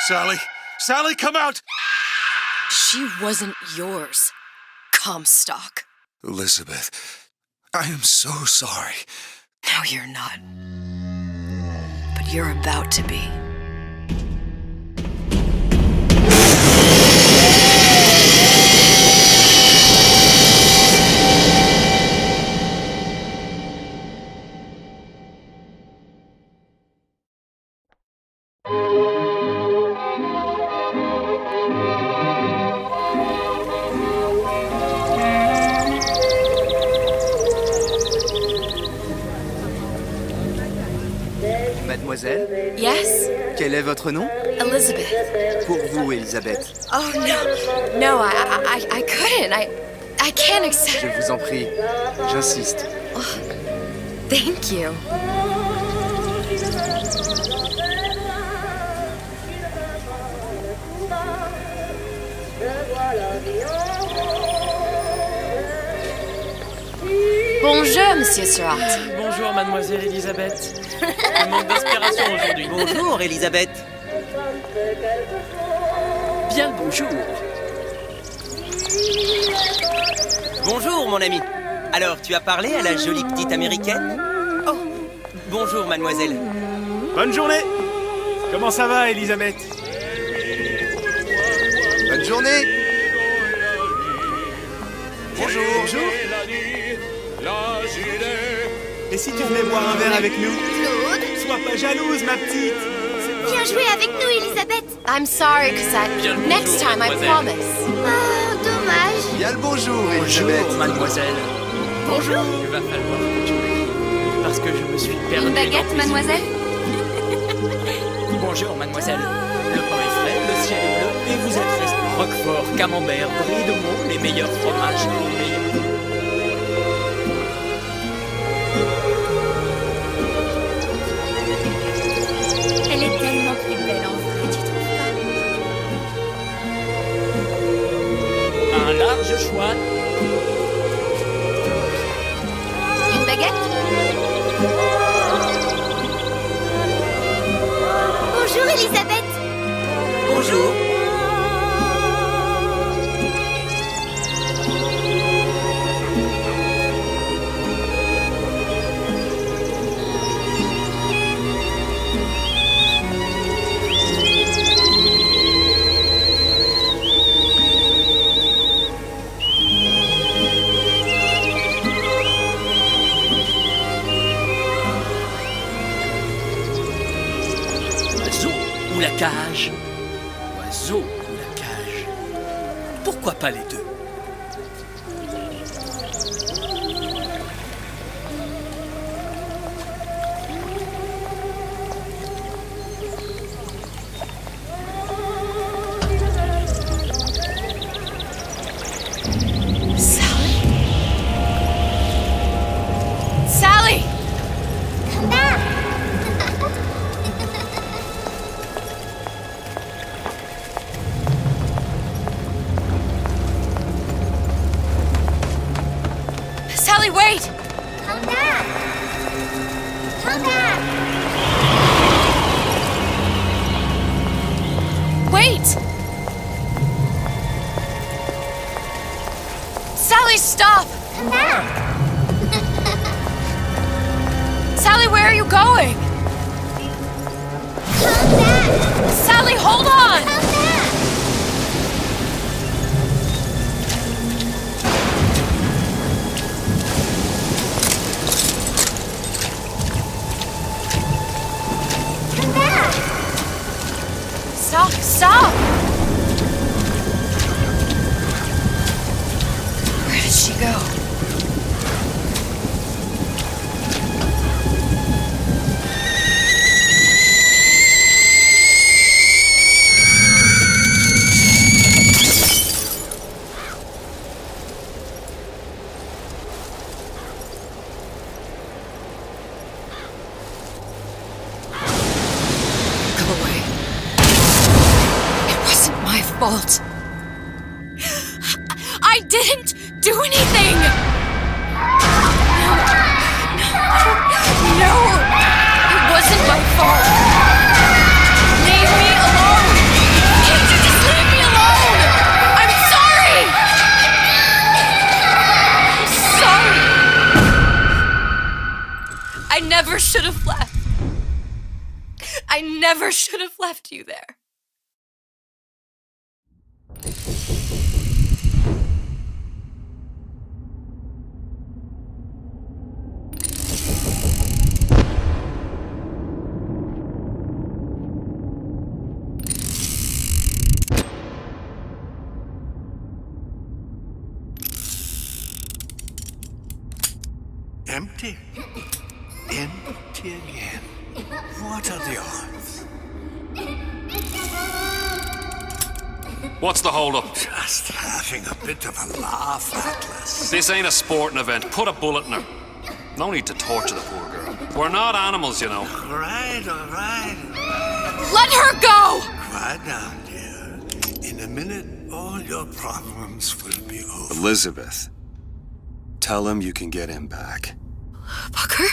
Sally! Sally, come out! She wasn't yours, Comstock. Elizabeth, I am so sorry. No, you're not. But you're about to be. Mademoiselle? Yes? Quel est votre nom? Elizabeth. Pour vous, Elisabeth. Oh, no. No, I couldn't. I can't accept... Je vous en prie. J'insiste. Oh, thank you. Bonjour, Monsieur Surratt. Bonjour, Mademoiselle Elisabeth. Je manque d'inspiration aujourd'hui. Bonjour, Elisabeth. Bien le bonjour. Bonjour, mon ami. Alors, tu as parlé à la jolie petite américaine? Oh, bonjour, mademoiselle. Bonne journée. Comment ça va, Elisabeth? Bonne journée. Bonjour. Bonjour. Et si tu venais boire un verre avec nous? Claude? Sois pas jalouse, ma petite. Viens jouer avec nous, Elisabeth. I'm sorry, Cassette. Next time, I promise. Oh, dommage. Bien le bonjour, Elisabeth. Bonjour, mademoiselle. Bonjour. Il va falloir continuer. Parce que je me suis perdu. Une baguette, dans mademoiselle? Bonjour, mademoiselle. Le pain est frais, le ciel est bleu et vous êtes resté. Roquefort, camembert, brie de Meaux, les meilleurs fromages, les meilleurs. Elle est tellement plus belle en vrai, tu trouves pas? Un large choix. Une baguette? Bonjour, Elisabeth. Bonjour. Oiseau ou la cage? Oiseau ou la cage? Pourquoi pas les deux? Sally? Sally! Come back. Sally, wait! Come back. Come back. Wait! Sally, stop! Come back. Sally, where are you going? Come back. Sally, hold on! Come back. Come back. Stop, stop! Where did she go? Go away. It wasn't my fault. I didn't do anything! No! It wasn't my fault! Leave me alone! never should have left you there. Empty? Empty again. What are the odds? What's the hold-up? Just having a bit of a laugh, Atlas. This ain't a sporting event. Put a bullet in her. No need to torture the poor girl. We're not animals, you know. All right. Let her go! Quiet down, dear. In a minute, all your problems will be over. Elizabeth, tell him you can get him back. Booker?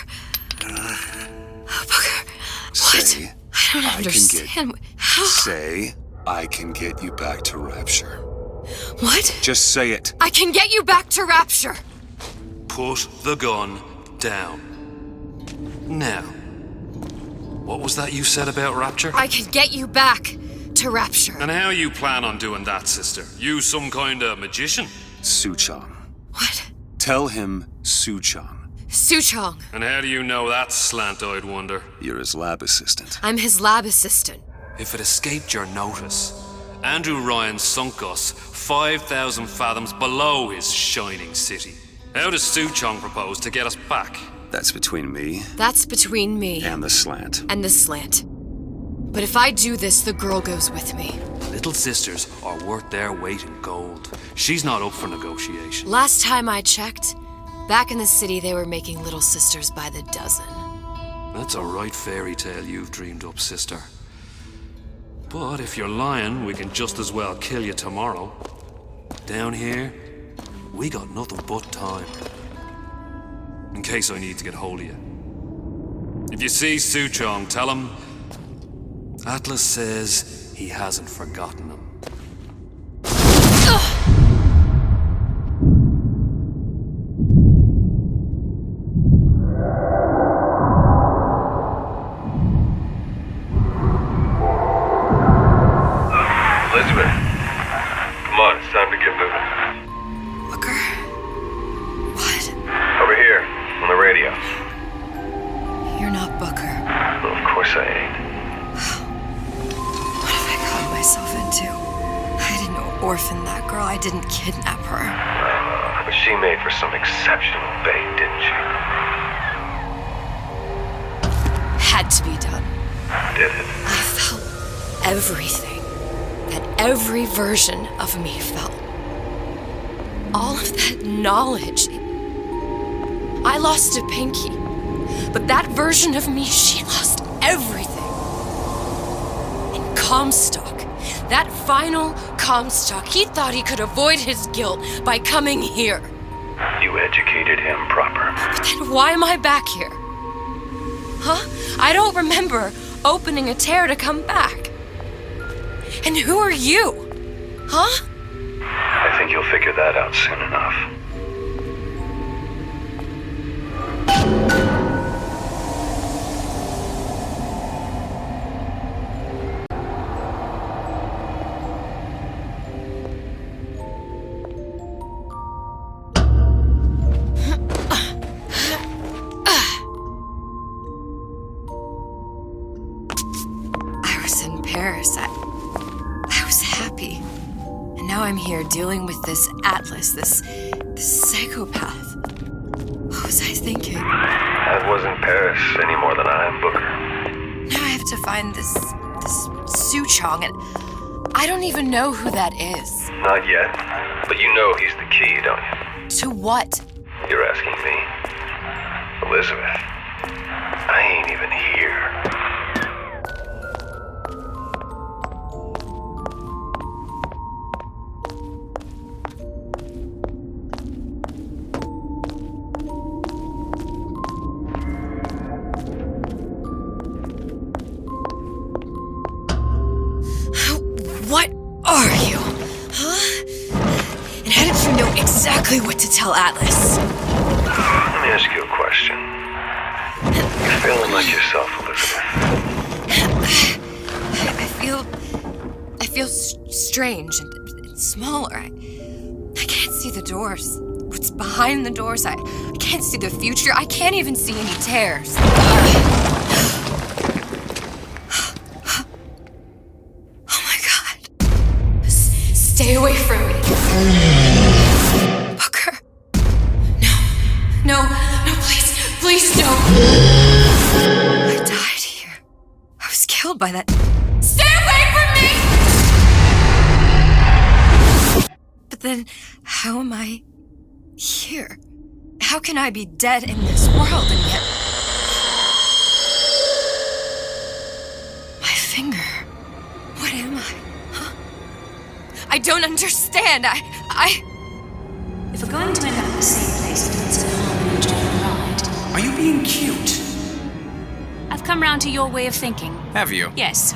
Booker, what? Say, I don't understand. How? Say, I can get you back to Rapture. What? Just say it. I can get you back to Rapture. Put the gun down. Now, what was that you said about Rapture? I can get you back to Rapture. And how you plan on doing that, sister? You some kind of magician? Suchong. What? Tell him Suchong. Suchong. And how do you know that, slant-eyed wonder? You're his lab assistant. I'm his lab assistant. If it escaped your notice, Andrew Ryan sunk us 5,000 fathoms below his shining city. How does Suchong propose to get us back? That's between me That's between me and the slant. and the slant. But if I do this, the girl goes with me. Little sisters are worth their weight in gold. She's not up for negotiation. Last time I checked, back in the city they were making little sisters by the dozen. That's a right fairy tale you've dreamed up, sister. But if you're lying, we can just as well kill you tomorrow. Down here, we got nothing but time. In case I need to get hold of you. If you see Suchong, tell him Atlas says he hasn't forgotten him. Elizabeth, come on, it's time to get moving. Booker? What? Over here, on the radio. You're not Booker. Well, of course I ain't. What have I gotten myself into? I didn't orphan that girl. I didn't kidnap her. But she made for some exceptional bait, didn't she? Had to be done. Did it? I felt everything that every version of me felt. All of that knowledge. I lost a pinky, but that version of me, she lost everything. And Comstock, that final Comstock, he thought he could avoid his guilt by coming here. You educated him proper. But then why am I back here? Huh? I don't remember opening a tear to come back. And who are you? Huh? I think you'll figure that out soon enough. I was in Paris. I was happy. And now I'm here dealing with this Atlas, this psychopath. What was I thinking? That wasn't Paris any more than I am Booker. Now I have to find this Suchong, and I don't even know who that is. Not yet, but you know he's the key, don't you? To what? You're asking me. Elizabeth, I ain't even here. What are you? Huh? And how did you know exactly what to tell Atlas? Let me ask you a question. You feeling like yourself, Elizabeth? feel strange and smaller. I can't see the doors. What's behind the doors? I can't see the future. I can't even see any tears. Oh my God. Stay away from me. Booker. No, please don't. I died here. I was killed by that. Stay away from me! But then, how am I here? How can I be dead in this world and yet... My finger. What am I? Huh? I don't understand. If we're going to end up in the same place at Denz and Harmony during the ride... Are you being cute? I've come round to your way of thinking. Have you? Yes.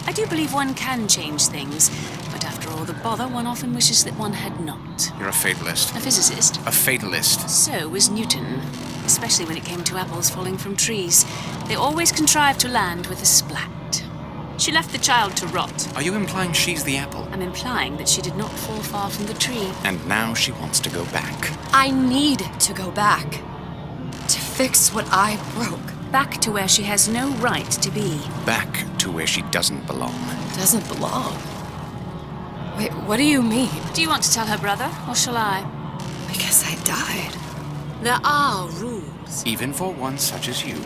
I do believe one can change things, but after all the bother, one often wishes that one had not. You're a fatalist. A physicist. A fatalist. So was Newton, especially when it came to apples falling from trees. They always contrived to land with a splat. She left the child to rot. Are you implying she's the apple? I'm implying that she did not fall far from the tree. And now she wants to go back. I need to go back. To fix what I broke. Back to where she has no right to be. Back to where she doesn't belong. Doesn't belong? Wait, what do you mean? Do you want to tell her brother, or shall I? Because I died. There are rules. Even for one such as you.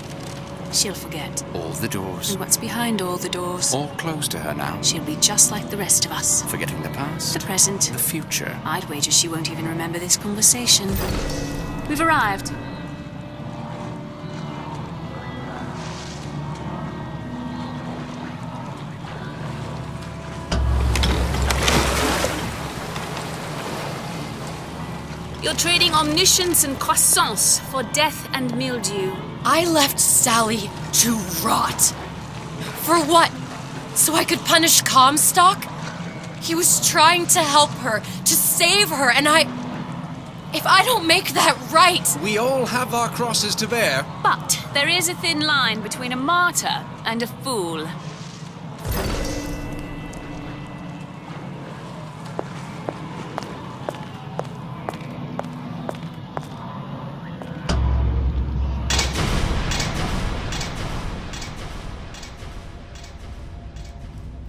She'll forget. All the doors. And what's behind all the doors? All closed to her now. She'll be just like the rest of us. Forgetting the past. The present. The future. I'd wager she won't even remember this conversation. We've arrived. You're trading omniscience and croissance for death and mildew. I left Sally to rot. For what? So I could punish Comstock? He was trying to help her, to save her, and if I don't make that right... We all have our crosses to bear. But there is a thin line between a martyr and a fool.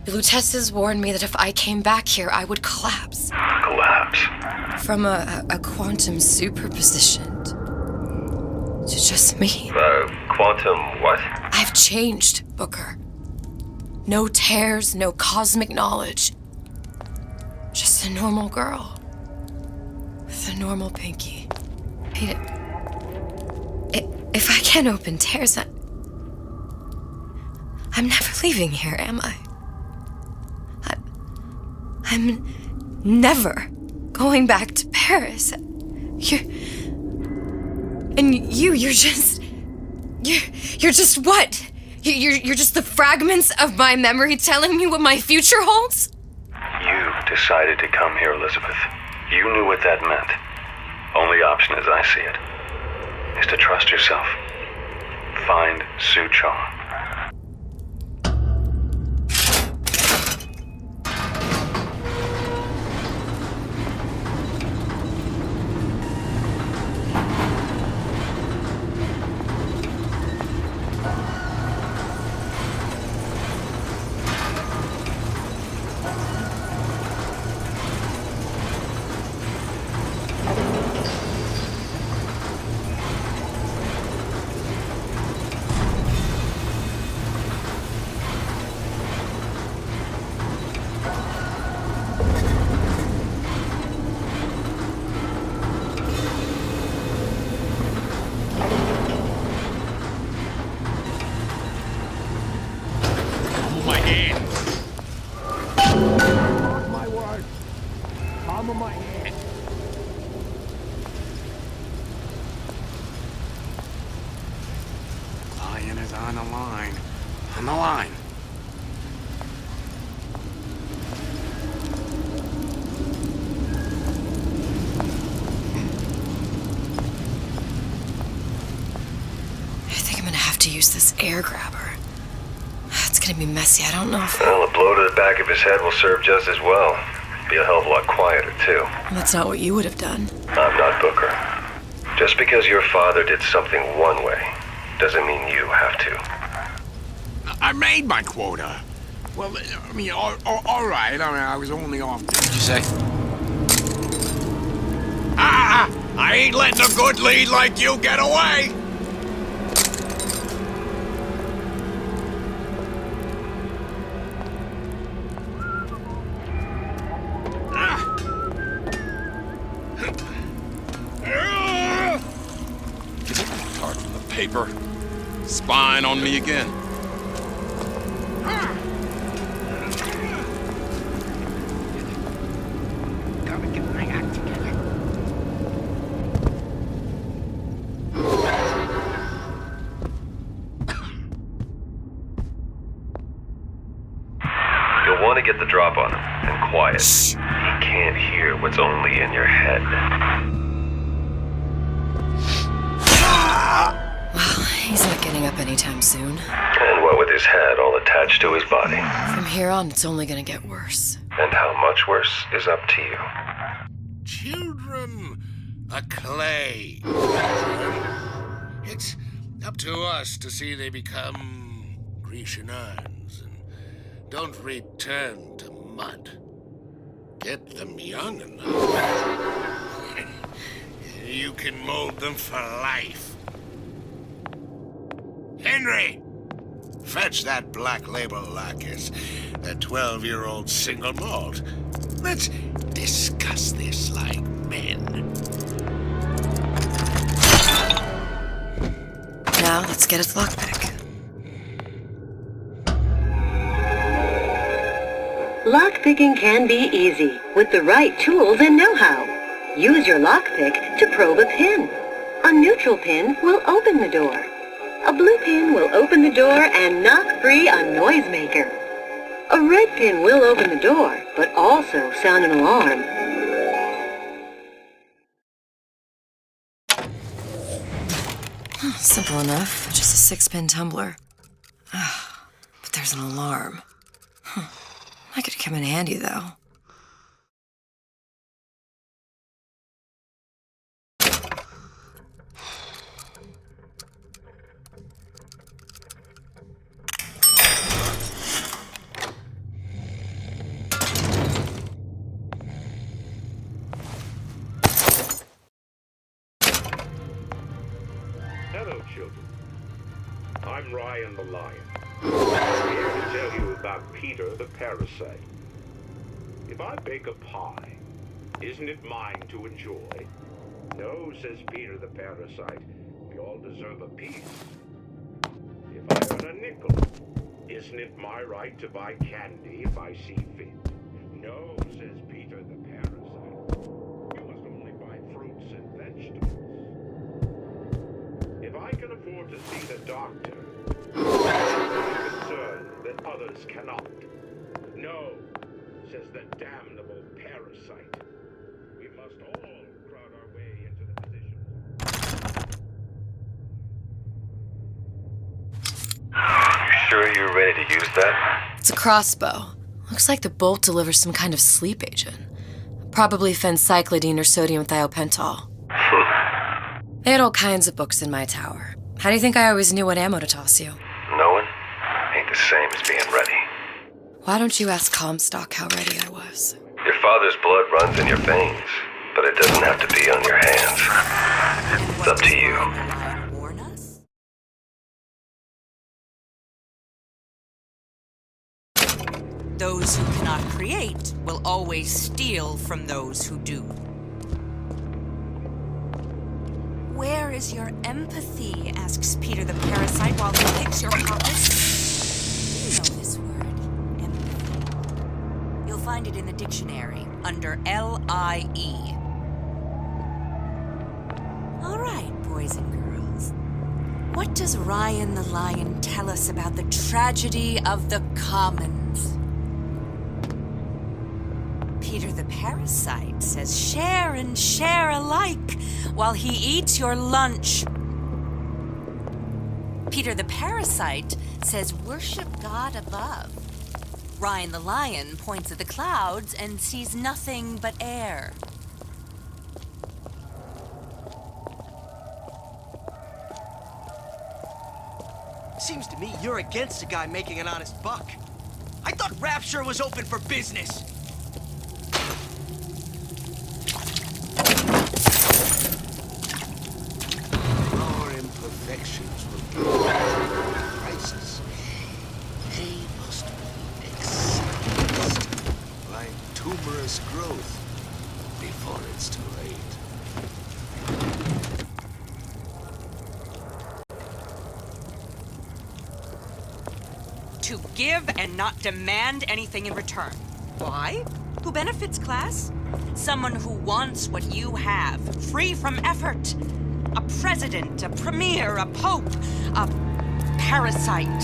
The Luteces warned me that if I came back here, I would collapse. Collapse? From a quantum superposition to just me. Quantum what? I've changed, Booker. No tears, no cosmic knowledge. Just a normal girl. With a normal pinky. If I can't open tears, I'm never leaving here, am I? I'm never going back to Paris. You're just what? You're just the fragments of my memory telling me what my future holds? You decided to come here, Elizabeth. You knew what that meant. Only option as I see it is to trust yourself. Find Suchong. On the line. I think I'm gonna have to use this air grabber. It's gonna be messy. I don't know if... Well, a blow to the back of his head will serve just as well. Be a hell of a lot quieter, too. That's not what you would have done. I'm not Booker. Just because your father did something one way, doesn't mean you have to. I made my quota. Well, I mean, all right. I was only off... What'd you say? I ain't letting a good lead like you get away! Apart from the paper. Spying on me again. Gotta get my act together. You'll want to get the drop on him, and quiet. He can't hear what's only in your head. Well, he's not getting up anytime soon. And what with his head all attached to his body. From here on, it's only gonna get worse. And how much worse is up to you. Children are clay. It's up to us to see they become Grecian urns and don't return to mud. Get them young enough. You can mold them for life. Henry! Fetch that black label lacquers, that 12-year-old single malt. Let's discuss this like men. Now, let's get its lockpick. Lockpicking can be easy with the right tools and know-how. Use your lockpick to probe a pin. A neutral pin will open the door. A blue pin will open the door and knock free a noisemaker. A red pin will open the door, but also sound an alarm. Simple enough. Just a 6-pin tumbler. But there's an alarm. That could come in handy, though. Hello, children. I'm Ryan the Lion. I'm here to tell you about Peter the Parasite. If I bake a pie, isn't it mine to enjoy? No, says Peter the Parasite. We all deserve a piece. If I earn a nickel, isn't it my right to buy candy if I see fit? No, says Peter the Parasite. You must only buy fruits and vegetables. If I can afford to see the doctor, I'm concerned that others cannot. No, says the damnable parasite. We must all crowd our way into the position. You sure you're ready to use that? It's a crossbow. Looks like the bolt delivers some kind of sleep agent. Probably phencyclidine or sodium thiopental. They had all kinds of books in my tower. How do you think I always knew what ammo to toss you? Knowing ain't the same as being ready. Why don't you ask Comstock how ready I was? Your father's blood runs in your veins, but it doesn't have to be on your hands. It's up to you. Those who cannot create will always steal from those who do. Where is your empathy? Asks Peter the Parasite while he picks your pockets. You know this word, empathy. You'll find it in the dictionary under L-I-E. All right, boys and girls. What does Ryan the Lion tell us about the tragedy of the commons? Peter the Parasite says share and share alike while he eats your lunch. Peter the Parasite says worship God above. Ryan the Lion points at the clouds and sees nothing but air. Seems to me you're against a guy making an honest buck. I thought Rapture was open for business. Our imperfections will give crisis. They must be excised by tumorous growth before it's too late. To give and not demand anything in return. Why? Who benefits, class? Someone who wants what you have, free from effort. A president, a premier, a pope, a parasite.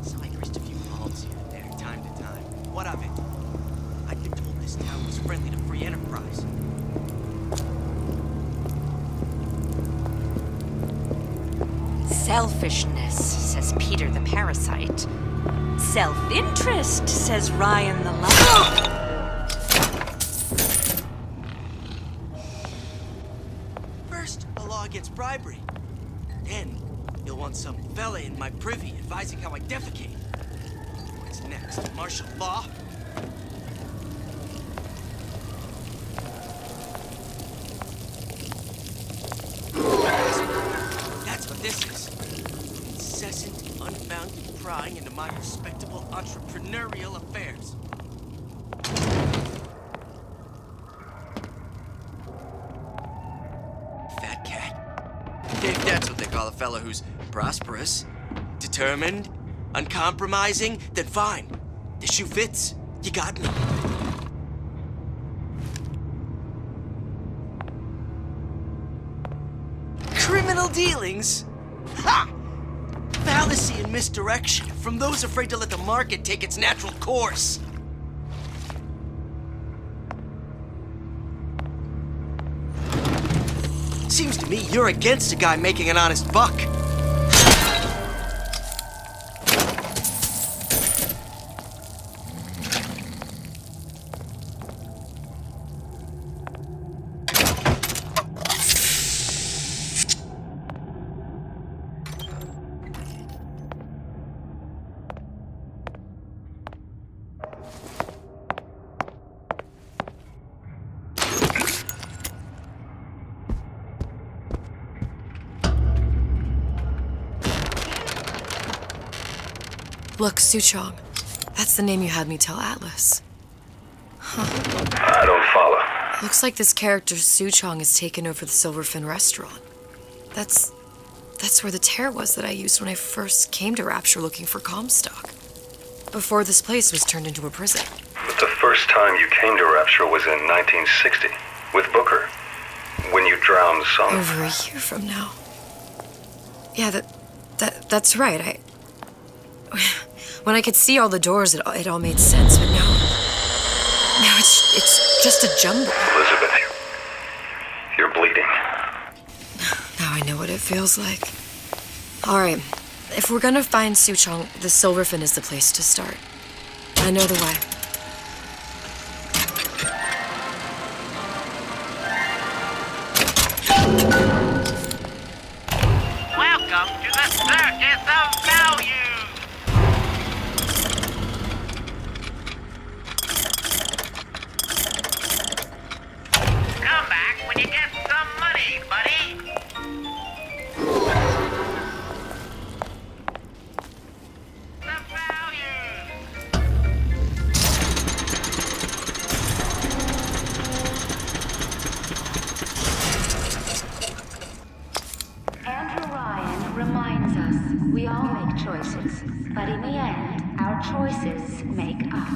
So I grist a few palms here and there, time to time. What of it? I've been told this town was friendly to free enterprise. Selfishness, says Peter the Parasite. Self-interest, says Ryan the Lion. First, a law against bribery. Then, you'll want some fella in my privy advising how I defecate. What's next? Martial law? That's what this is. Incessant, unbounded prying into my respectable entrepreneurial affairs. Fat cat. If that's what they call a fella who's prosperous, determined, uncompromising, then fine. The shoe fits. You got me. Criminal dealings? Ha! Fallacy and misdirection from those afraid to let the market take its natural course. Seems to me you're against a guy making an honest buck. Look, Suchong. That's the name you had me tell Atlas. Huh. I don't follow. Looks like this character Suchong has taken over the Silverfin restaurant. That's where the tear was that I used when I first came to Rapture looking for Comstock. Before this place was turned into a prison. But the first time you came to Rapture was in 1960, with Booker. When you drowned some... Over a year from now. Yeah, that's right. When I could see all the doors, it all made sense, but now it's just a jumble. Elizabeth, you're bleeding. Now I know what it feels like. All right, if we're gonna find Suchong, the Silverfin is the place to start. I know the way. Welcome to the Circus of Value! Come back when you get some money, buddy! The value! Andrew Ryan reminds us we all make choices, but in the end, our choices make us.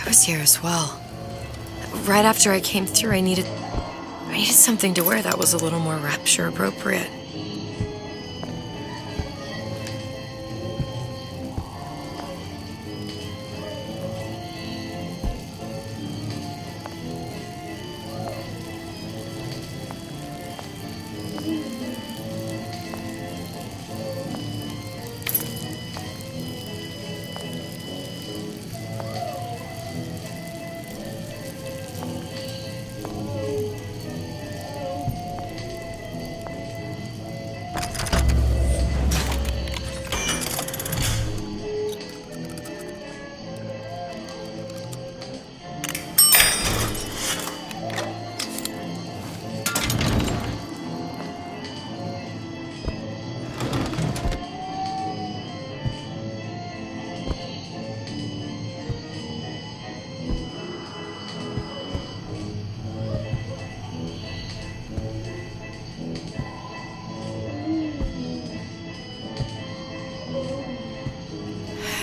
was here as well. Right after I came through, I needed something to wear that was a little more Rapture appropriate.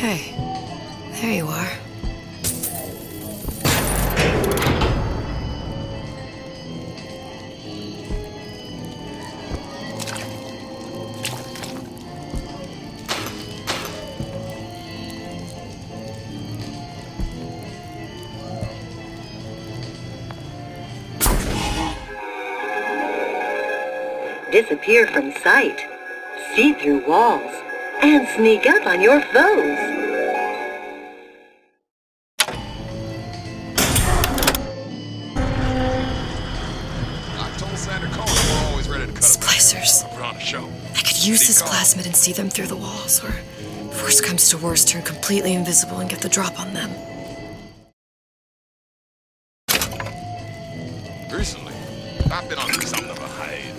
Hey, there you are. Disappear from sight, see through walls, and sneak up on your foes. Splicers. On a show. I could use this plasmid and see them through the walls, or if worst comes to worst, turn completely invisible and get the drop on them. Recently, I've been on something of a hiatus.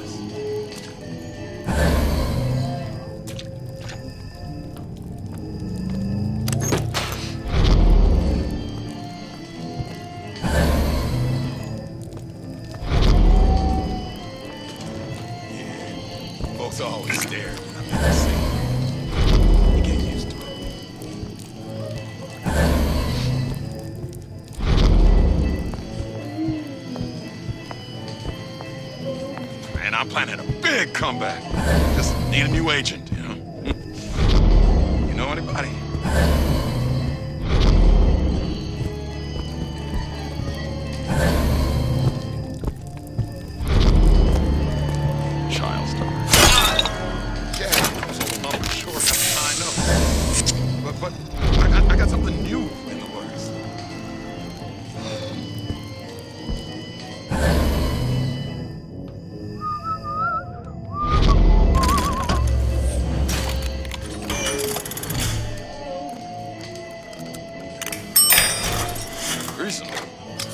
Folks always stare when I'm in the scene. You get used to it. Man, I'm planning a big comeback. Just need a new agent, you know? You know anybody? But I got something new in the works. Recently,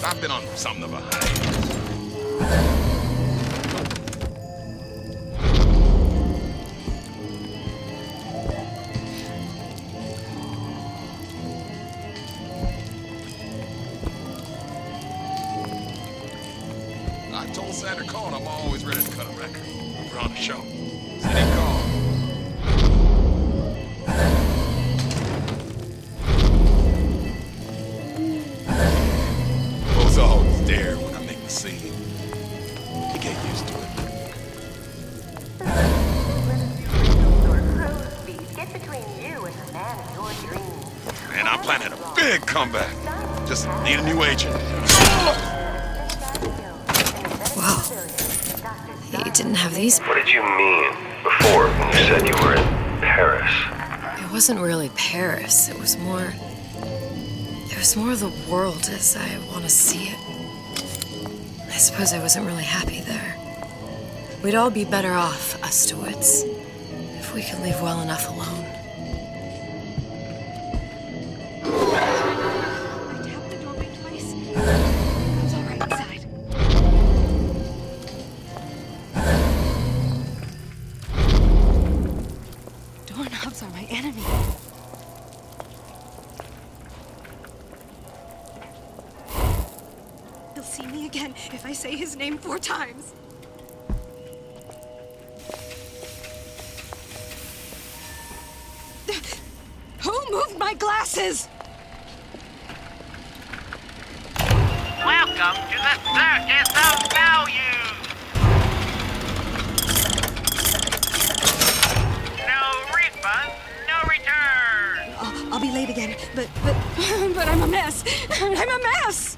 I've been on something of a hiatus. I told Santa Claus I'm always ready to cut a record. We're on the show. City call. Folks always stare when I make the scene. You get used to it. Get between you and the man of your dreams. Man, I'm planning a big comeback. Just need a new agent. Wow. You didn't have these? What did you mean before when you said you were in Paris? It wasn't really Paris. It was more of the world as I want to see it. I suppose I wasn't really happy there. We'd all be better off, us stewards, if we could leave well enough alone. I tapped the doorway twice. I was all right inside. Doorknobs are my enemy. He'll see me again if I say his name 4 times. Who moved my glasses? Welcome to the Circus of Value! No refund, no return! I'll be late again, but I'm a mess. I'm a mess.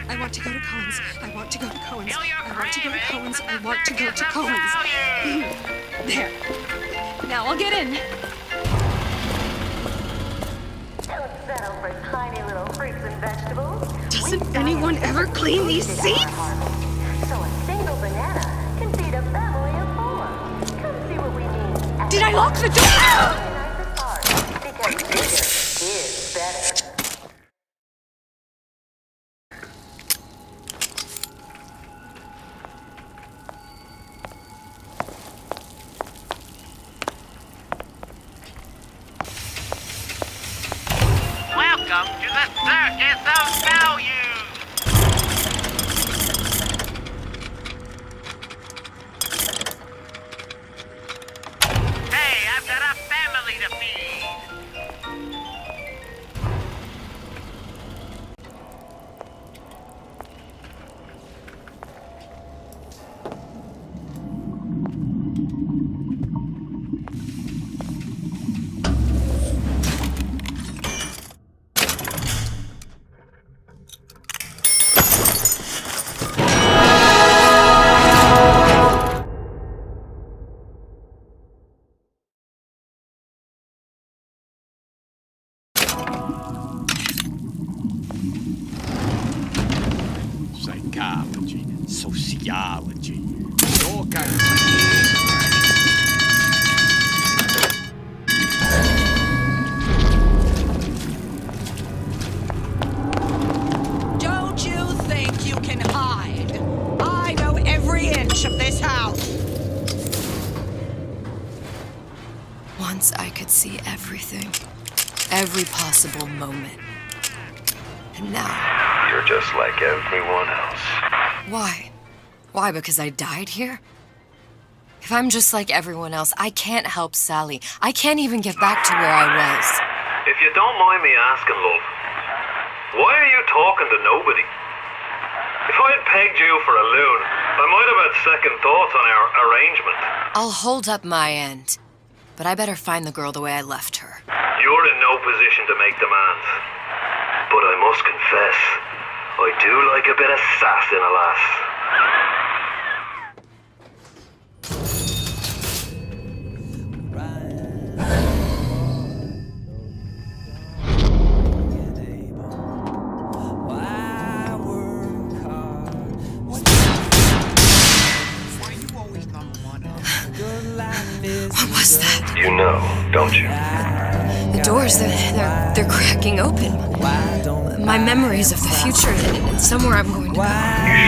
I want to go to Cohen's. I want to go to Cohen's. I want to go to Cohen's. I want to go to Cohen's. There. Now I'll get in. Don't settle for tiny little fruits and vegetables. Doesn't anyone ever clean these seats? So a single banana can feed a family of 4. Come see what we mean. Did I lock the door? Because bigger is better. Welcome to the Circus of Value! Hey, I've got a family to feed! Psychology, sociology, all kinds of... Don't you think you can hide? I know every inch of this house. Once I could see everything, every possible moment. And now... You're just like everyone else. Why? Why, because I died here? If I'm just like everyone else, I can't help Sally. I can't even get back to where I was. If you don't mind me asking, love, why are you talking to nobody? If I'd pegged you for a loon, I might have had second thoughts on our arrangement. I'll hold up my end, but I better find the girl the way I left her. You're in no position to make demands. But I must confess, I do like a bit of sass in a lass. What was that? You know, don't you? The doors, they're cracking open. My memories of the future and somewhere I'm going to go. You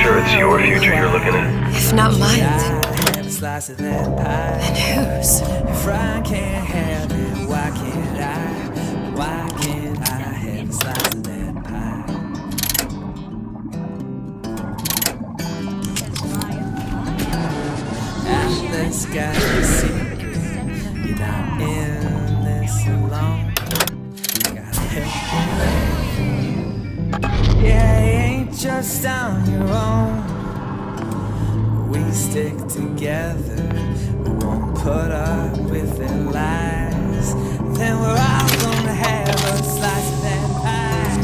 sure it's your future you're looking at? If not mine, then whose? If I can't have it, why can't I? Why can't I have a slice of that pie? Atlas got the secret. You're not in this alone. Gotta help you. Yeah, you ain't just on your own. We stick together. We won't put up with their lies. Then we're all gonna have a slice of that pie.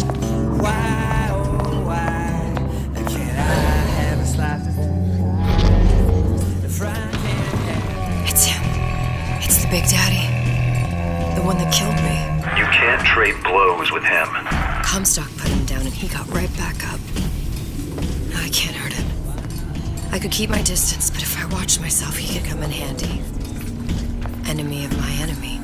Why, oh why can't I have a slice of that pie? If I can't have... It's him. It's the Big Daddy. The one that killed me. You can't trade blows with him. Comstock put him down and he got right back up. No, I can't hurt him. I could keep my distance, but if I watched myself, he could come in handy. Enemy of my enemy.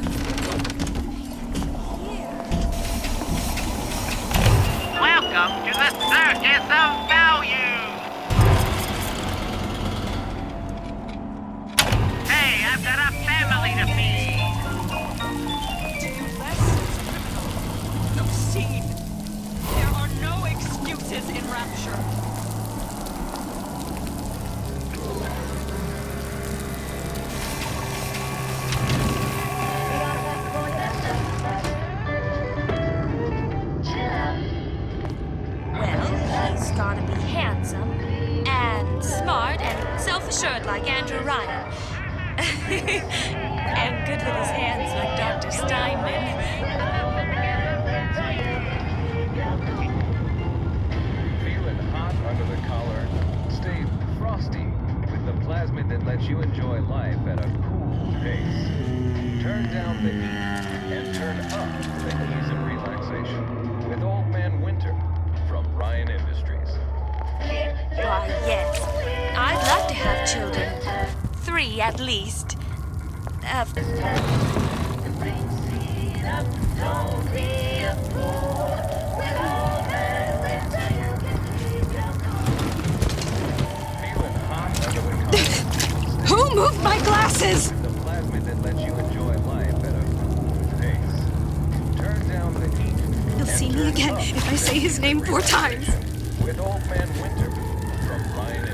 Welcome to the Circus of Value! Hey, I've got a family to feed! No scene. There are no excuses in Rapture. down the heat and turn up the ease of relaxation with Old Man Winter from Ryan Industries. Why, yes. I'd love to have children. 3 at least. Who moved my glasses? The plasmid that lets you enjoy life at a pace. Turn down the heat. He'll see me again if I say his name 4 times. With Old Man Winter from Ryan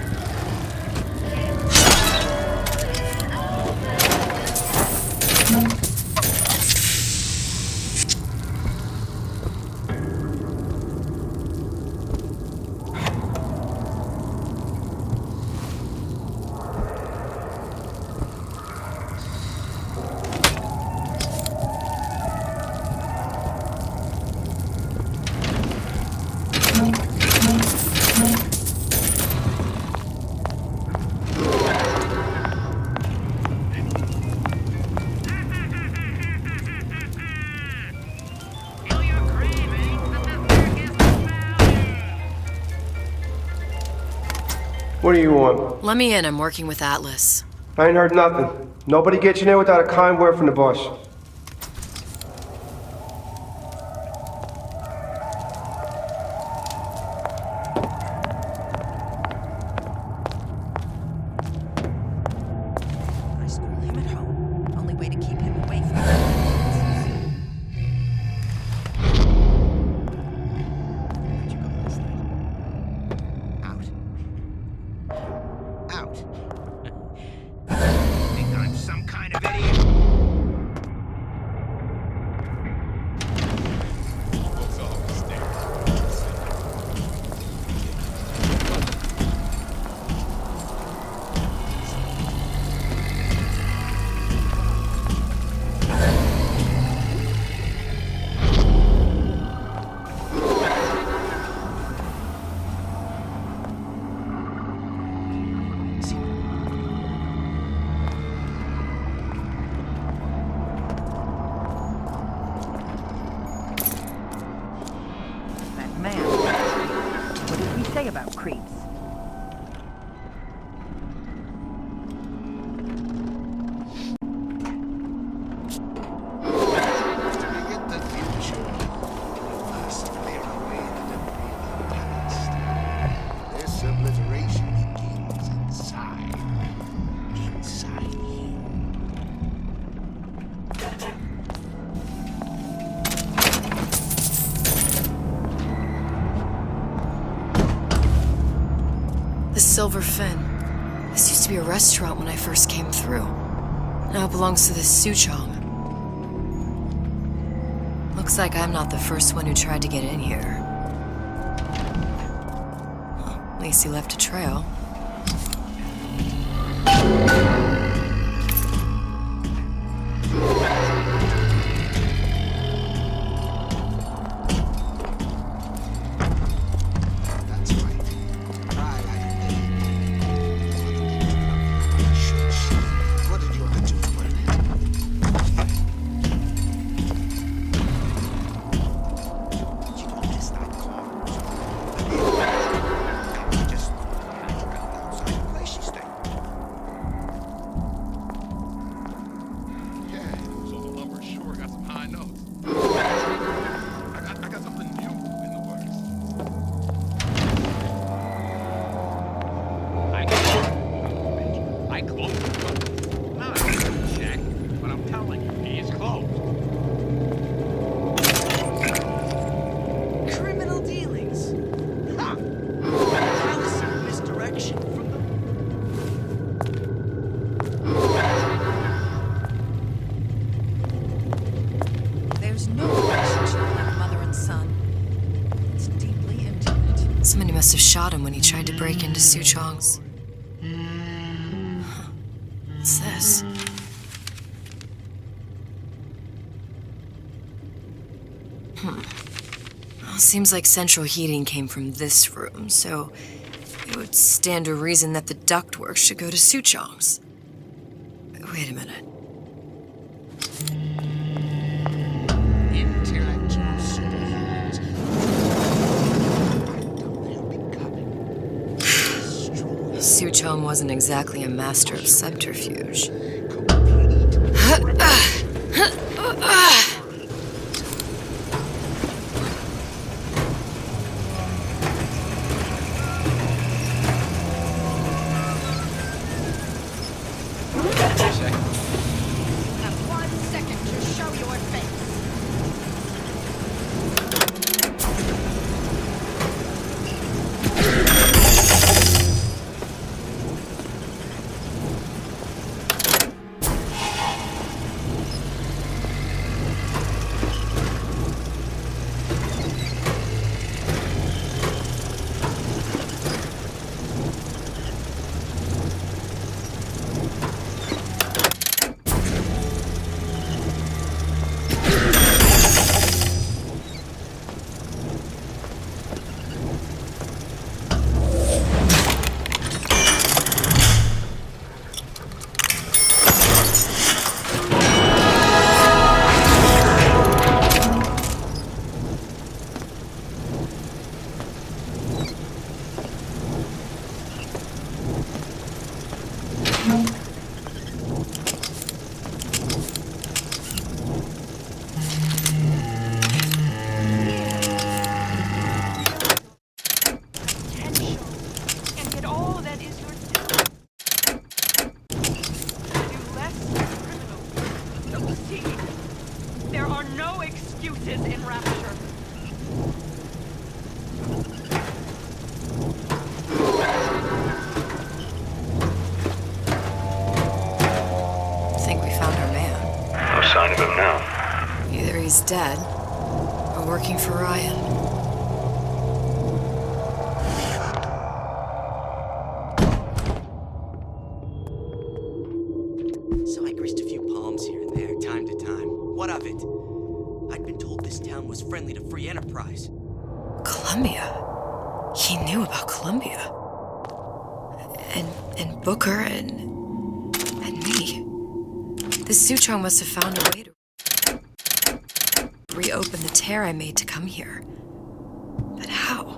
What do you want? Let me in. I'm working with Atlas. I ain't heard nothing. Nobody gets you in there without a kind word from the boss. I school him at home. Only way to keep him away from Out. Think I'm some kind of idiot? About creeps. Get the future. We must clear away the debris of the past. This obliteration begins inside. Inside you. The Silver Fin. This used to be a restaurant when I first came through. Now it belongs to this Suchong. Looks like I'm not the first one who tried to get in here. Well, at least he left a trail. Somebody must have shot him when he tried to break into Suchong's. What's this? Well, seems like central heating came from this room, so it would stand to reason that the ductwork should go to Suchong's. Wait a minute. Suchong wasn't exactly a master of subterfuge. There are no excuses in Rapture. I think we found our man. No sign of him now. Either he's dead, or working for Ryan. So I grist a few palms here and there, time to time. What of it? I'd been told this town was friendly to free enterprise. Columbia? He knew about Columbia. And Booker and me. This Suchong must have found a way to reopen the tear I made to come here. But how?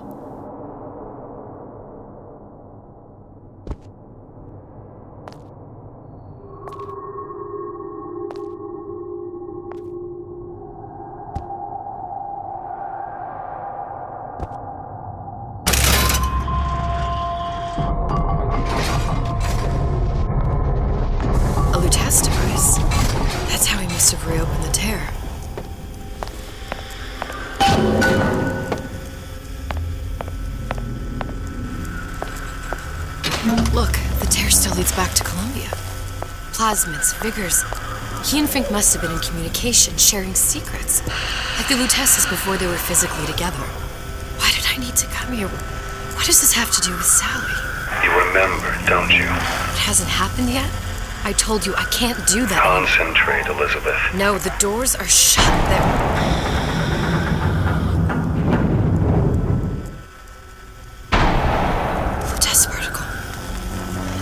A Lutece Device. That's how he must have reopened the tear. Look, the tear still leads back to Columbia. Plasmids, Vigors. He and Fink must have been in communication, sharing secrets. Like the Luteces before they were physically together. Why did I need to come here? What does this have to do with Sally? You remember, don't you? It hasn't happened yet? I told you I can't do that. Concentrate, Elizabeth. No, the doors are shut. They're... Lutece particle.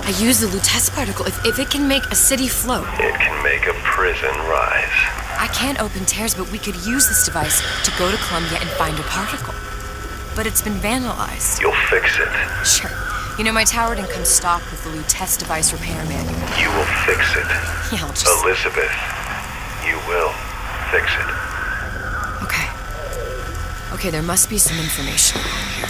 I use the Lutece particle. If it can make a city float. It can make a prison rise. I can't open tears, but we could use this device to go to Columbia and find a particle. But it's been vandalized. You'll fix it. Sure. You know, my tower didn't come stocked with the Lutece Device repair manual. You will fix it. Yeah, I'll just... Elizabeth, you will fix it. Okay. Okay, there must be some information here.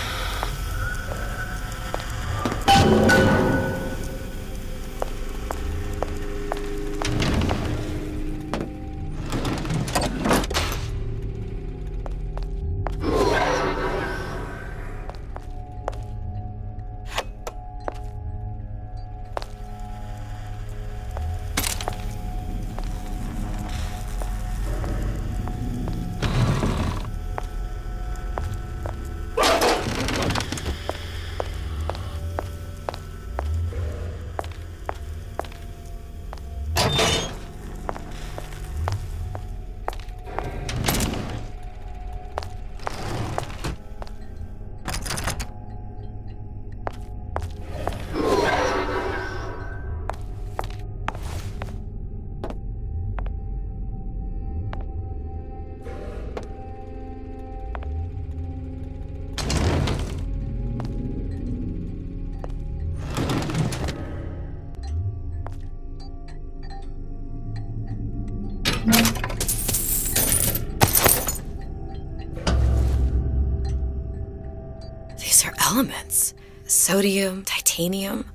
elements. Sodium, titanium.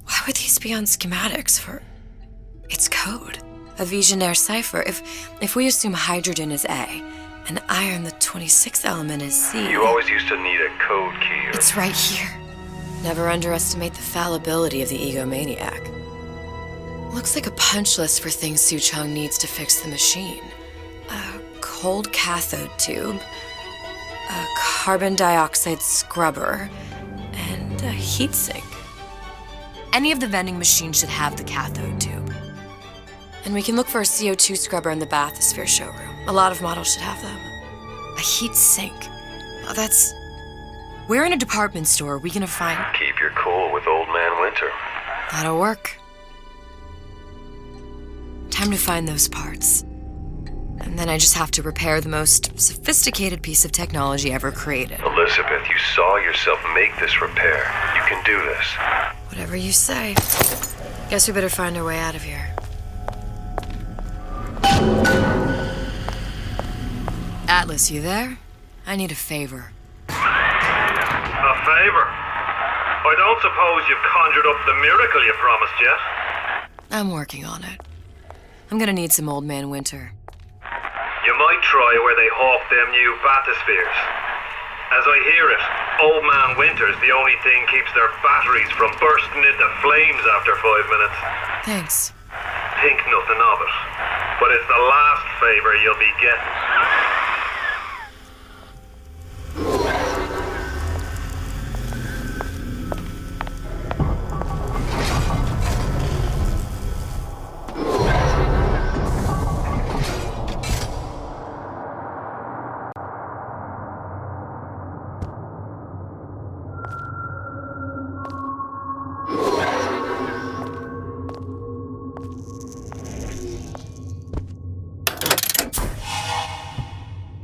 Why would these be on schematics for... It's code. A Visionaire cipher. If we assume hydrogen is A, and iron, the 26th element, is C... You always used to need a code key. It's right here. Never underestimate the fallibility of the egomaniac. Looks like a punch list for things Suchong needs to fix the machine. A cold cathode tube, a carbon dioxide scrubber, and a heatsink. Any of the vending machines should have the cathode tube. And we can look for a CO2 scrubber in the bathysphere showroom. A lot of models should have them. A heatsink. Oh, that's... Where in a department store are we gonna find... Keep your cool with Old Man Winter. That'll work. Time to find those parts. And then I just have to repair the most sophisticated piece of technology ever created. Elizabeth, you saw yourself make this repair. You can do this. Whatever you say. Guess we better find our way out of here. Atlas, you there? I need a favor. A favor? I don't suppose you've conjured up the miracle you promised yet? I'm working on it. I'm gonna need some Old Man Winter. You might try where they hawk them new bathyspheres. As I hear it, Old Man Winter's the only thing keeps their batteries from bursting into flames after 5 minutes. Thanks. Think nothing of it. But it's the last favor you'll be getting.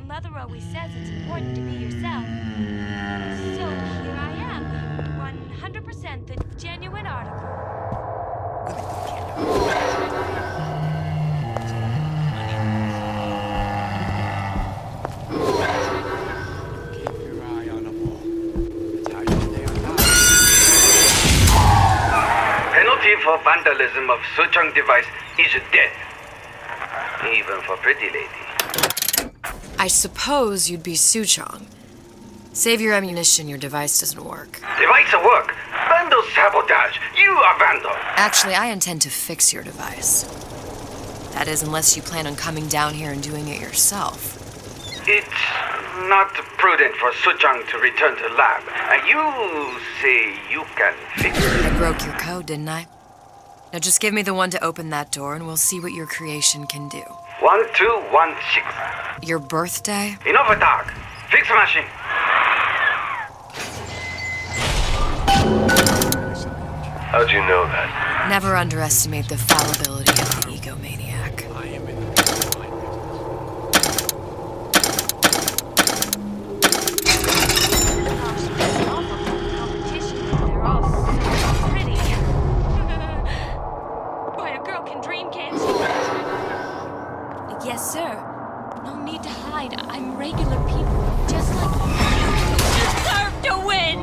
Mother always says it's important to be yourself. So here I am, 100% the genuine article. Keep your eye on the ball. That's how you stay on top. Penalty for vandalism of Suchong device is death. Even for pretty lady. I suppose you'd be Suchong. Save your ammunition, your device doesn't work. Device at work. Vandal sabotage. You are vandal. Actually, I intend to fix your device. That is, unless you plan on coming down here and doing it yourself. It's not prudent for Suchong to return to lab. You say you can fix it. I broke your code, didn't I? Now just give me the one to open that door and we'll see what your creation can do. 1216. Your birthday? Enough talk. Fix the machine. How'd you know that? Never underestimate the fallibility of the egomaniac. I am in Competition, they're all so pretty. Boy, a girl can dream, can't she? Yes, sir. No need to hide. I'm regular people, just like you. You deserve to win!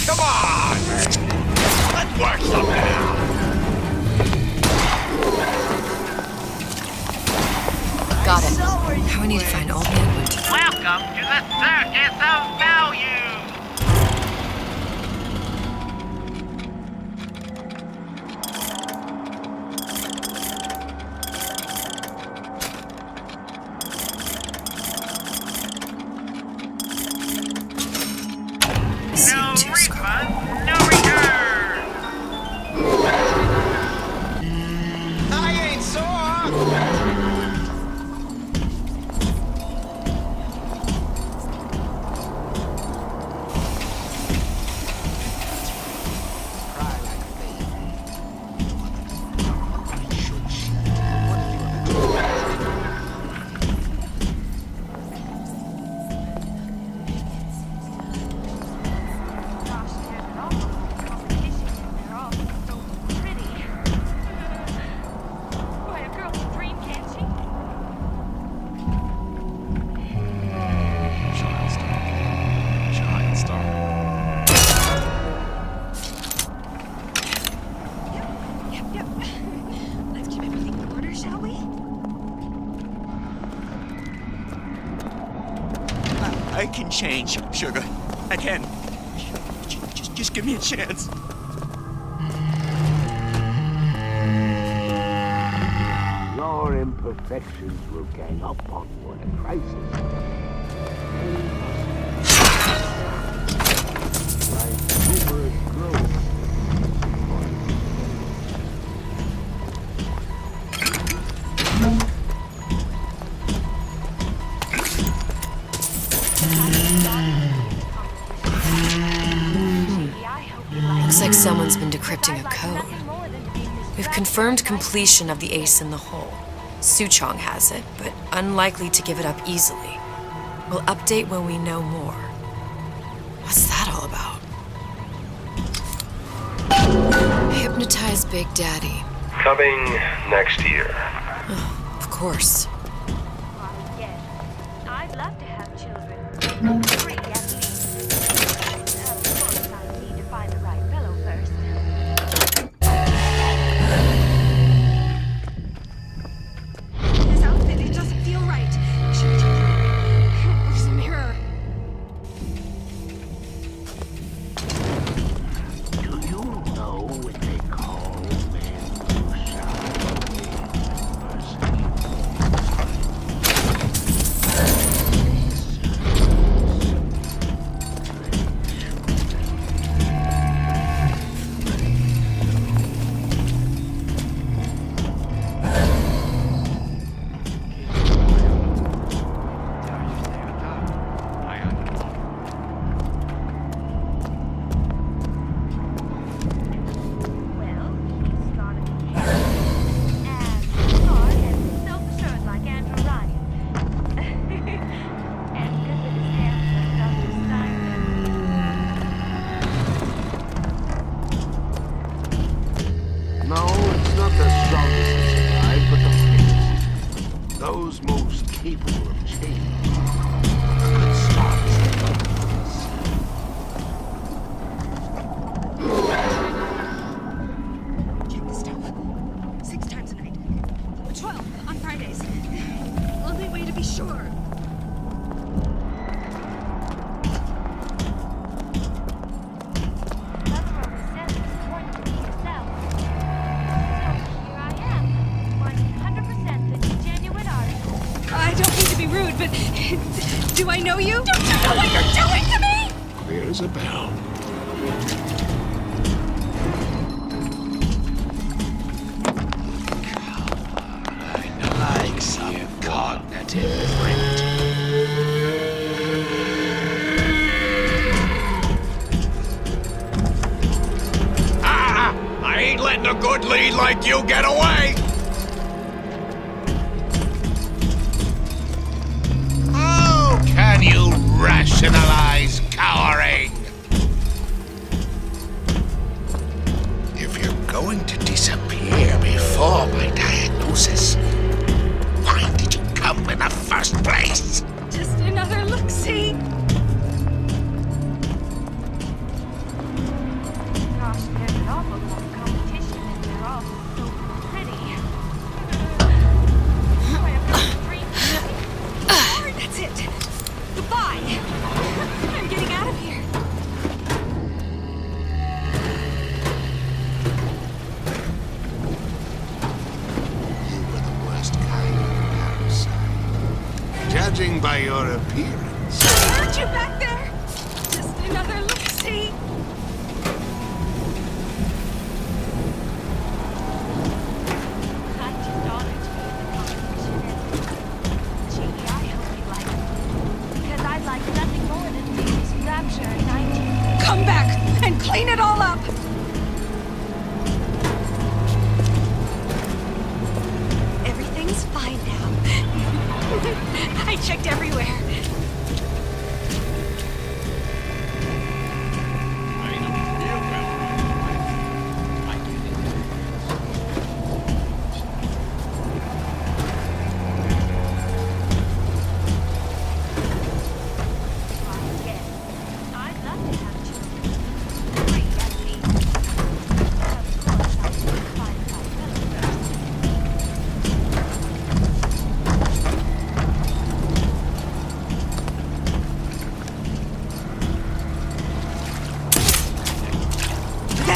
Come on! Let's work something out! Got it. Now I need to find Old Man Winter. Welcome to the Circus of Value! No refund, no return! I ain't sore! can change, Sugar. I can. Just give me a chance. Your imperfections will gang up on you in a crisis. Like numerous growths. Looks like someone's been decrypting a code. We've confirmed completion of the ace in the hole. Suchong has it, but unlikely to give it up easily. We'll update when we know more. What's that all about? Hypnotize Big Daddy. Coming next year. Oh, of course. Yes, I'd love to have children. 3 at least. Of course, I need to find the right fellow first. This outfit, it doesn't feel right. I should check it. Where's the mirror? Do you know what they call men who shine Do I know you? Don't you know what you're doing to me? There's a bell. Like some cognitive printing. I ain't letting a good lead like you get away! How can you rationalize cowering? If you're going to disappear before my diagnosis, why did you come in the first place? Just another look-see. Gosh, there's an awful lot of competition and they're all so pretty. Alright, that's it. Goodbye. I'm getting out of here. You were the worst kind of parasite. Judging by your appearance. Aren't you back there? Just another look-see. I'm just honored to be in the competition and gee, I hope you like it. Because I'd like nothing more than to use Rapture 19. Come back and clean it all up. Everything's fine now. I checked everywhere.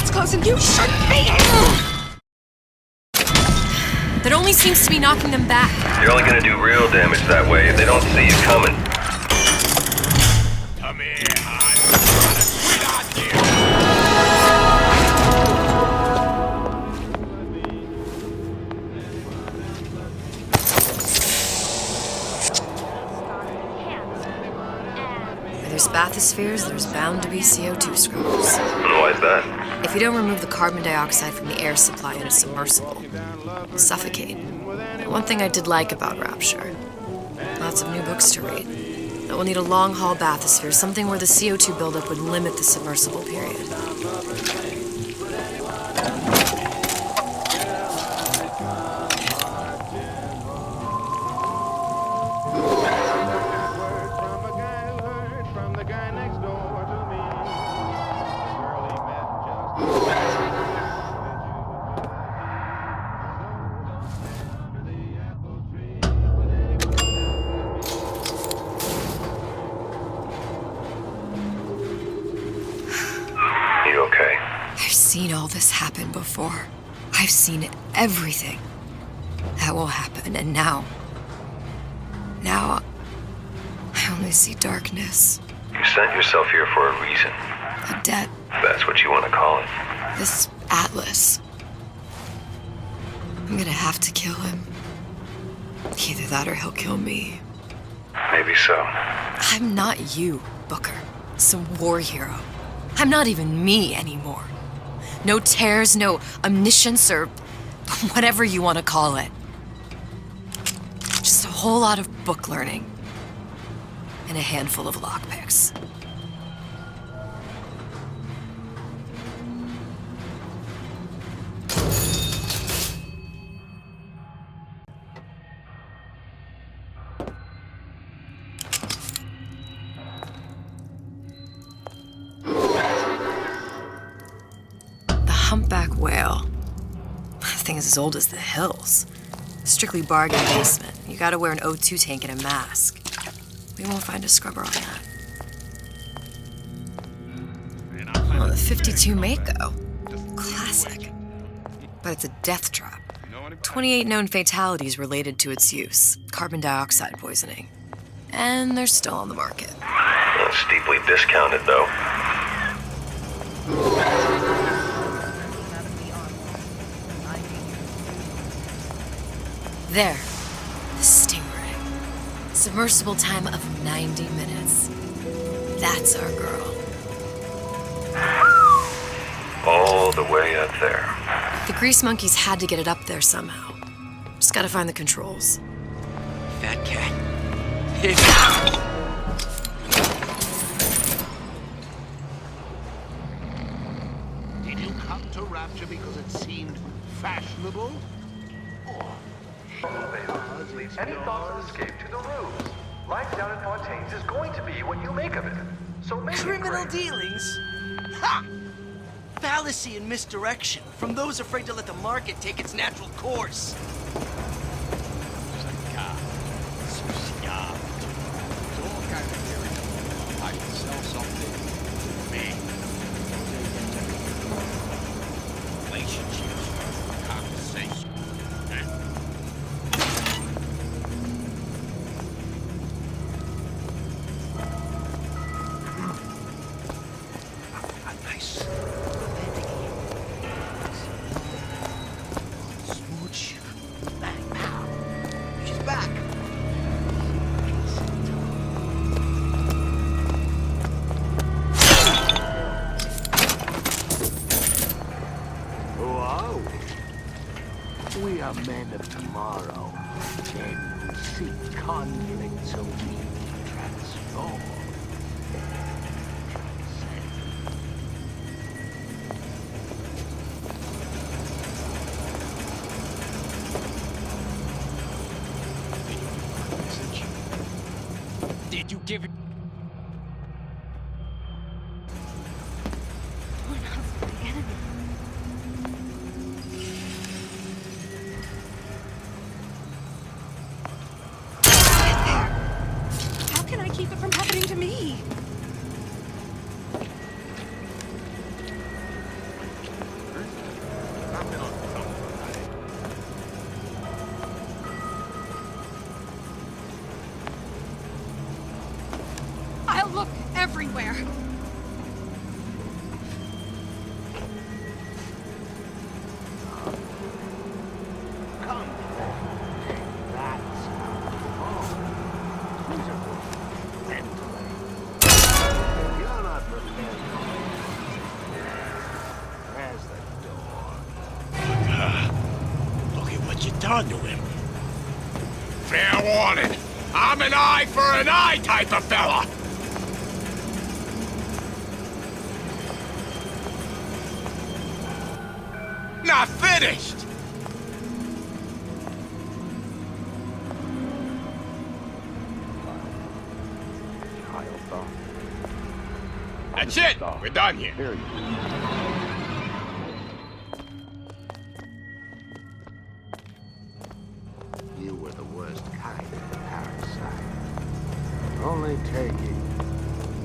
gets close and you should be. That only seems to be knocking them back. You're only gonna do real damage that way if they don't see you coming. Come here, hon. Where there's bathyspheres, there's bound to be CO2 scrubbers. Why is that? If you don't remove the carbon dioxide from the air supply in a submersible, you'll suffocate. One thing I did like about Rapture, lots of new books to read. That we'll need a long-haul bathysphere, something where the CO2 buildup would limit the submersible period. I've seen all this happen before. I've seen everything that will happen, and now I only see darkness. You sent yourself here for a reason. A debt. That's what you want to call it. This Atlas. I'm gonna have to kill him. Either that or he'll kill me. Maybe so. I'm not you, Booker. Some war hero. I'm not even me anymore. No tears, no omniscience, or whatever you want to call it. Just a whole lot of book learning. And a handful of lockpicks. Humpback whale. The thing is as old as the hills. Strictly bargain basement. You gotta wear an O2 tank and a mask. We won't find a scrubber on that. Oh, the 52 Mako. Classic. But it's a death trap. 28 known fatalities related to its use. Carbon dioxide poisoning. And they're still on the market. Steeply discounted, though. There. The Stingray. Submersible time of 90 minutes. That's our girl. All the way up there. The grease monkeys had to get it up there somehow. Just gotta find the controls. Fat cat. Did you come to Rapture because it seemed fashionable? Any thoughts of escape to the roofs? Life down in Fontaine's is going to be what you make of it. So make Criminal dealings? Ha! Fallacy and misdirection from those afraid to let the market take its natural course. I can sell something to me. Relationships, conversation. Nice. Smooch. Bang, pow. She's back. Wow. We are men of tomorrow. Men who seek conflict so we can transform. Did you give it? How can I keep it from happening to me? close the door. Look at what you done to him. Fair warning. I'm an eye for an eye type of fella. Not finished. That's it. We're done here. You were the worst kind of parasite. Only taking,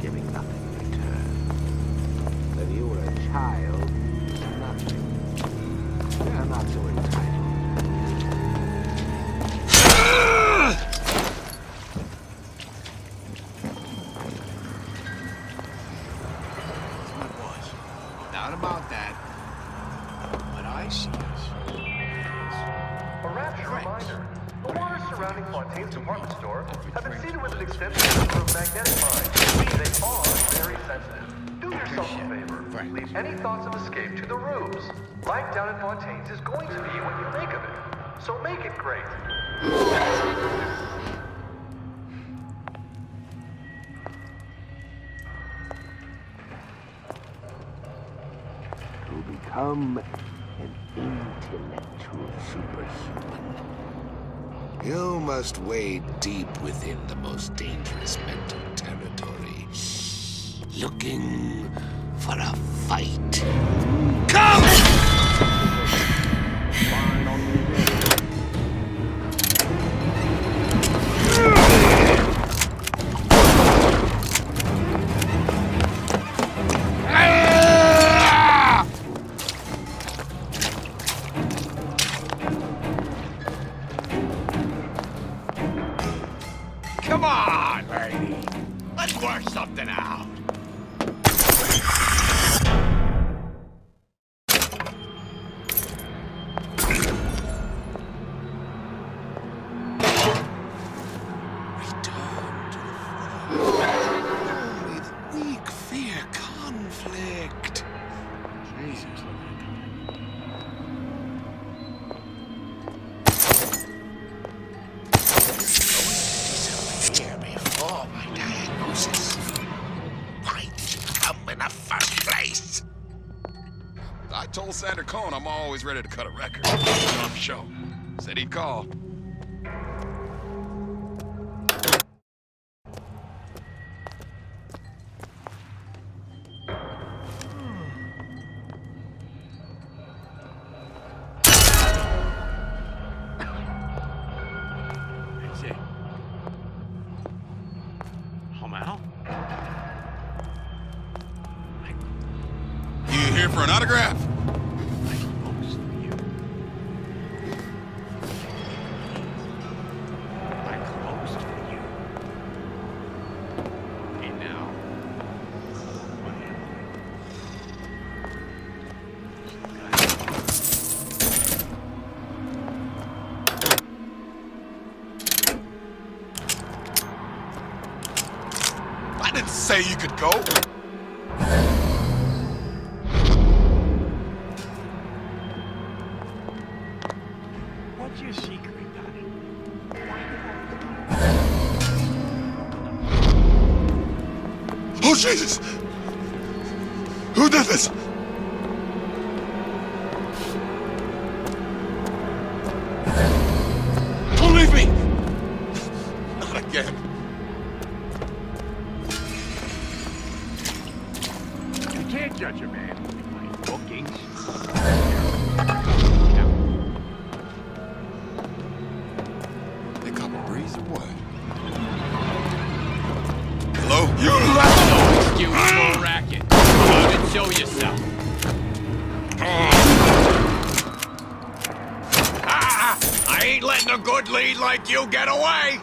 giving nothing in return. When you were a child, nothing. You're not so entitled. Not about that. What I see is... A Rapture reminder. The waters surrounding Fontaine's department store have been seeded with an extensive number of magnetic mines. They are very sensitive. Do yourself a favor. Leave any thoughts of escape to the roofs. Life down in Fontaine's is going to be what you make of it. So make it great. To become an intellectual superhuman, You must wade deep within the most dangerous mental territory, looking for a fight. Come! Come on, lady. Let's work something out. Only the weak fear conflict. Jesus. Disappear before my diagnosis. Why did you come in the first place? I told Sander Cohen I'm always ready to cut a record. Off show. Said he'd call. That's it. I'm out. You here for an autograph? I didn't say you could go. What's your secret, Donnie? Oh, Jesus! Who did this? Don't leave me! Not again. You can't judge a man by bookings. They cop a breeze or what? Hello? You left! No excuse for a racket. Come and show yourself. I ain't letting a good lead like you get away.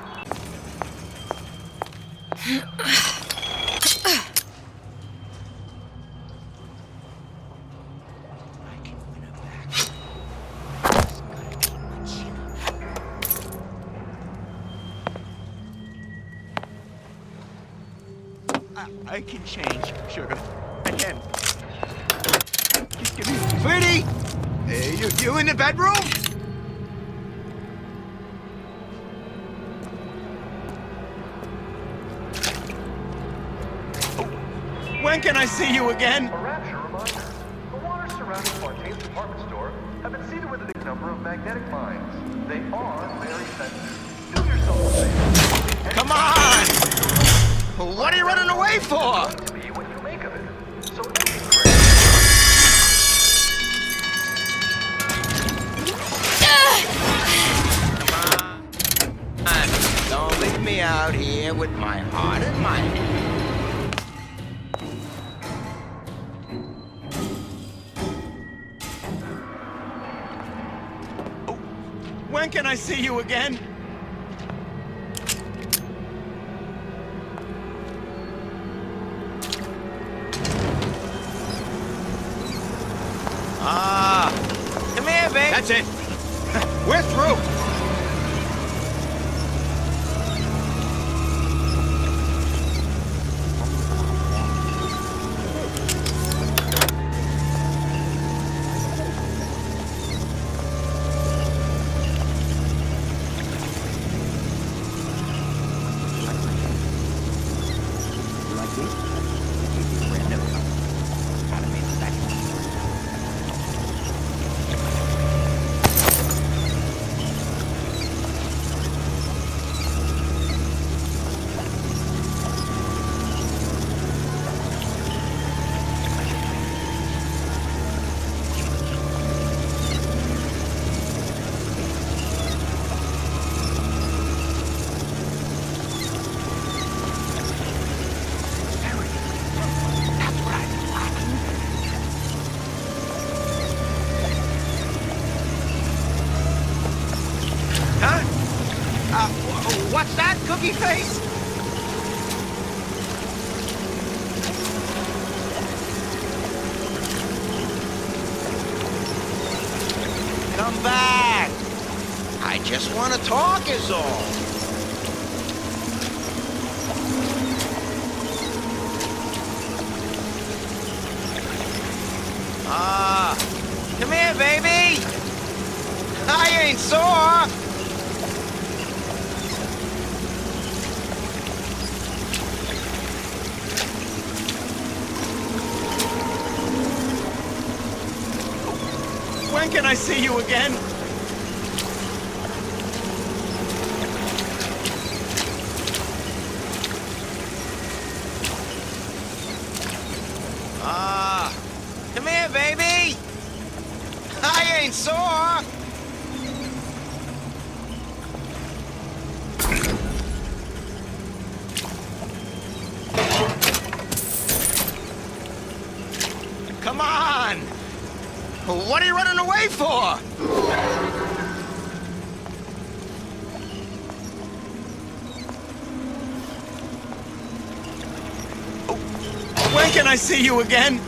I can change, sugar. I can. Just give me You in the bedroom? When can I see you again? A Rapture reminder. The waters surrounding Fontaine's department store have been seeded with a number of magnetic mines. They are very sensitive. Do yourself a favor. Come on! What are you running away for? To be what you make of it. So Come on. Don't leave me out here with my heart in my hand. When can I see you again? Come here, babe. That's it. We're through. What's that, cookie face? Come back. I just want to talk is all. Come here, baby. I ain't sore. When can I see you again? Come here, baby. I ain't sore. Come on. What are you running away for? When can I see you again?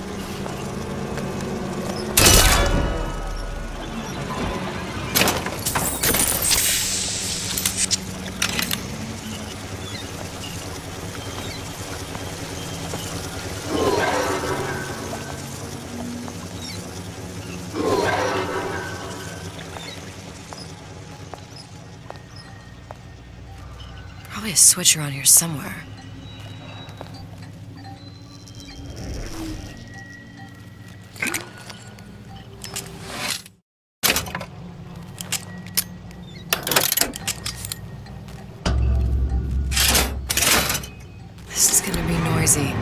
Probably a switch around here somewhere. This is gonna be noisy.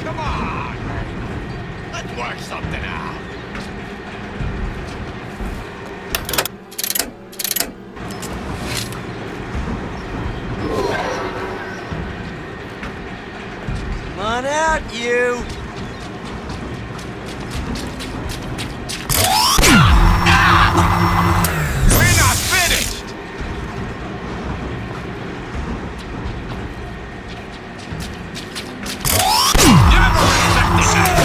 Come on! Let's work something out. Come on out, you! We're not finished! You never respected that!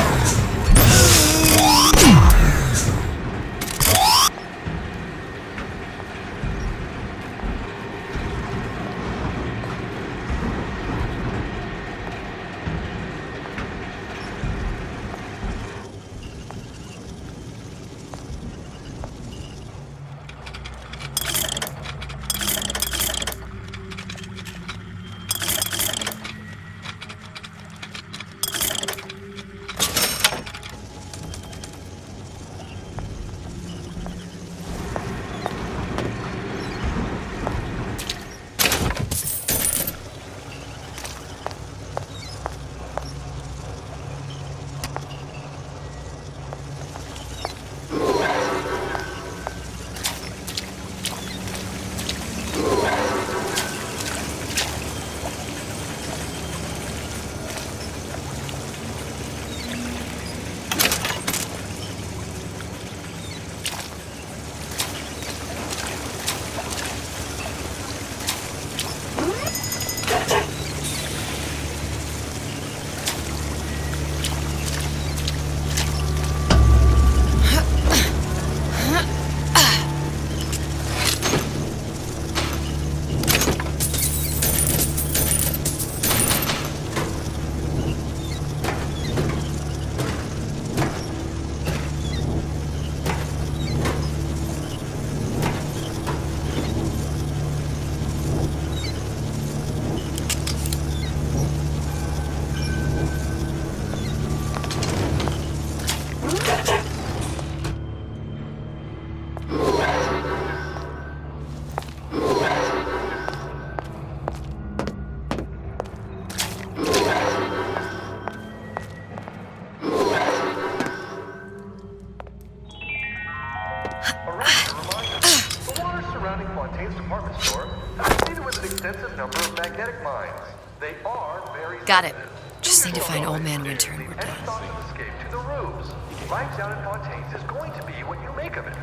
A Rapture reminder. The waters surrounding Fontaine's department store have been seeded with an extensive number of magnetic mines. They are very Got it. sensitive. Just need to find Old Man Winter and we're Any done. thoughts of escape to the roofs? Life down in Fontaine's is going to be what you make of it.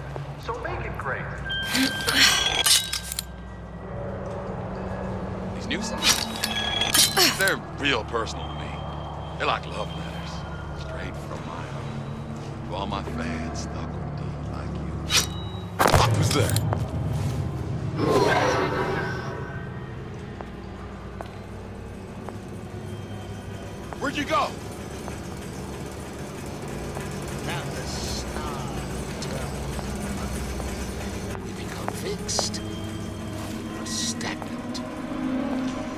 So make it great. These new songs, they're real personal to me. They're like love letters, straight from my heart. To all my fans stuck with me like you. Who's there? Where'd you go? Now the star we become fixed. Or stagnant.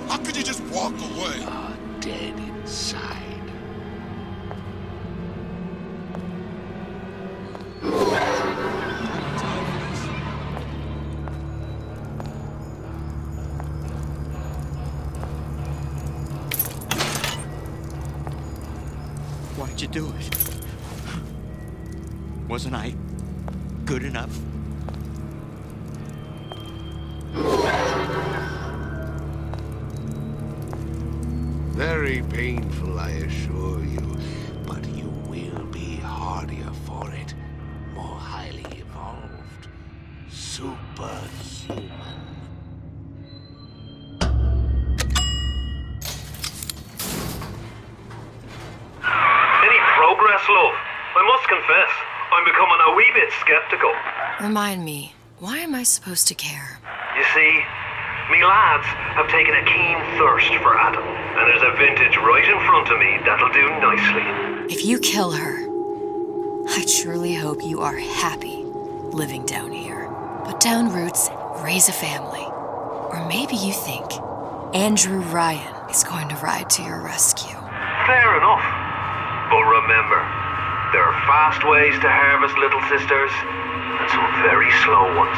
How could you just walk away? Are dead inside. Why'd you do it? Wasn't I good enough? Very painful, I assure you, but you will be hardier for it. More highly evolved. Superhuman. Any progress, love? I must confess, I'm becoming a wee bit skeptical. Remind me, why am I supposed to care? You see, me lads have taken a keen thirst for Adam, and there's a vintage right in front of me that'll do nicely. If you kill her, I truly hope you are happy living down here. Put down roots, raise a family. Or maybe you think Andrew Ryan is going to ride to your rescue. Fair enough. But remember, there are fast ways to harvest little sisters, and some very slow ones.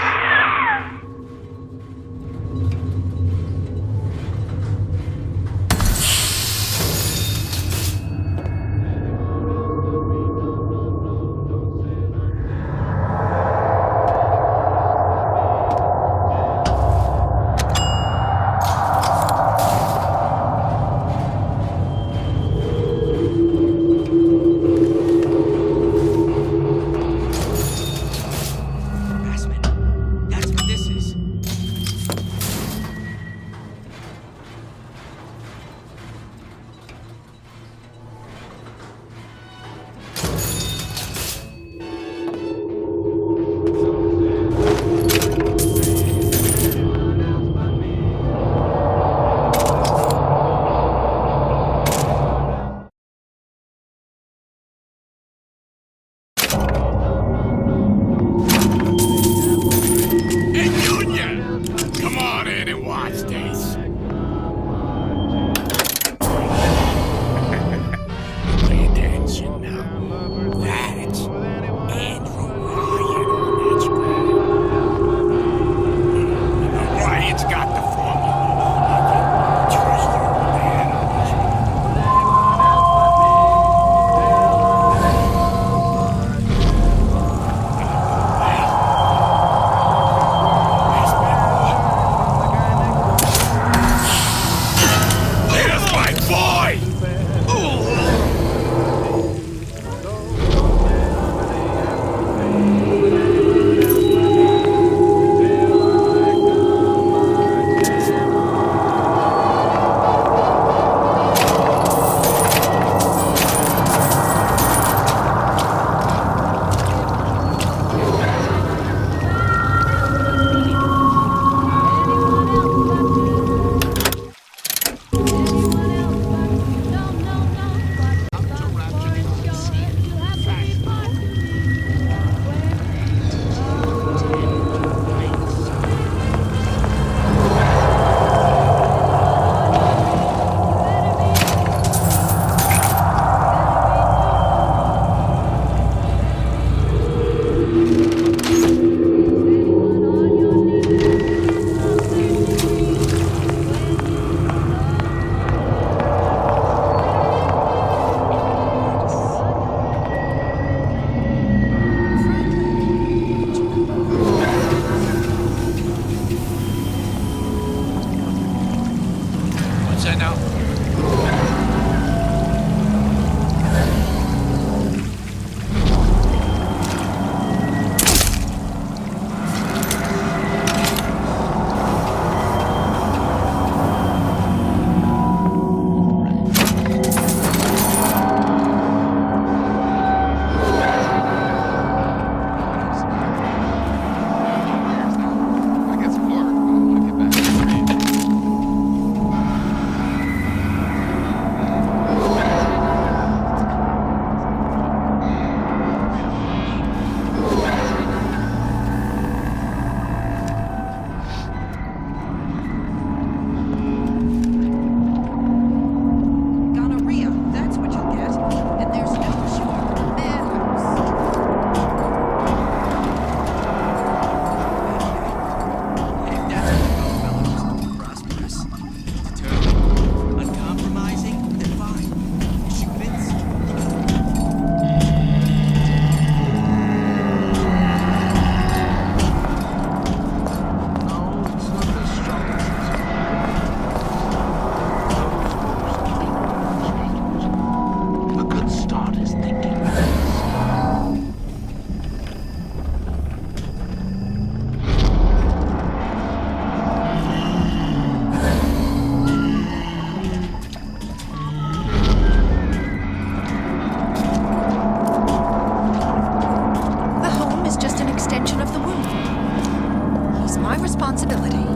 responsibility.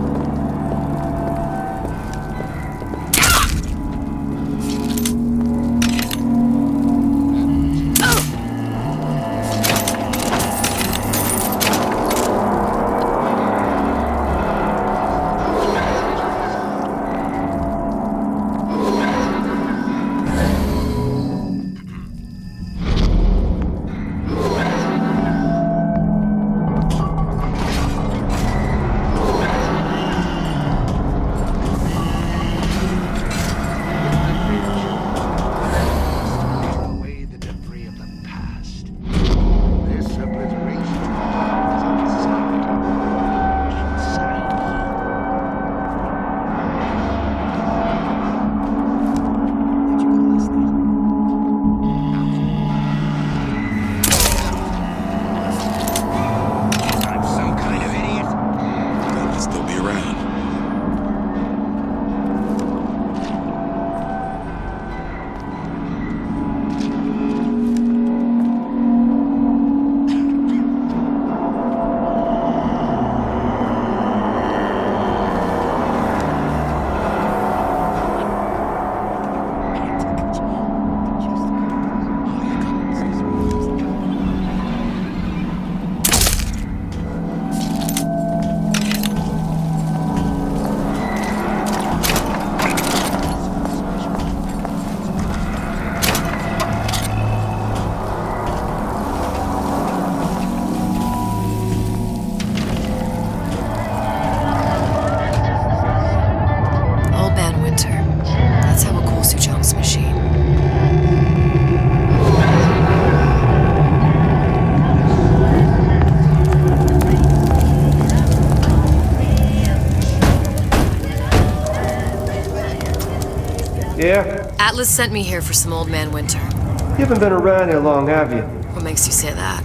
Yeah? Atlas sent me here for some Old Man Winter. You haven't been around here long, have you? What makes you say that?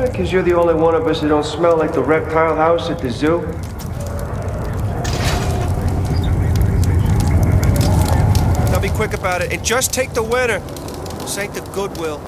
Because you're the only one of us that don't smell like the reptile house at the zoo. Now be quick about it and just take the winner. This ain't the Goodwill.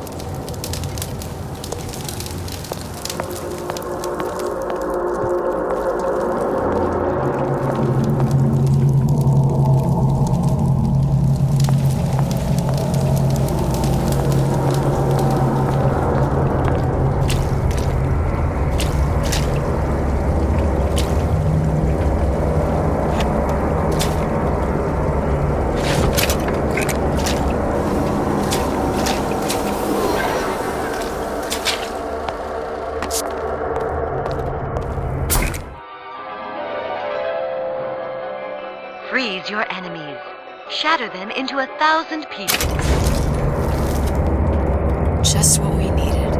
Freeze your enemies. Shatter them into 1,000 pieces. Just what we needed.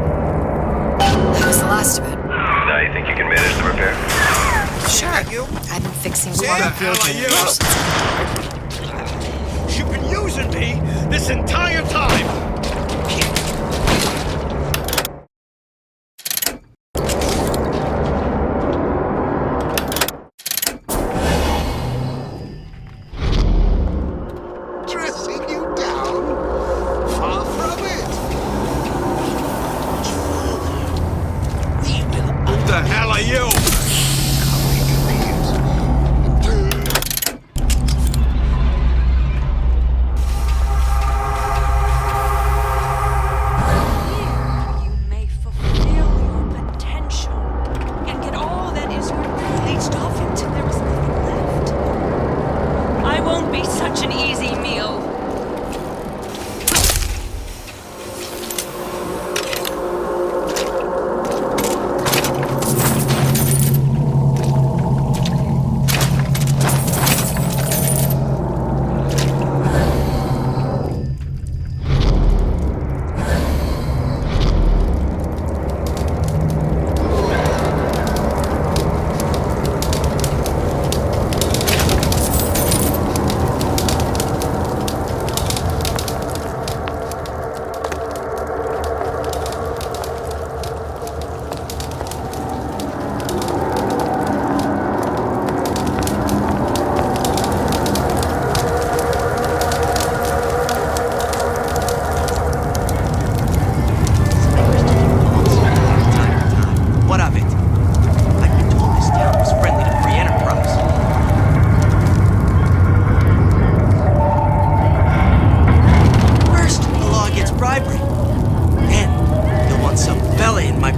That was the last of it. Now you think you can manage the repair? Sure. I've been fixing quantum field generators. You've been using me this entire time!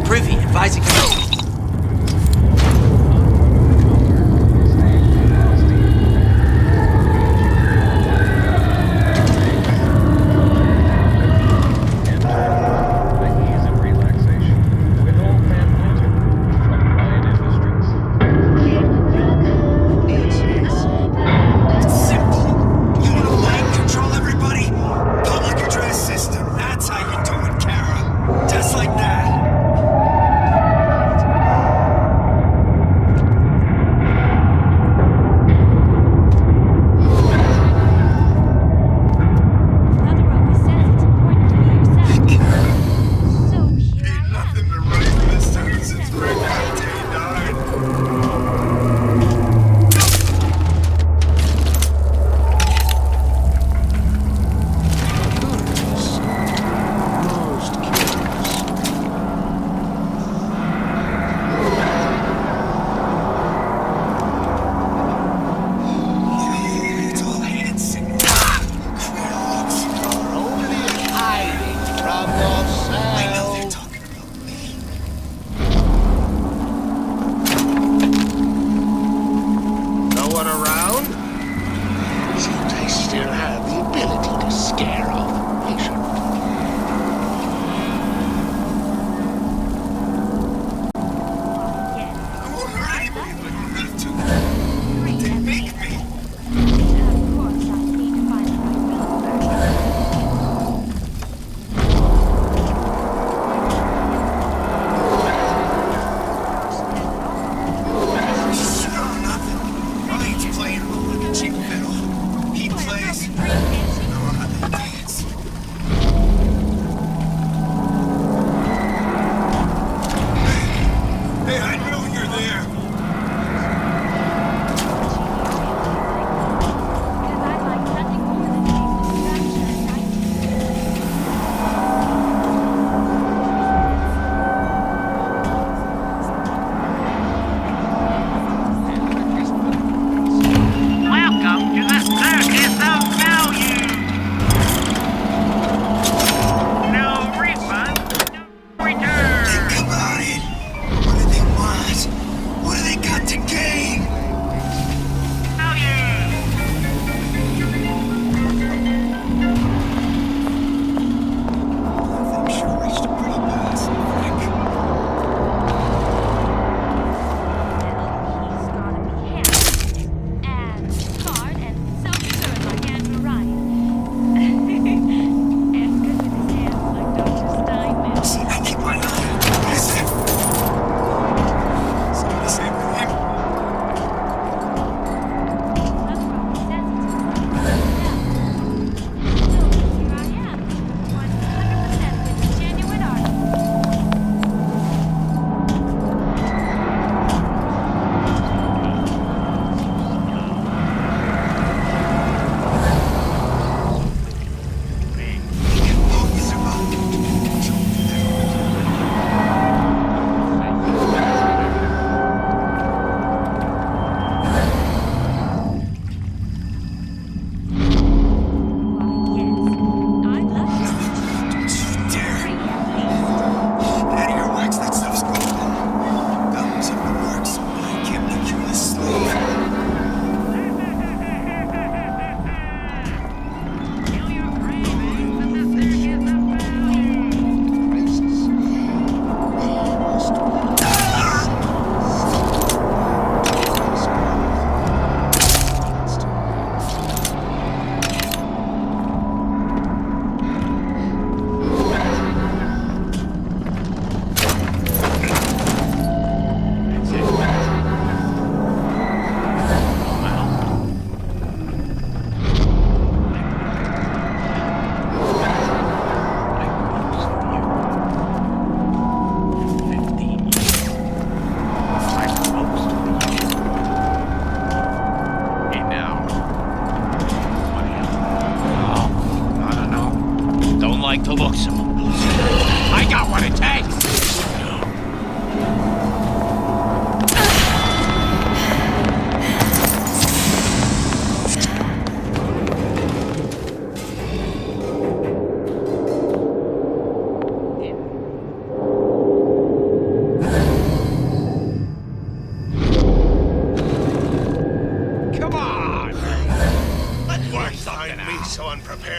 Privy, advising...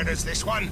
tired as this one.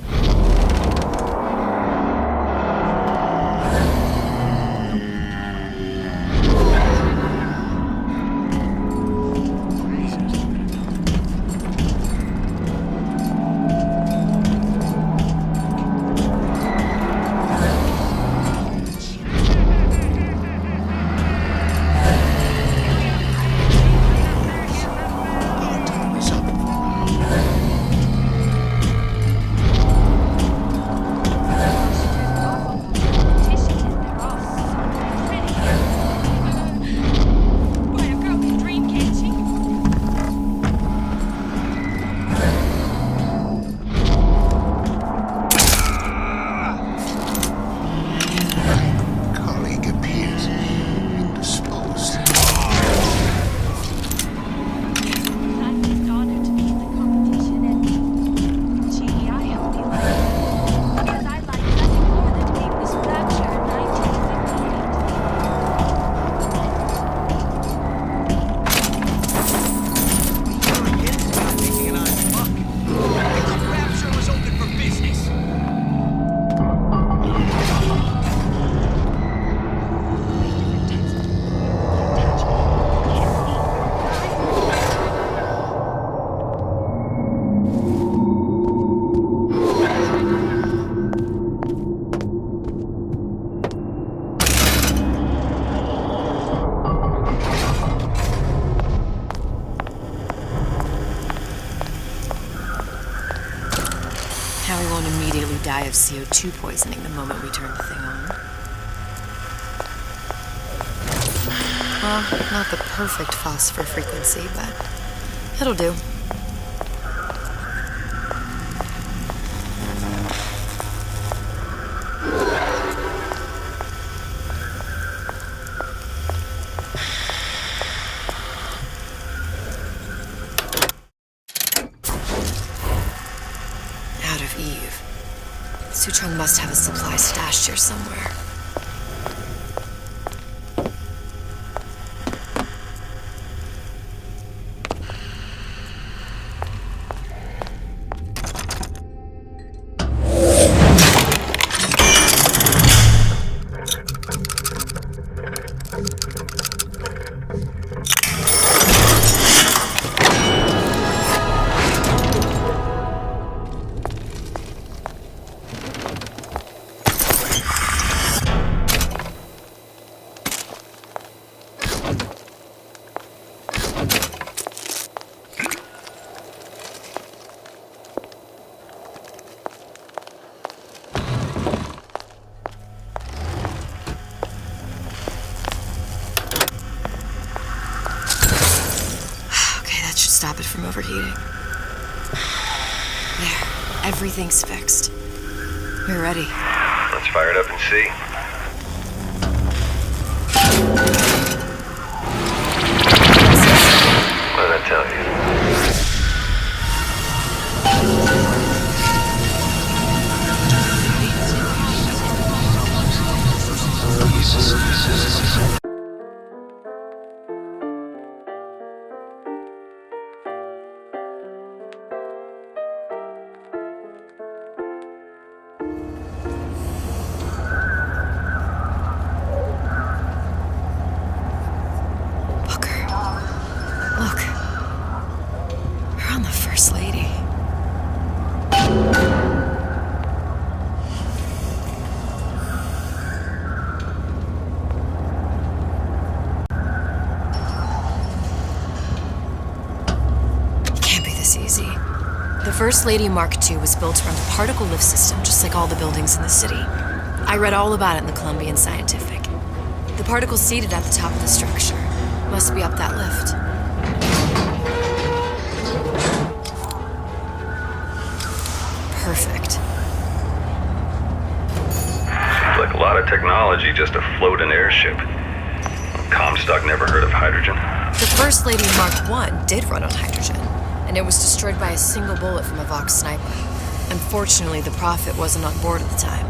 Die of CO2 poisoning the moment we turn the thing on. Well, not the perfect phosphor frequency, but it'll do. Out of Eve. Suchong must have a supply stashed here somewhere. Stop it from overheating. There, everything's fixed. We're ready. Let's fire it up and see. What did I tell you? The First Lady Mark II was built around a particle lift system just like all the buildings in the city. I read all about it in the Columbian Scientific. The particles seated at the top of the structure must be up that lift. Perfect. Seems like a lot of technology just to float an airship. Comstock never heard of hydrogen. The First Lady Mark I did run on hydrogen, and it was destroyed by a single bullet from a Vox sniper. Unfortunately, the Prophet wasn't on board at the time.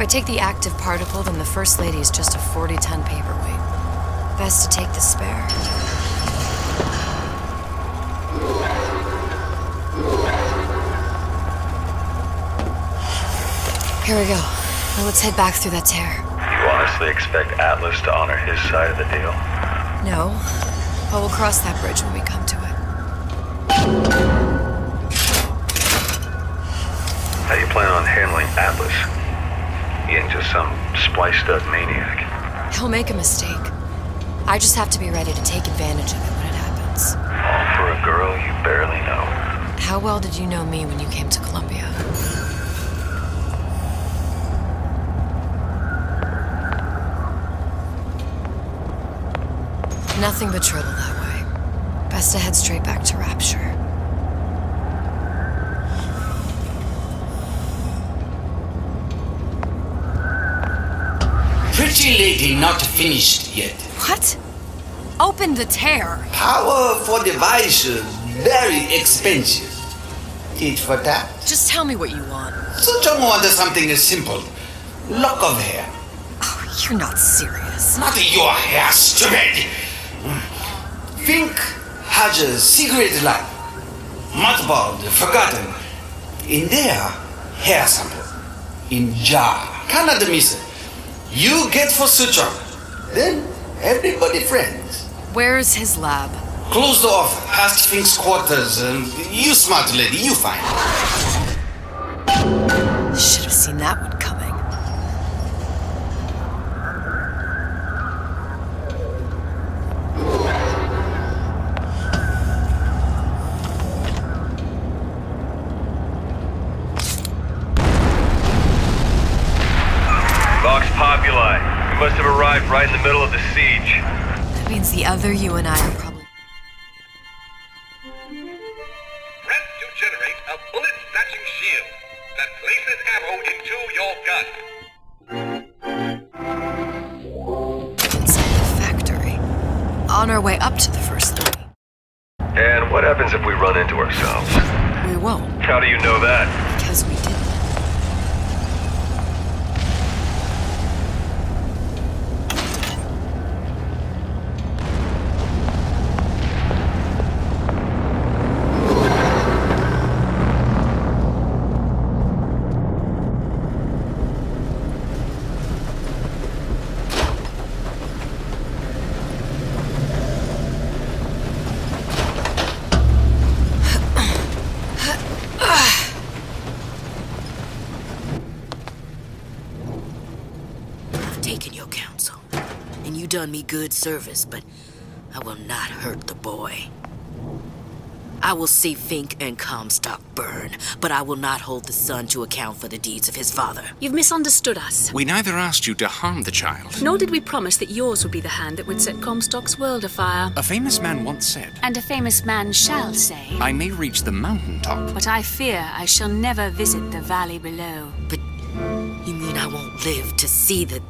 I take the active particle, then the First Lady is just a 40-ton paperweight. Best to take the spare. Here we go. Now let's head back through that tear. You honestly expect Atlas to honor his side of the deal? No, but we'll cross that bridge when we come to it. How do you plan on handling Atlas? He ain't just some spliced-up maniac. He'll make a mistake. I just have to be ready to take advantage of it when it happens. All for a girl you barely know. How well did you know me when you came to Columbia? Nothing but trouble that way. Best to head straight back to Rapture. Pretty lady not finished yet. What? Open the tear. Powerful device, very expensive. Tit for tat. Just tell me what you want. Suchong wanted something simple. Lock of hair. Oh, you're not serious. Not your hair, stupid. Fink has a secret lab. Mothballed, forgotten. In there, hair sample. In jar. Cannot miss it. You get for Suchong. Then everybody friends. Where's his lab? Closed off, past Fink's quarters. You smart lady, you find. Should have seen that one coming. Vox Populi. We must have arrived right in the middle of the siege. That means the other you and I are probably... Press to generate a bullet-snatching shield that places ammo into your gun. inside the factory. On our way up to the First Lady. And what happens if we run into ourselves? We won't. How do you know that? Because we didn't. Done me good service, but I will not hurt the boy. I will see Fink and Comstock burn, but I will not hold the son to account for the deeds of his father. You've misunderstood us. We neither asked you to harm the child. Nor did we promise that yours would be the hand that would set Comstock's world afire. A famous man once said, And a famous man shall say, I may reach the mountaintop, but I fear I shall never visit the valley below. But you mean I won't live to see the...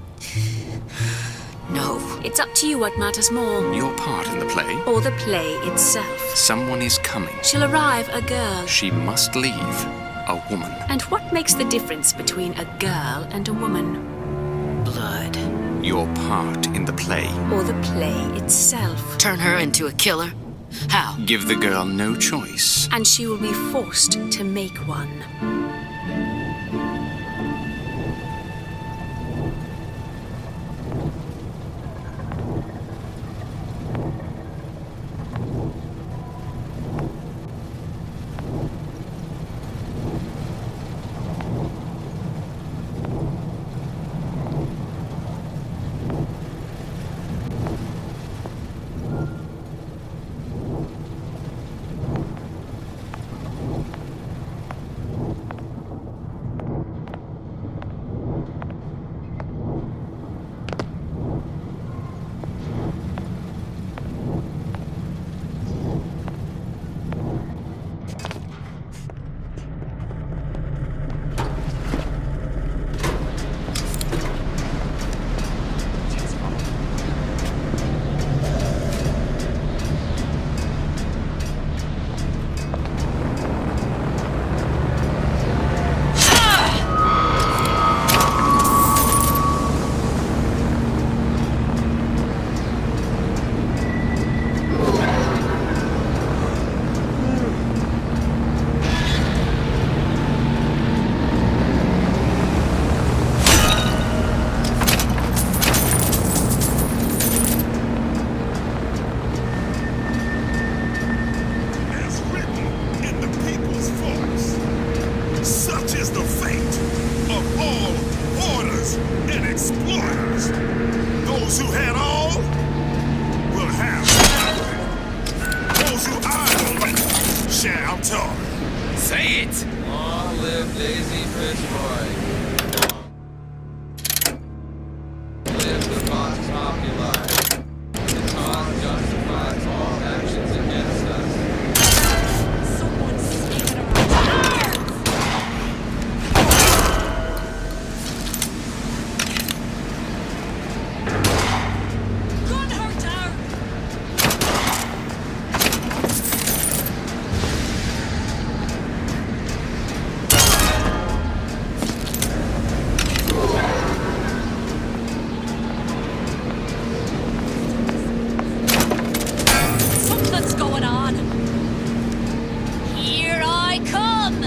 No. It's up to you what matters more. Your part in the play? Or the play itself. Someone is coming. She'll arrive, a girl. She must leave, a woman. And what makes the difference between a girl and a woman? Blood. Your part in the play. Or the play itself. Turn her into a killer? How? Give the girl no choice. And she will be forced to make one. shall talk. Say it! Long live Daisy Fitzroy. Live the Vox Populi. The cause justifies all actions against us. Someone's sneaking around here! Gun her down! Something's going on. Here I come.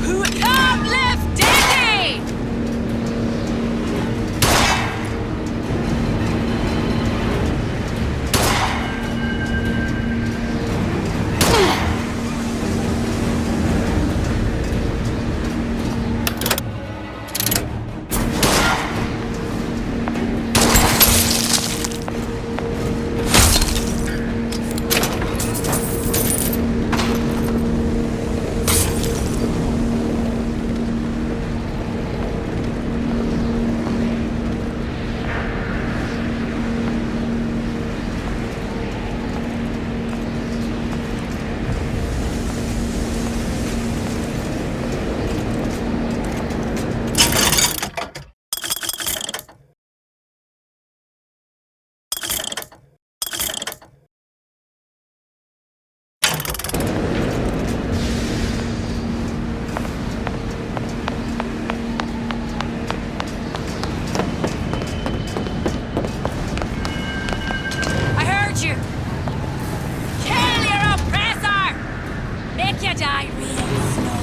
Who come left Diddy? I heard you. Kill your oppressor. Make you die real slow.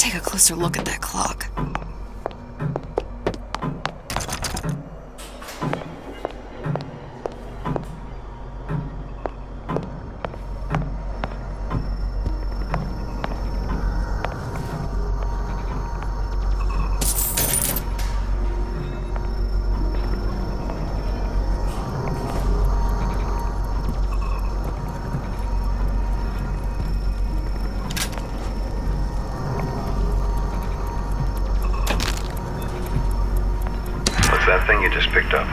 Take a closer look at that clock. that thing you just picked up?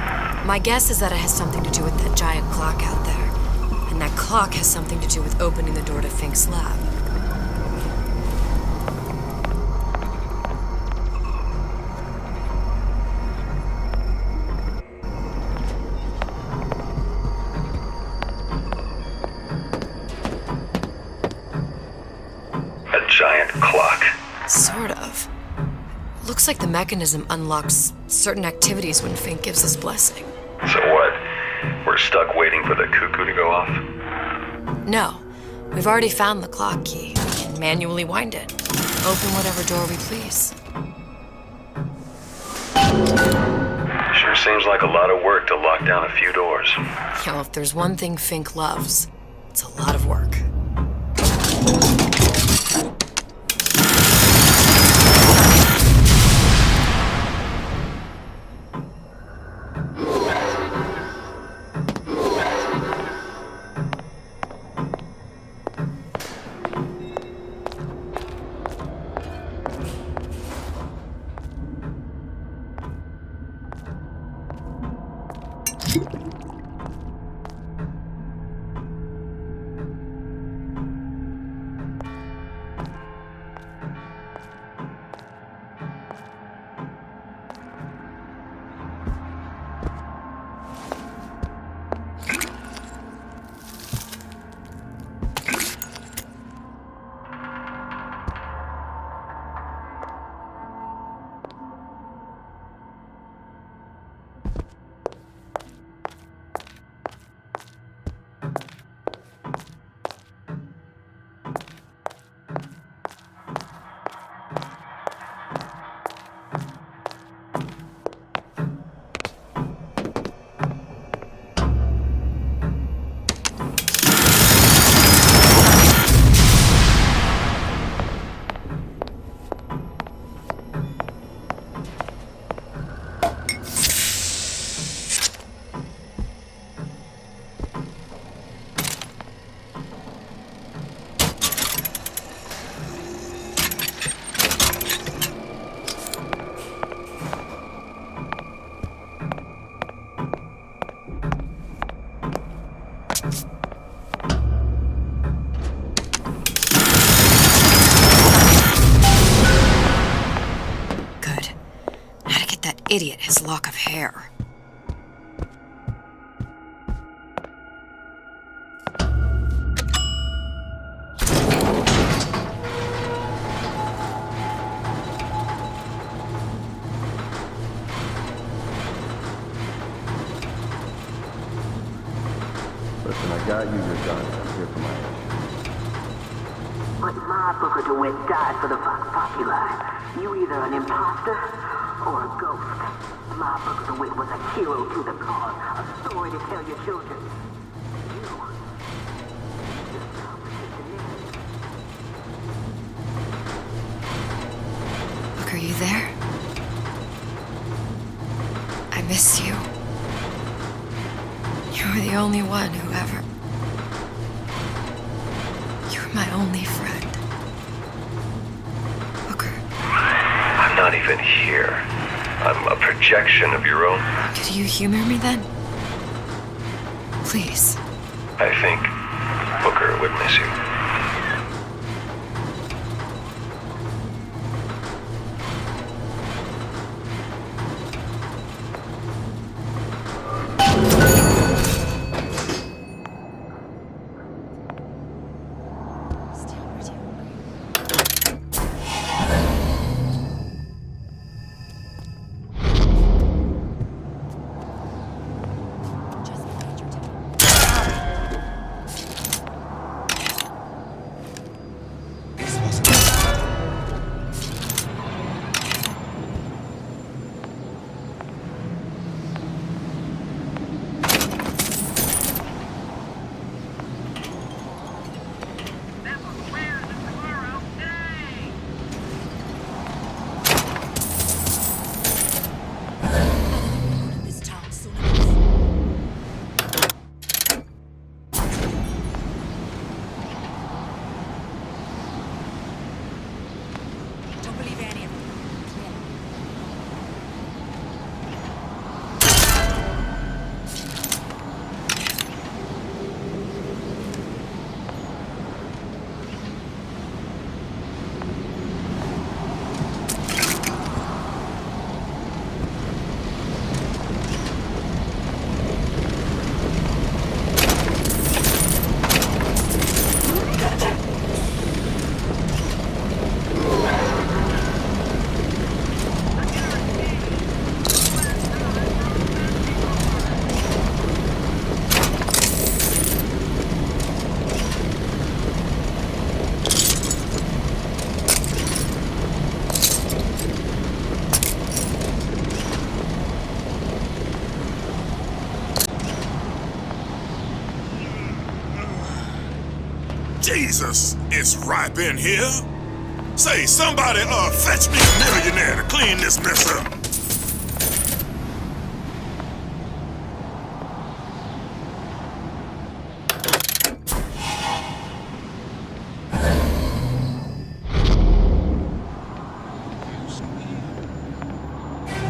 My guess is that it has something to do with that giant clock out there. And that clock has something to do with opening the door to Fink's lab. A giant clock. Sort of. Looks like the mechanism unlocks certain activities when Fink gives his blessing. So what? We're stuck waiting for the cuckoo to go off? No. We've already found the clock key. We can manually wind it. Open whatever door we please. Sure seems like a lot of work to lock down a few doors. Yo, if there's one thing Fink loves, it's a lot of work. Idiot, his lock of hair. Listen, I got you your gun. I'm here for my issue. But my Booker DeWitt died for the Vox Populi. You either an imposter or a ghost. My Booker DeWitt was a hero to the cause, a story to tell your children. Look, are you there? I miss you. You were the only one who ever... You were my only friend. Booker. I'm not even here. I'm a projection of your own. Could you humor me then? Please. I think Booker would miss you. Jesus, it's ripe in here. Say, somebody, fetch me a millionaire to clean this mess up.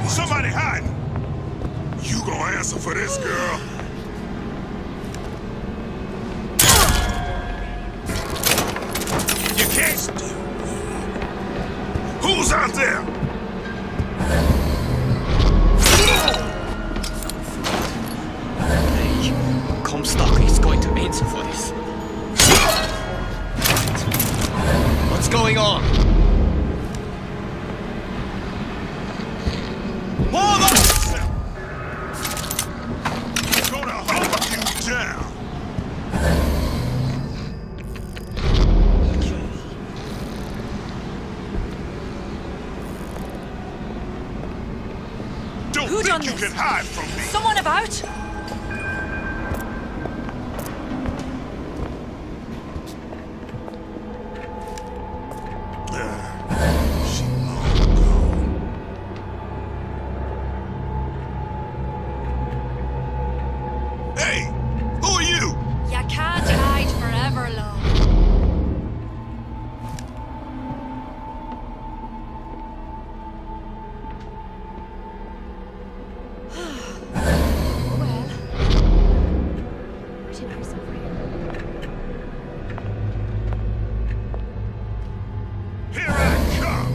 Somebody hiding. You gonna answer for this, girl? You can't. Who's out there? Comstock is going to answer for this. What's going on? Hold on! I'm gonna hunt you down. Don't Who think done you this? can hide from me. Someone about? Hey, who are you? You can't hide forever, love. Here I come.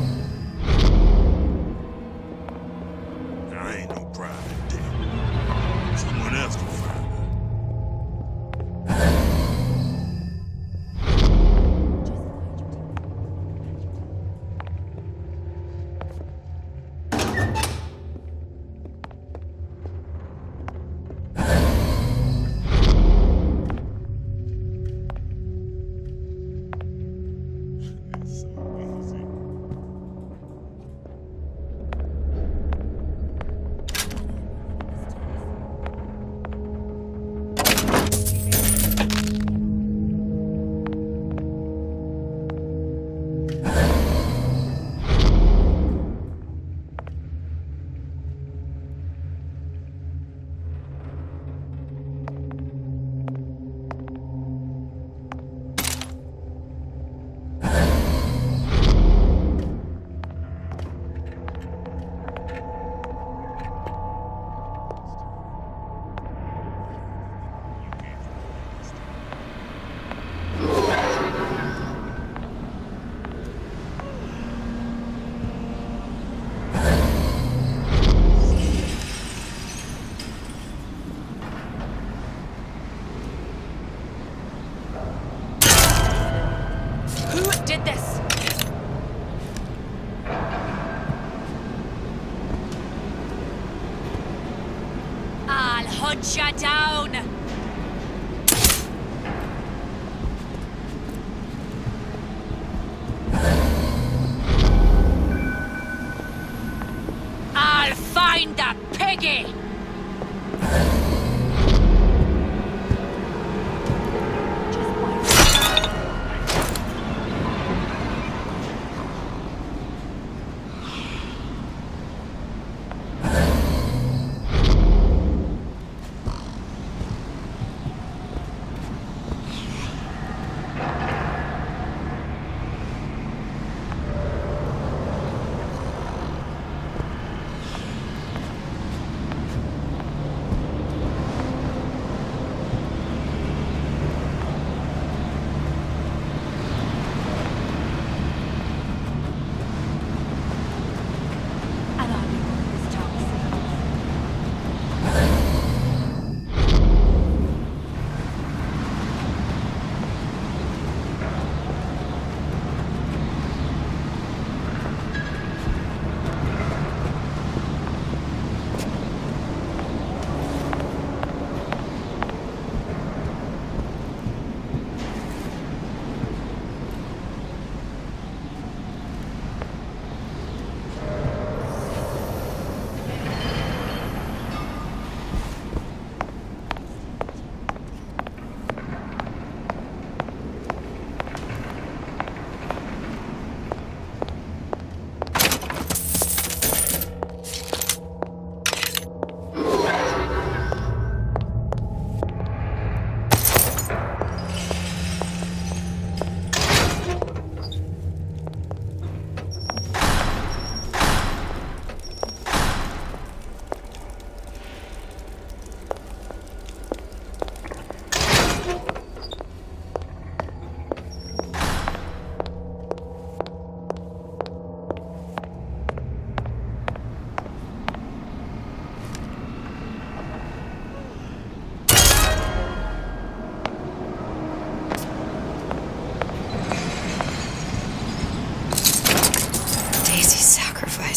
I ain't no private dick. Someone else can find her. Who did this? I'll hunt you down. I'll find the piggy.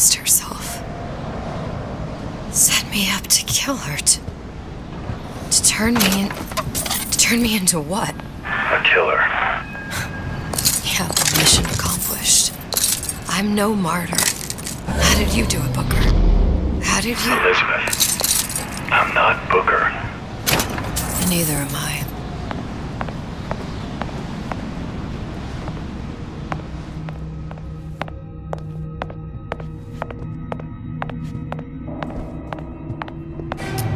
sacrificed herself. Set me up to kill her, to turn me into what? A killer. Yeah, well, mission accomplished. I'm no martyr. How did you do it, Booker? How did you... Elizabeth, I'm not Booker. Neither am I.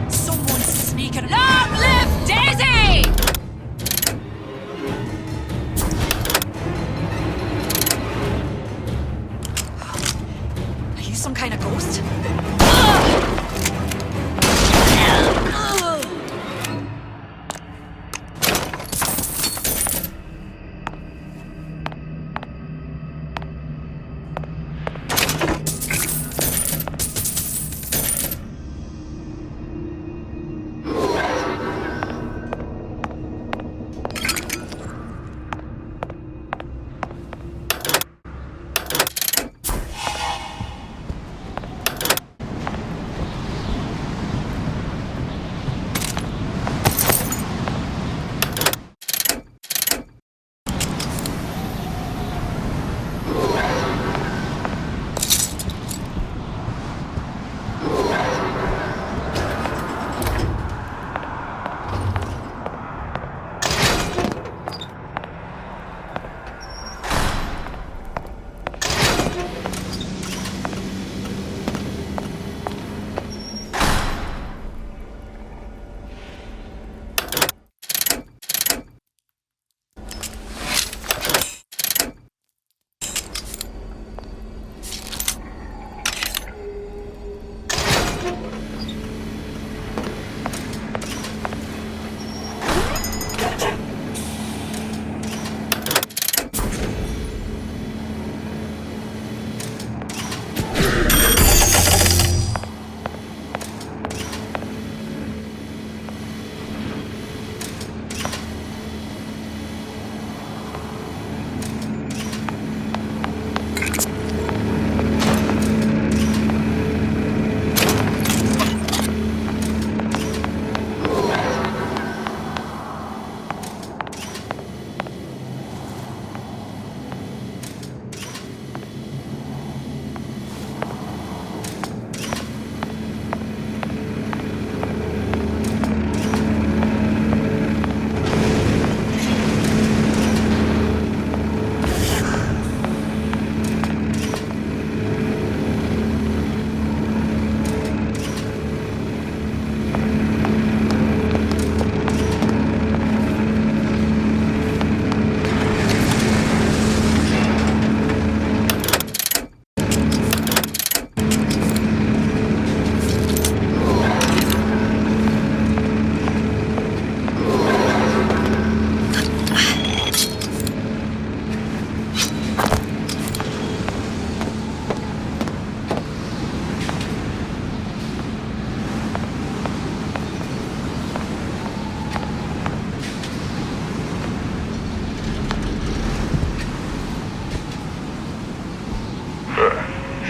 Someone's sneaking. Long live Daisy! Are you some kind of ghost?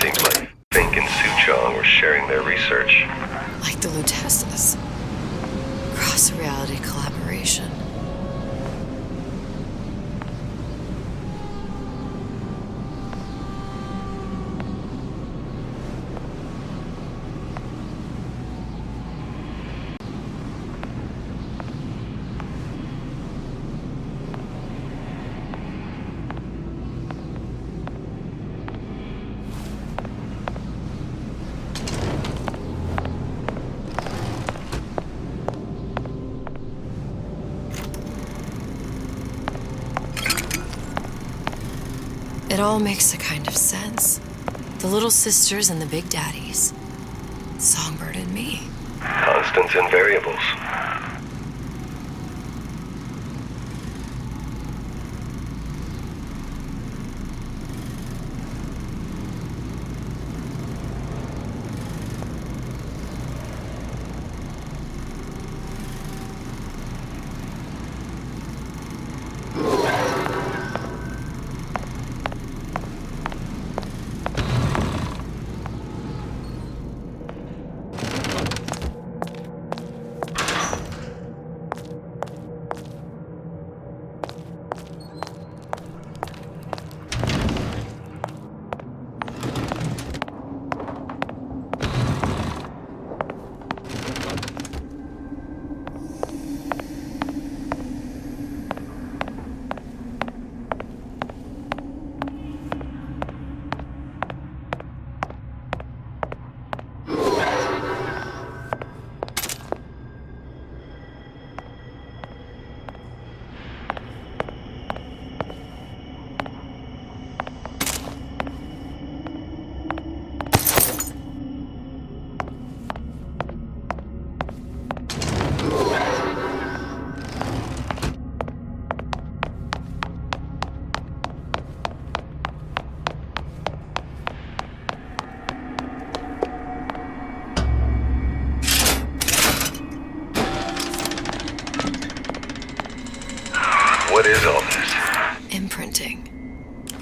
Seems like Fink and Suchong were sharing their research. Like the Luteces. Cross-reality collaboration. It all makes a kind of sense. The little sisters and the big daddies. Songbird and me. Constants and variables.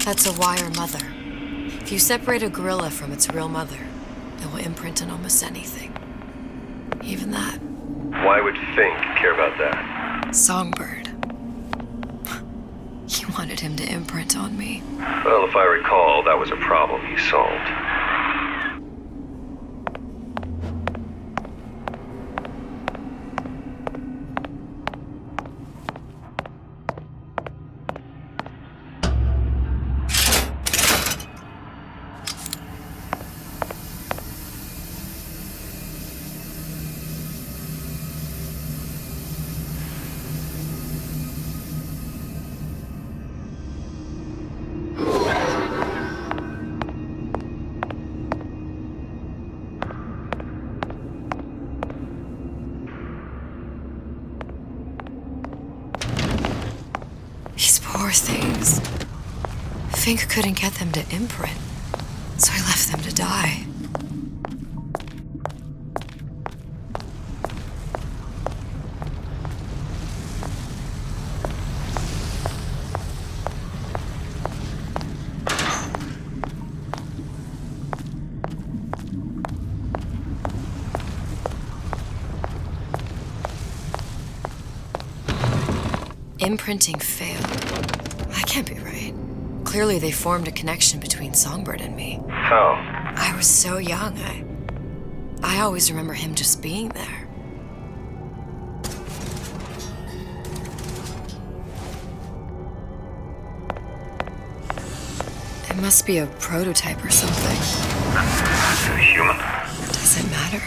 That's a wire mother. If you separate a gorilla from its real mother, it will imprint on almost anything. Even that. Why would Fink care about that? Songbird. He wanted him to imprint on me. Well, if I recall, that was a problem he solved. Poor things. Fink couldn't get them to imprint, so I left them to die. Imprinting failed. That can't be right. Clearly they formed a connection between Songbird and me. How? I was so young, I always remember him just being there. It must be a prototype or something. Human? Does it matter?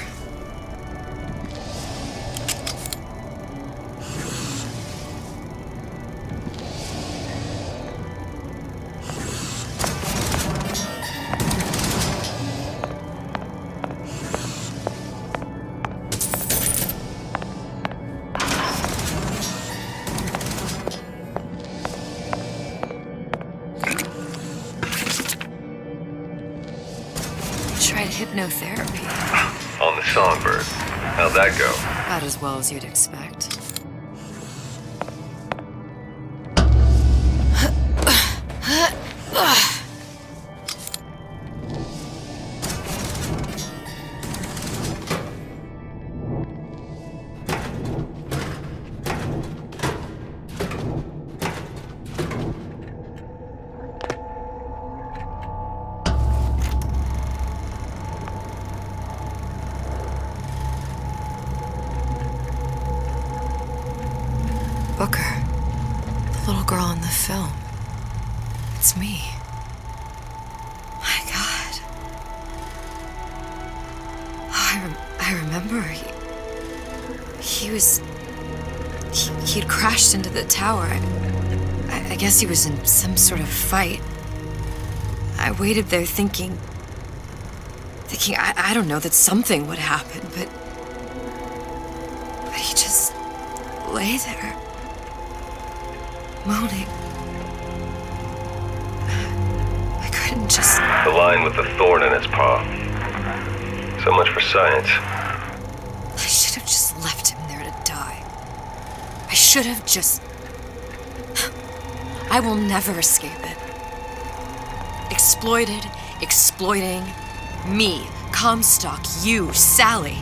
Tried hypnotherapy. On the Songbird. How'd that go? About as well as you'd expect. Booker, the little girl in the film. It's me. My God. Oh, I remember. He'd crashed into the tower. I guess he was in some sort of fight. I waited there thinking, I don't know, that something would happen, but he just lay there. Moaning. I couldn't just... The line with the thorn in its paw. So much for science. I should have just left him there to die. I should have just... I will never escape it. Exploited, exploiting, me, Comstock, you, Sally.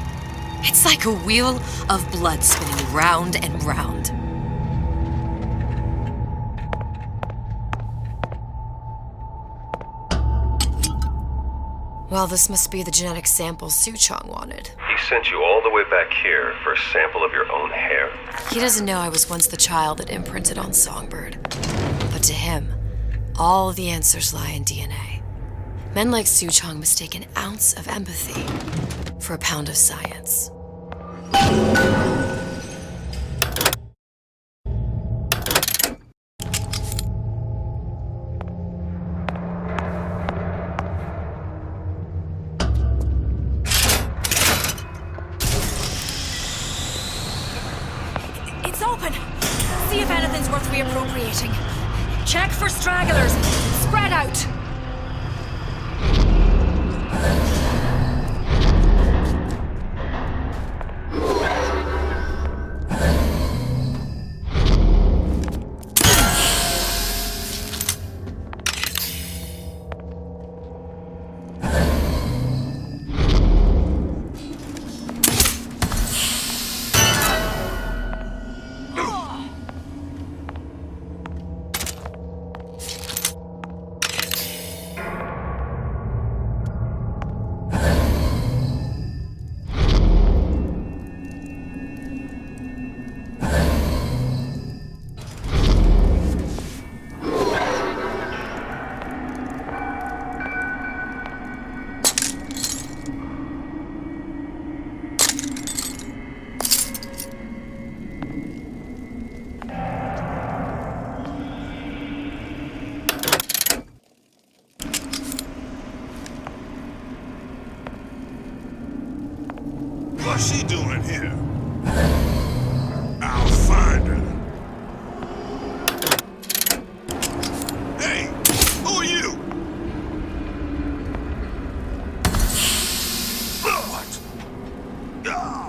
It's like a wheel of blood spinning round and round. Well, this must be the genetic sample Suchong wanted. He sent you all the way back here for a sample of your own hair. He doesn't know I was once the child that imprinted on Songbird. But to him, all the answers lie in DNA. Men like Suchong mistake an ounce of empathy for a pound of science. It's open! See if anything's worth reappropriating. Check for stragglers. Spread out! What's she doing here? I'll find her. Hey, who are you? What? Ah!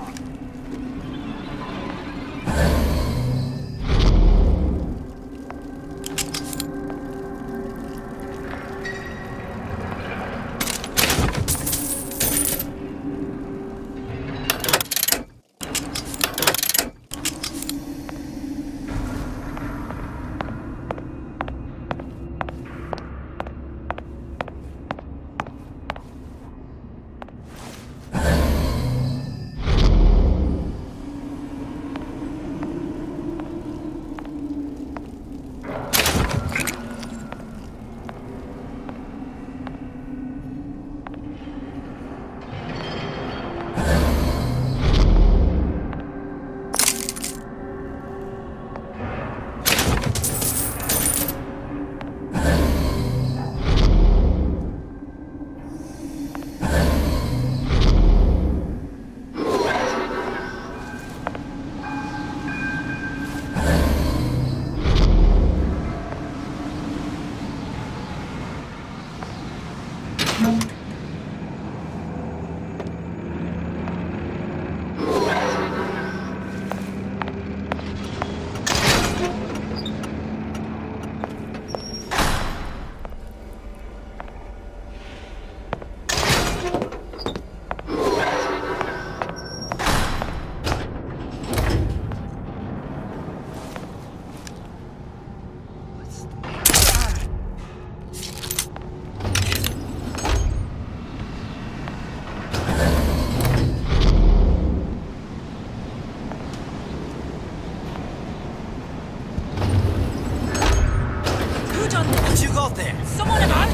What you got there? Someone about?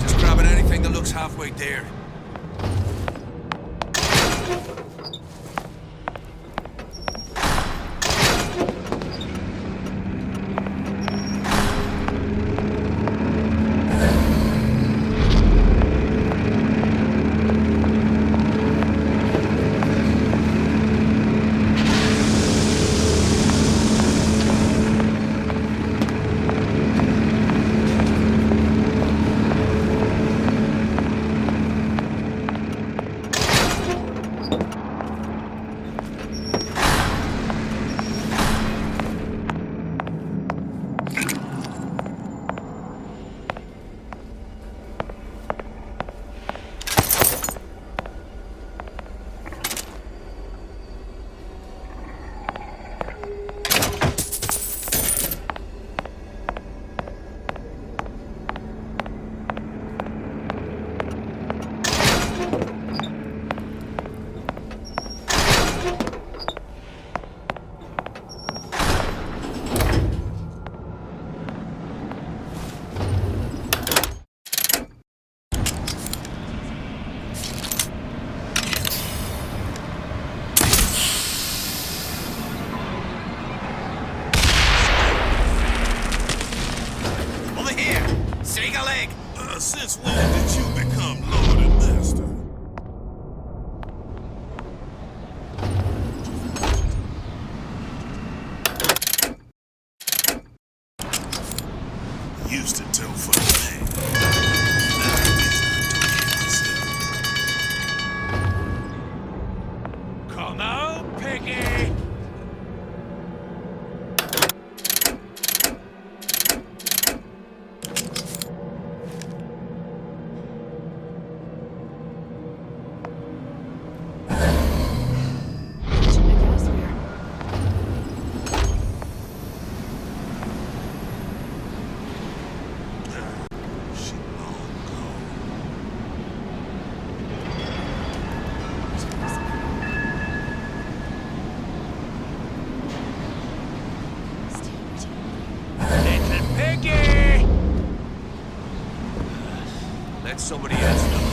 Just grabbing anything that looks halfway there. Since when did you become Lord and Master? Used to tell Fontaine. Now I wish I told you myself. Come out, Piggy! Let somebody else know.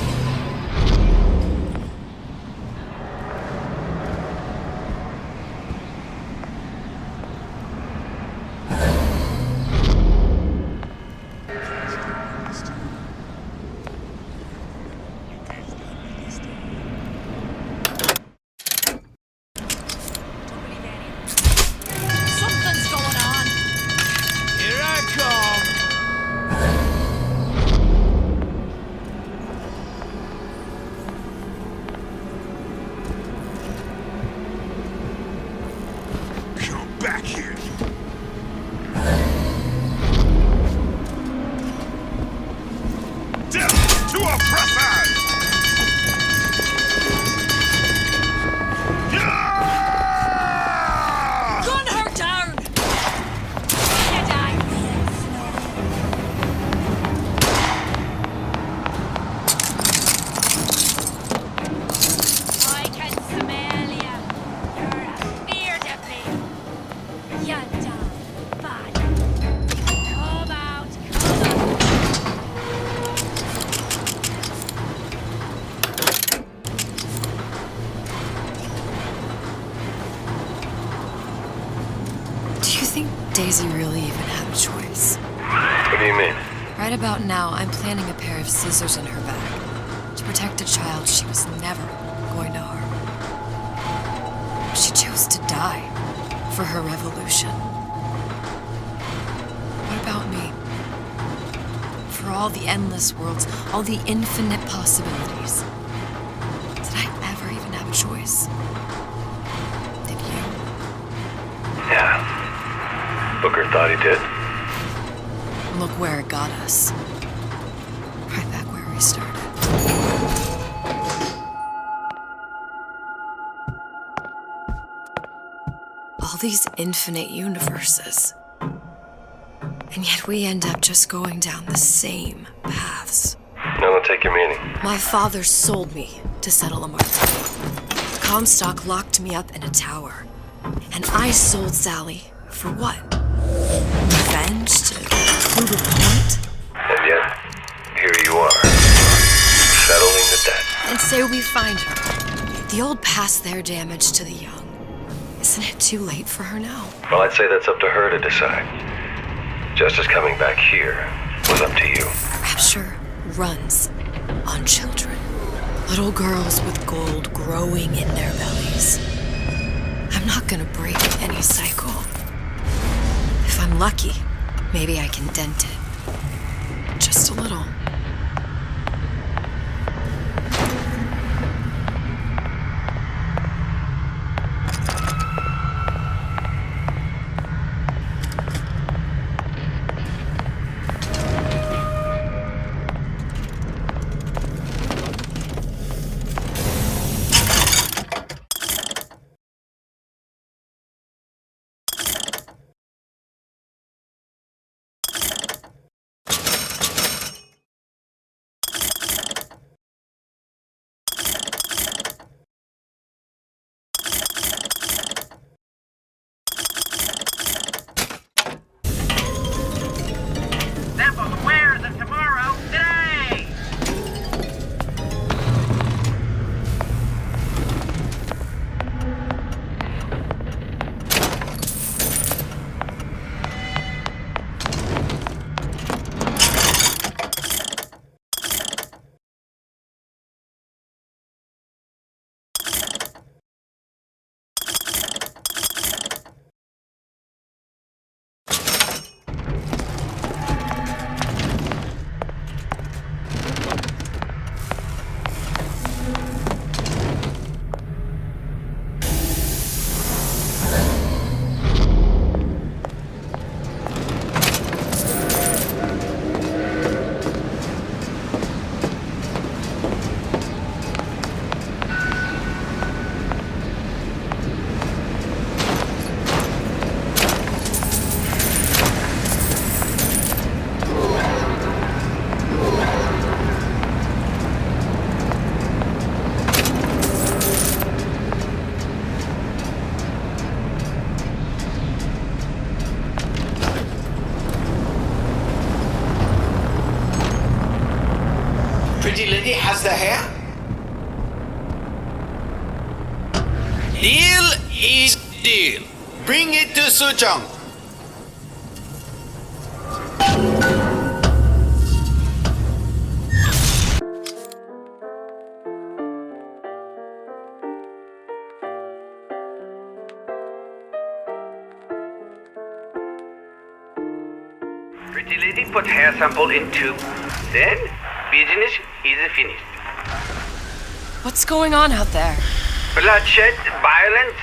Daisy really even have a choice? What do you mean? Right about now, I'm planting a pair of scissors in her back to protect a child she was never going to harm. She chose to die for her revolution. What about me? For all the endless worlds, all the infinite possibilities. Did I ever even have a choice? Did you? Yeah. Booker thought he did. Look where it got us. Right back where we started. All these infinite universes. And yet we end up just going down the same paths. I don't take your meaning. My father sold me to settle a market. Comstock locked me up in a tower. And I sold Sally for what? Revenge? To prove a point? And yet, here you are, settling the debt. And say we find her. The old past their damage to the young. Isn't it too late for her now? Well, I'd say that's up to her to decide. Justice coming back here was up to you. Rapture runs on children. Little girls with gold growing in their bellies. I'm not gonna break any cycle. If I'm lucky, maybe I can dent it. Just a little. Pretty lady has the hair? Deal is deal. Bring it to Suchong. Pretty lady put hair sample in tube. Then business is finished. What's going on out there? Bloodshed, violence,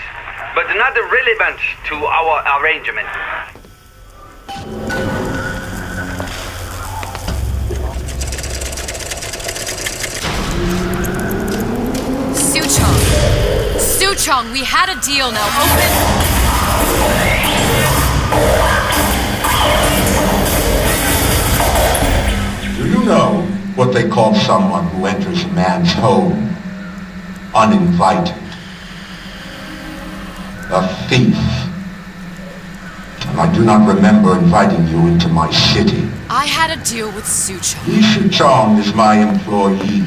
but not relevant to our arrangement. Suchong, we had a deal, now open. Do you know what they call someone who enters a man's home uninvited? A thief. And I do not remember inviting you into my city. I had a deal with Suchong. Suchong is my employee.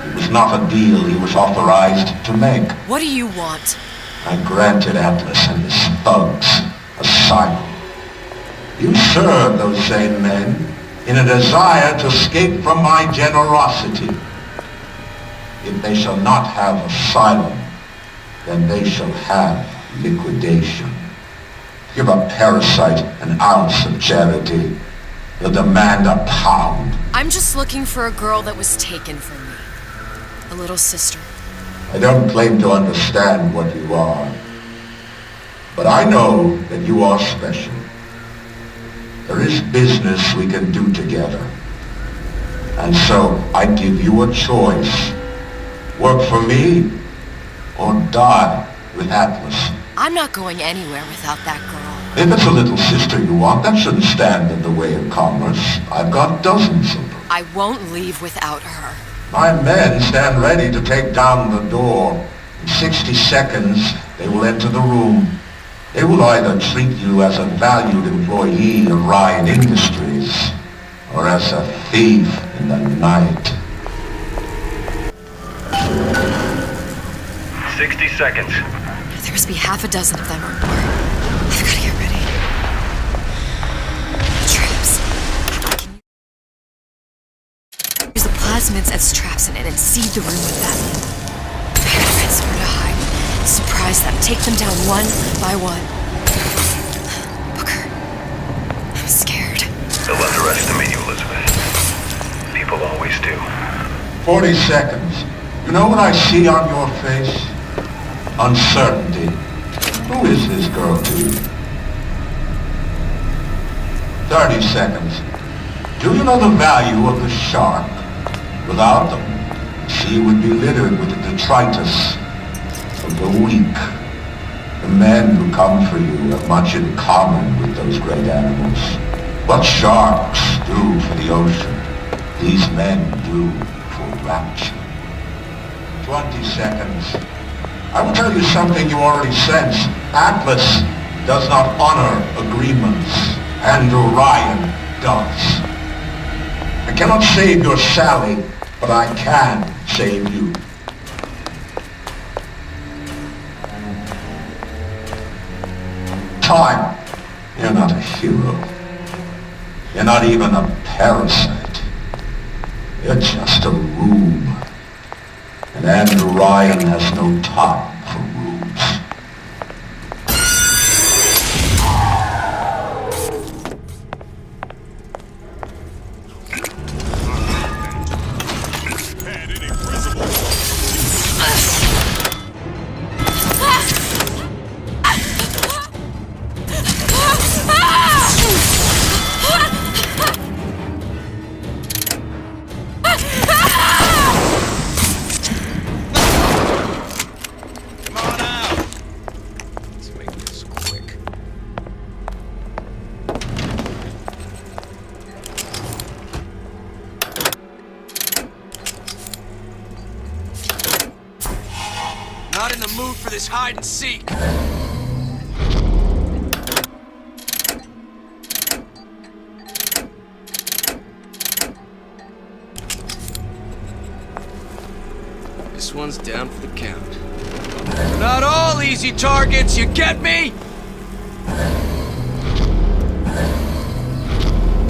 It was not a deal he was authorized to make. What do you want? I granted Atlas and his thugs asylum. You serve those same men in a desire to escape from my generosity. If they shall not have asylum, then they shall have liquidation. Give a parasite an ounce of charity. They'll demand a pound. I'm just looking for a girl that was taken from me. A little sister. I don't claim to understand what you are, but I know that you are special. There is business we can do together. And so I give you a choice. Work for me or die with Atlas. I'm not going anywhere without that girl. If it's a little sister you want, that shouldn't stand in the way of commerce. I've got dozens of them. I won't leave without her. My men stand ready to take down the door. In 60 seconds, they will enter the room. They will either treat you as a valued employee of Ryan Industries, or as a thief in the night. 60 seconds. There must be half a dozen of them or more. I've got to get ready. Traps. Use the plasmids as traps in it and seed the room with them. Prepare to find somewhere to hide. Surprise them. Take them down one by one. Booker. I'm scared. They'll underestimate you, Elizabeth. People always do. 40 seconds. You know what I see on your face? Uncertainty. Who is this girl to you? 30 seconds. Do you know the value of the shark? Without them, the sea would be littered with the detritus of the weak. The men who come for you have much in common with those great animals. What sharks do for the ocean, these men do for Rapture. 20 seconds. I will tell you something you already sense. Atlas does not honor agreements, and Orion does. I cannot save your Sally, but I can save you. Time. You're not a hero. You're not even a parasite. You're just a room. And Orion has no time for rooms. Not in the mood for this hide and seek. This one's down for the count. We're not all easy targets, you get me?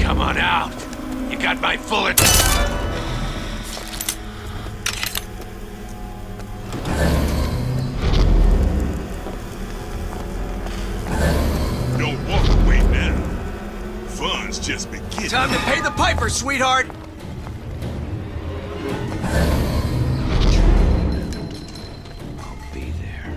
Come on out. You got my full attention. Just beginning. Time to pay the piper, sweetheart! I'll be there.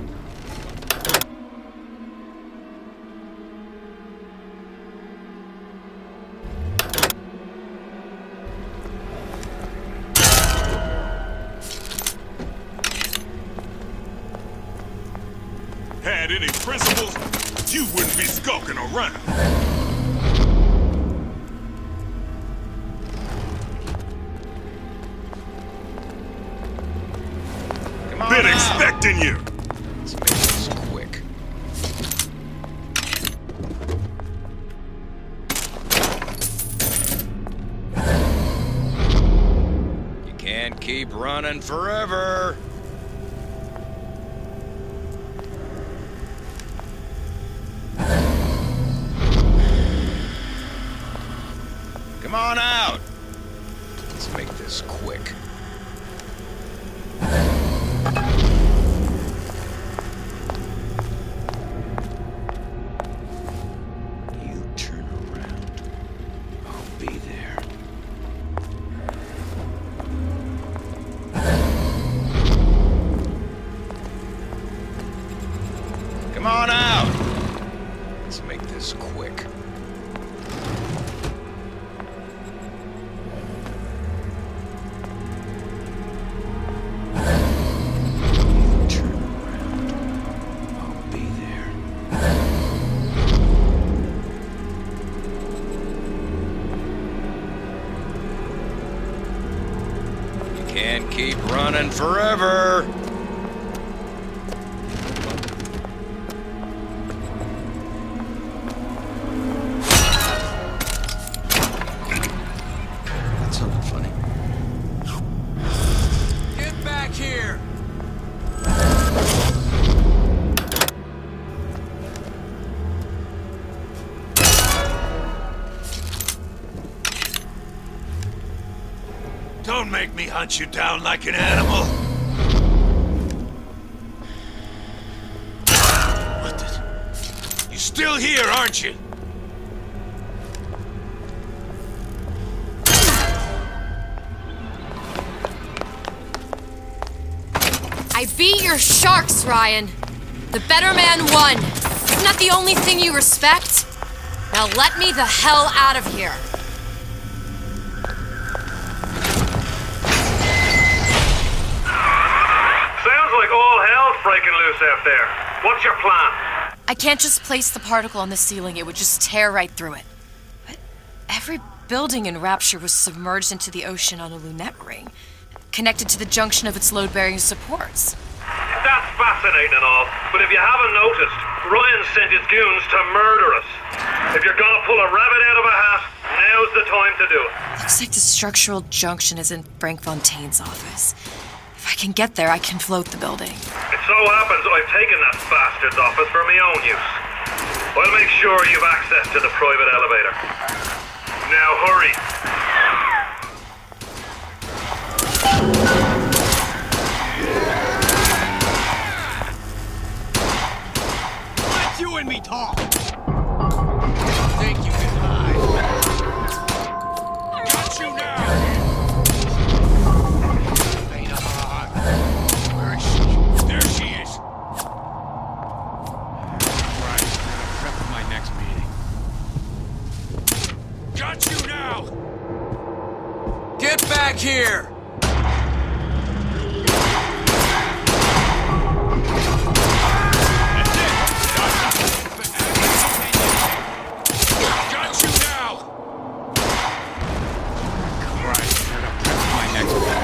Had any principles, you wouldn't be skulking around. Been expecting you! Let's make this quick. You can't keep running forever. on out. Let's make this quick. You turn around. I'll be there. Come on out. Let's make this quick. Can't keep running forever. That sounded funny. Get back here. Don't make me hunt you down like an animal. What the? You're still here, aren't you? I beat your sharks, Ryan. The better man won. Isn't that the only thing you respect? Now let me the hell out of here. Sounds like all hell's breaking loose out there. What's your plan? I can't just place the particle on the ceiling. It would just tear right through it. But every building in Rapture was submerged into the ocean on a lunette ring, connected to the junction of its load-bearing supports. That's fascinating and all, but if you haven't noticed, Ryan sent his goons to murder us. If you're gonna pull a rabbit out of a hat, now's the time to do it. Looks like the structural junction is in Frank Fontaine's office. If I can get there, I can float the building. It so happens I've taken that bastard's office for my own use. I'll make sure you've access to the private elevator. Now hurry. Let you and me talk. Think you can hide? Got you now. Ain't hard. Where is she? There she is. Right. Prep for my next meeting. Got you now. Get back here.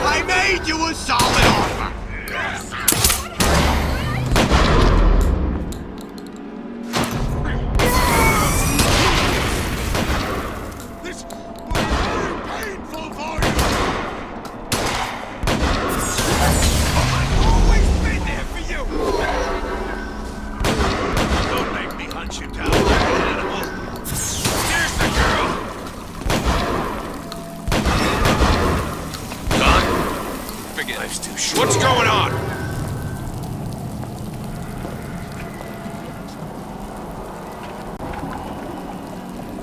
I made you a solid offer! This will be very painful for you! I've always been there for you! Don't make me hunt you down like an animal. There's the girl! Life's too short. What's going on?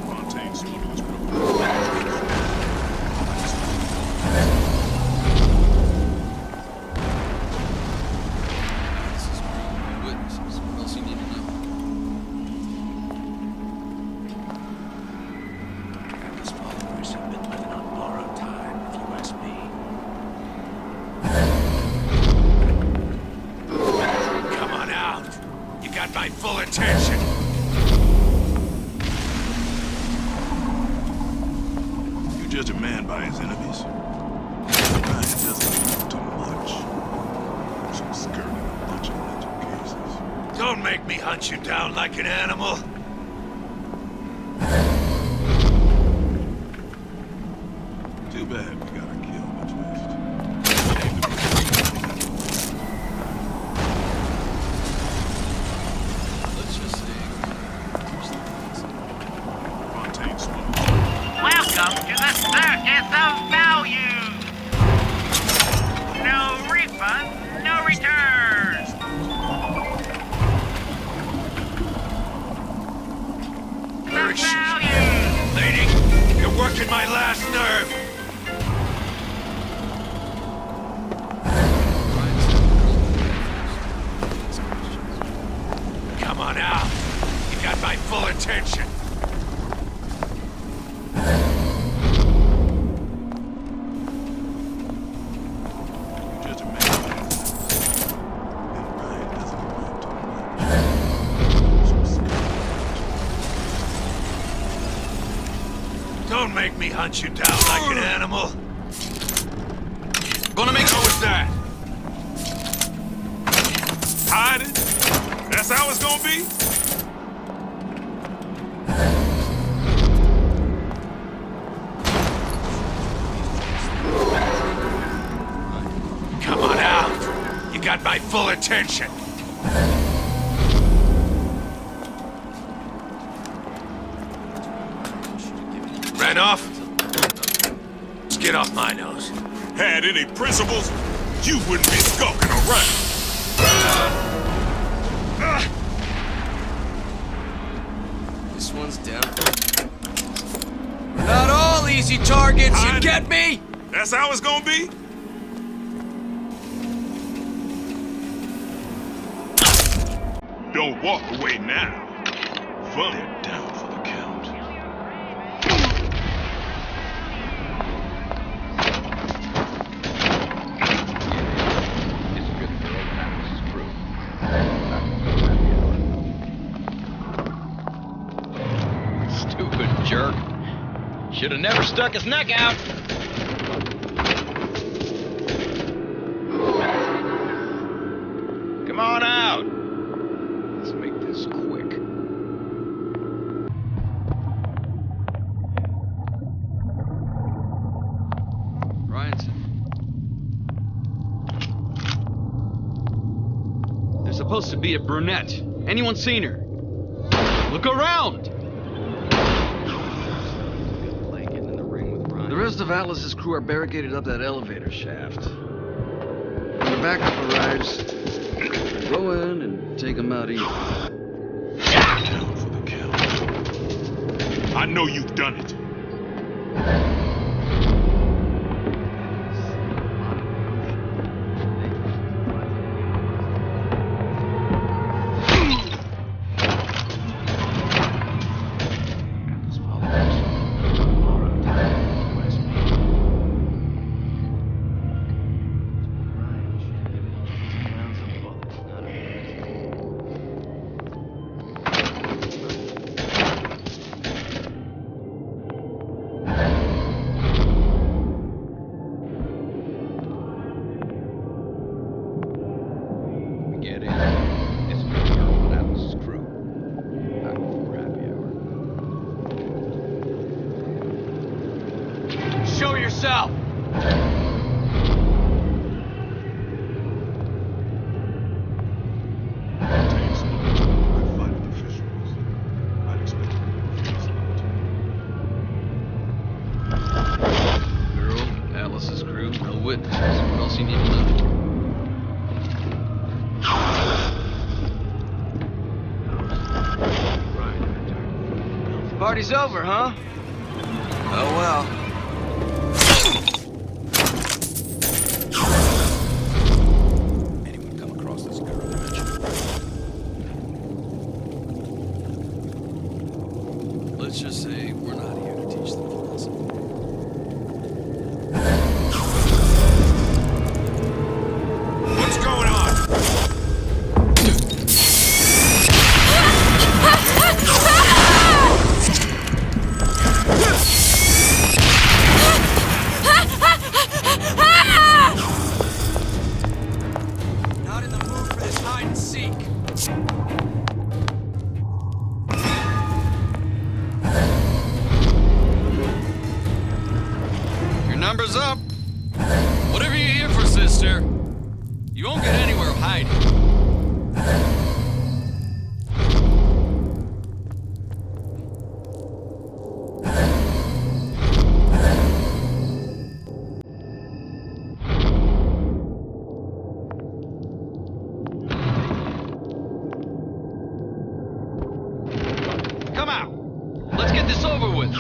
Fontaine's smoking his This is where my witnesses. What else you need to know? His followers have been living on borrowed time, if you ask me. Come on out. You got my full attention. You judge a man by his enemies. Ryan doesn't do too much. Some skirting a bunch of mental cases. Don't make me hunt you down like an animal. Too bad we gotta kill much Let's just say. Fontaine's Welcome to the attention. Don't make me hunt you down like an animal. Gonna make sure with that. Hiding? That's how it's gonna be? Come on out. You got my full attention. Ran off? Let's get off my nose. Had any principles, you wouldn't be skulking around. This one's down. We're not all easy targets, you get me? That's how it's gonna be? Don't walk away now. Fun it down for the count. Stupid jerk. Should have never stuck his neck out. Come on out. Let's make this quick. Ryanson. There's supposed to be a brunette. Anyone seen her? Look around! The rest of Atlas's crew are barricaded up that elevator shaft. When the backup arrives, go in and take them out easy. Down for the count. I know you've done it. Party's over, huh? Oh well. Anyone come across this girl I mentioned? Let's just say we're not here to teach them philosophy. What's going on? Numbers up. Whatever you're here for, sister, you won't get anywhere hiding. Come out. Let's get this over with.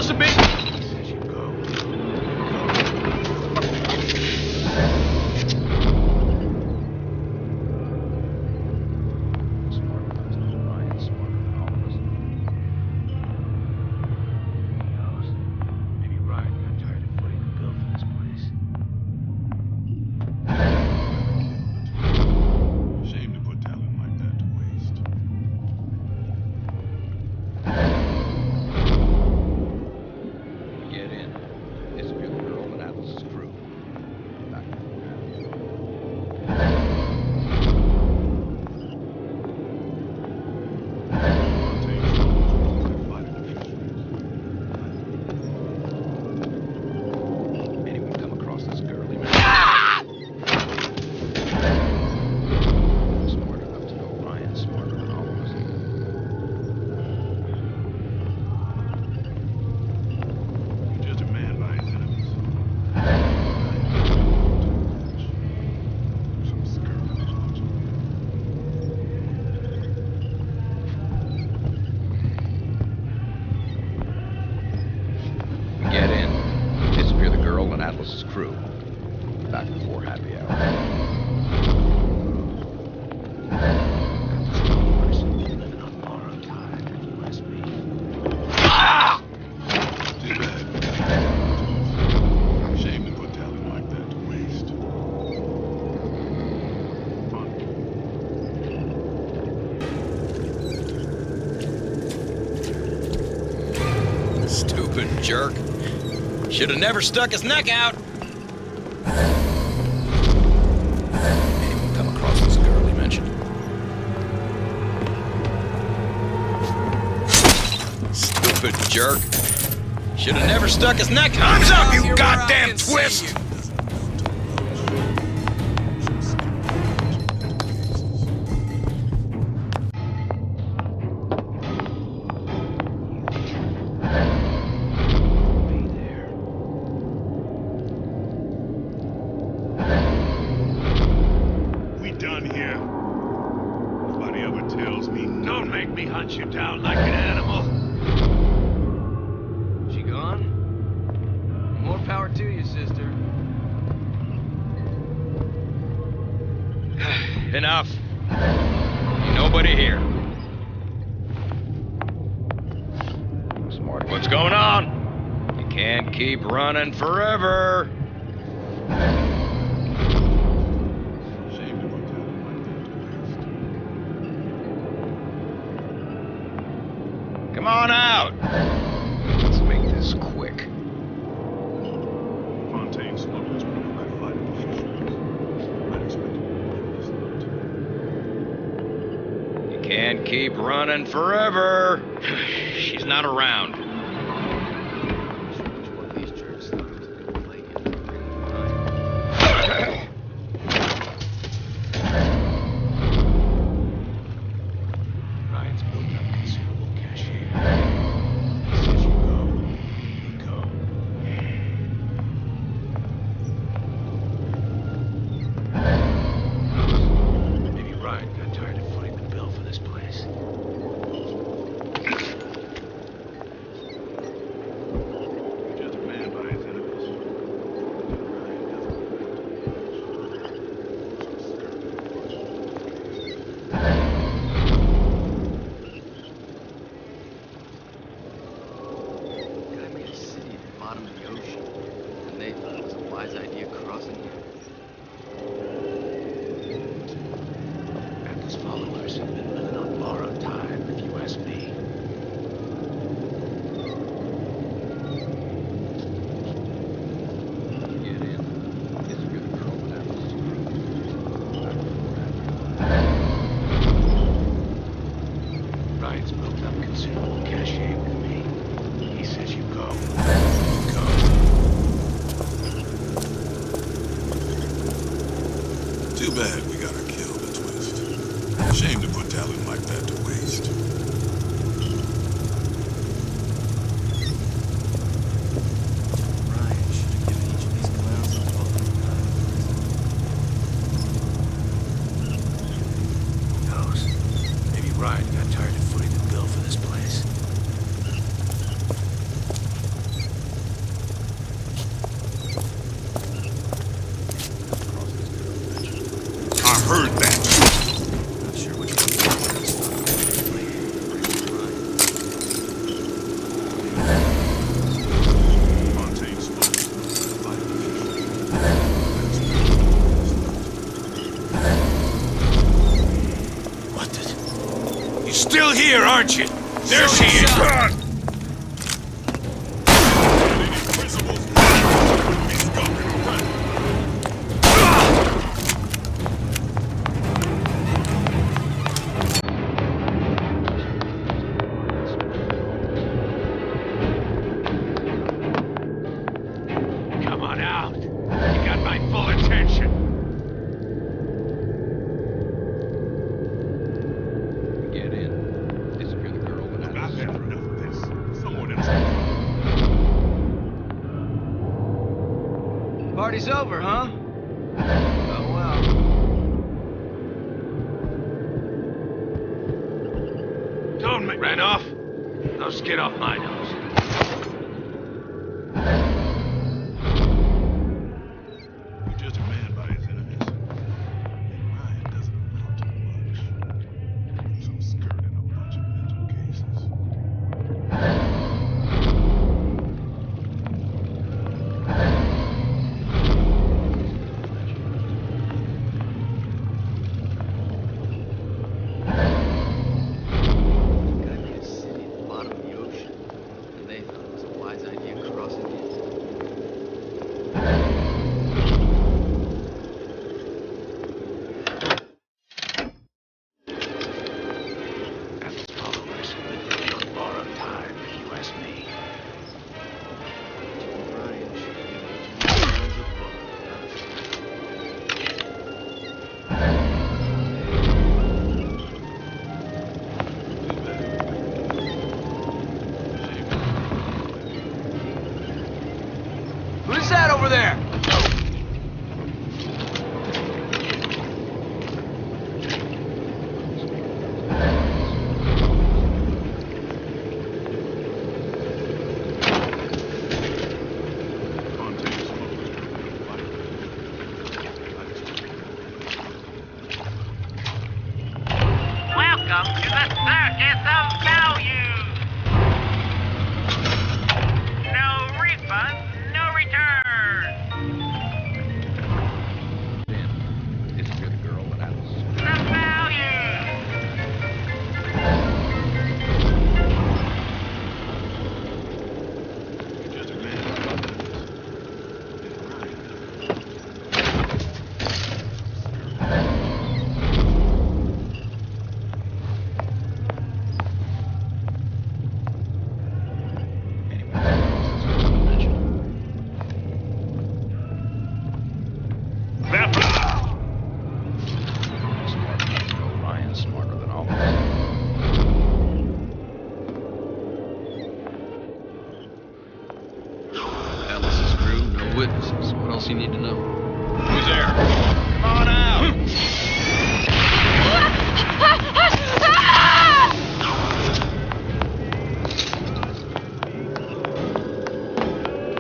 supposed to be? Jerk. Should have never stuck his neck out. Anyone come across this girl he mentioned? Stupid jerk. Should have never stuck his neck out. Time's up, you goddamn twist! Enough. Ain't nobody here. Smart. What's going on? You can't keep running forever. Come on out. Let's make this quick. Fontaine slowed his fight positions. I'd expect Can't keep running forever. She's not around. Too bad we gotta kill the twist. Shame to put talent like that to waste. Ryan should have given each of these clowns a welcome. Who knows? Maybe Ryan got tired of footing the bill for this place. heard that. Not sure which one to Fontaine spoke. What the? You're still here, aren't you? There she is! Come on out. You got my full attention. get in. Disappear the girl without I've had enough of this. Someone else. Party's over, huh? Oh well. Don't make... Ran off? Now get off my nose. You're just a man by his enemies. And mine doesn't amount to much. Some skirt and a bunch of mental cases. Guy made a city at the bottom of the ocean, and they thought it was a wise idea crossing it. That's followers with the field borrowed time, if you ask me. Who's that over there? Welcome to the Circus of Value. No refund, no return. Disappear the girl without The value. You're just a man by his enemies. And mine Ryan's smarter than all of us. Alice's crew, no witnesses. What else you need to know? Who's there? Come on out!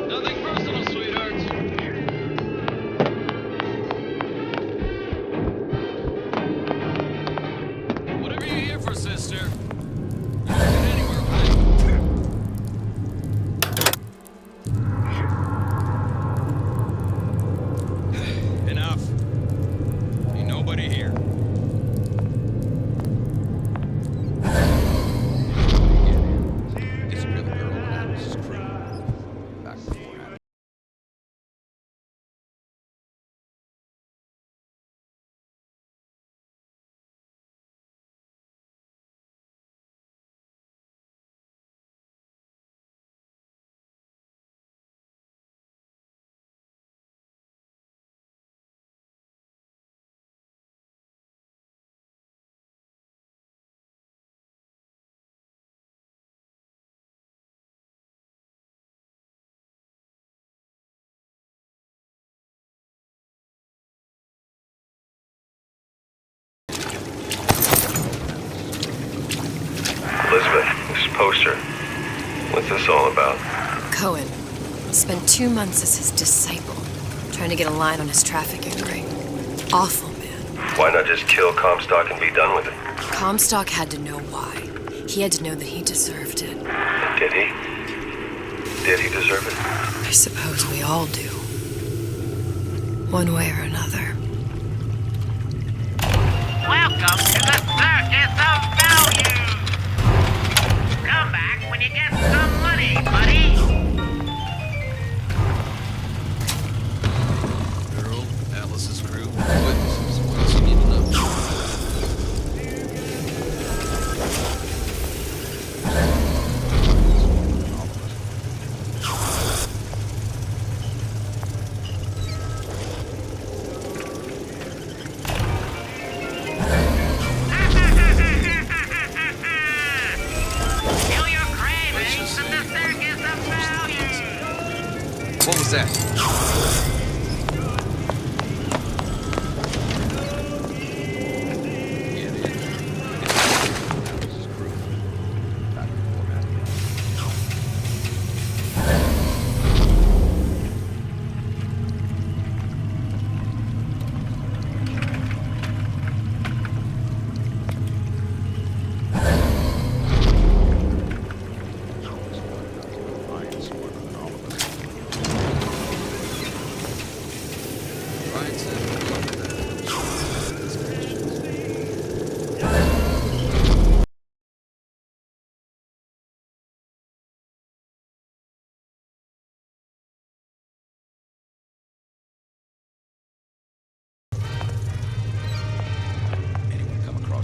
Nothing personal, sweethearts. Whatever you're here for, sister. You can get anywhere, right? Enough. Ain't nobody here. Disappear the girl and Alice's crew. Back before happening. Elizabeth, this poster. What's this all about? Cohen spent 2 months as his disciple, trying to get a line on his trafficking ring. Awful man. Why not just kill Comstock and be done with it? Comstock had to know why. He had to know that he deserved it. Did he? Did he deserve it? I suppose we all do. One way or another. Welcome to the Circus of Value! Come back when you get some money, buddy! Girl, Alice's crew, witnesses. What else you need to know? What was that?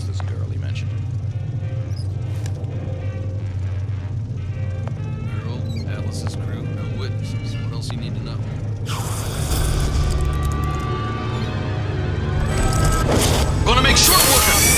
This girl he mentioned. Girl, Alice's crew, no witnesses. What else you need to know? Gonna make short work of it!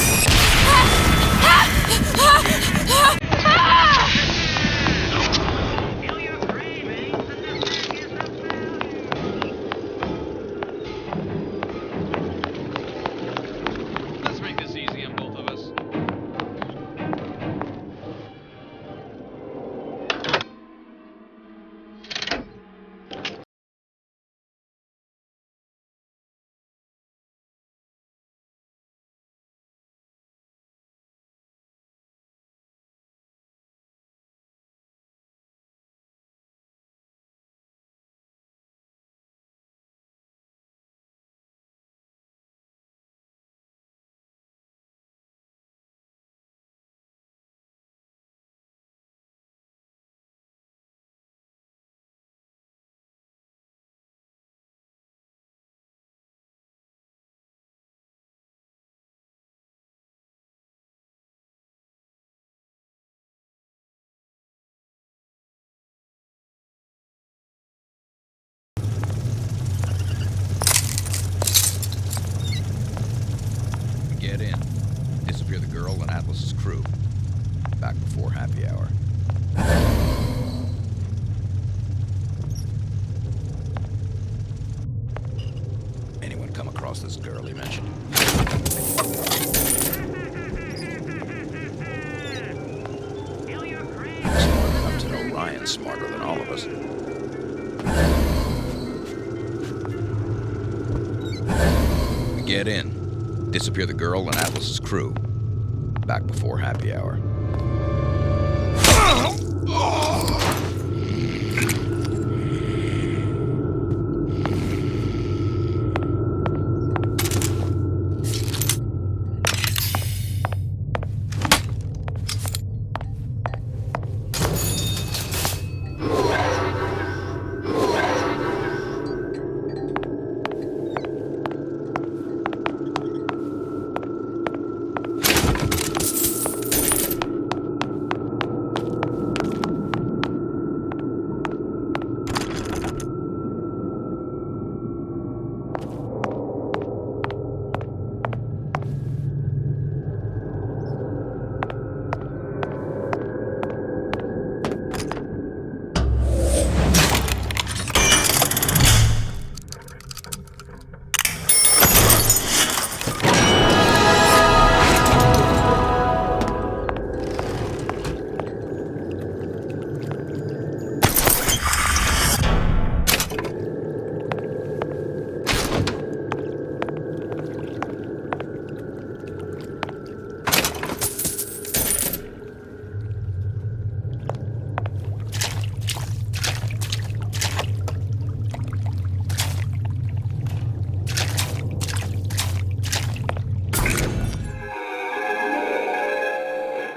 Get in. Disappear the girl and Atlas's crew. Back before happy hour. Anyone come across this girl he mentioned? Smart enough to know Ryan's smarter than all of us. Get in. Disappear the girl and Atlas's crew. Back before happy hour.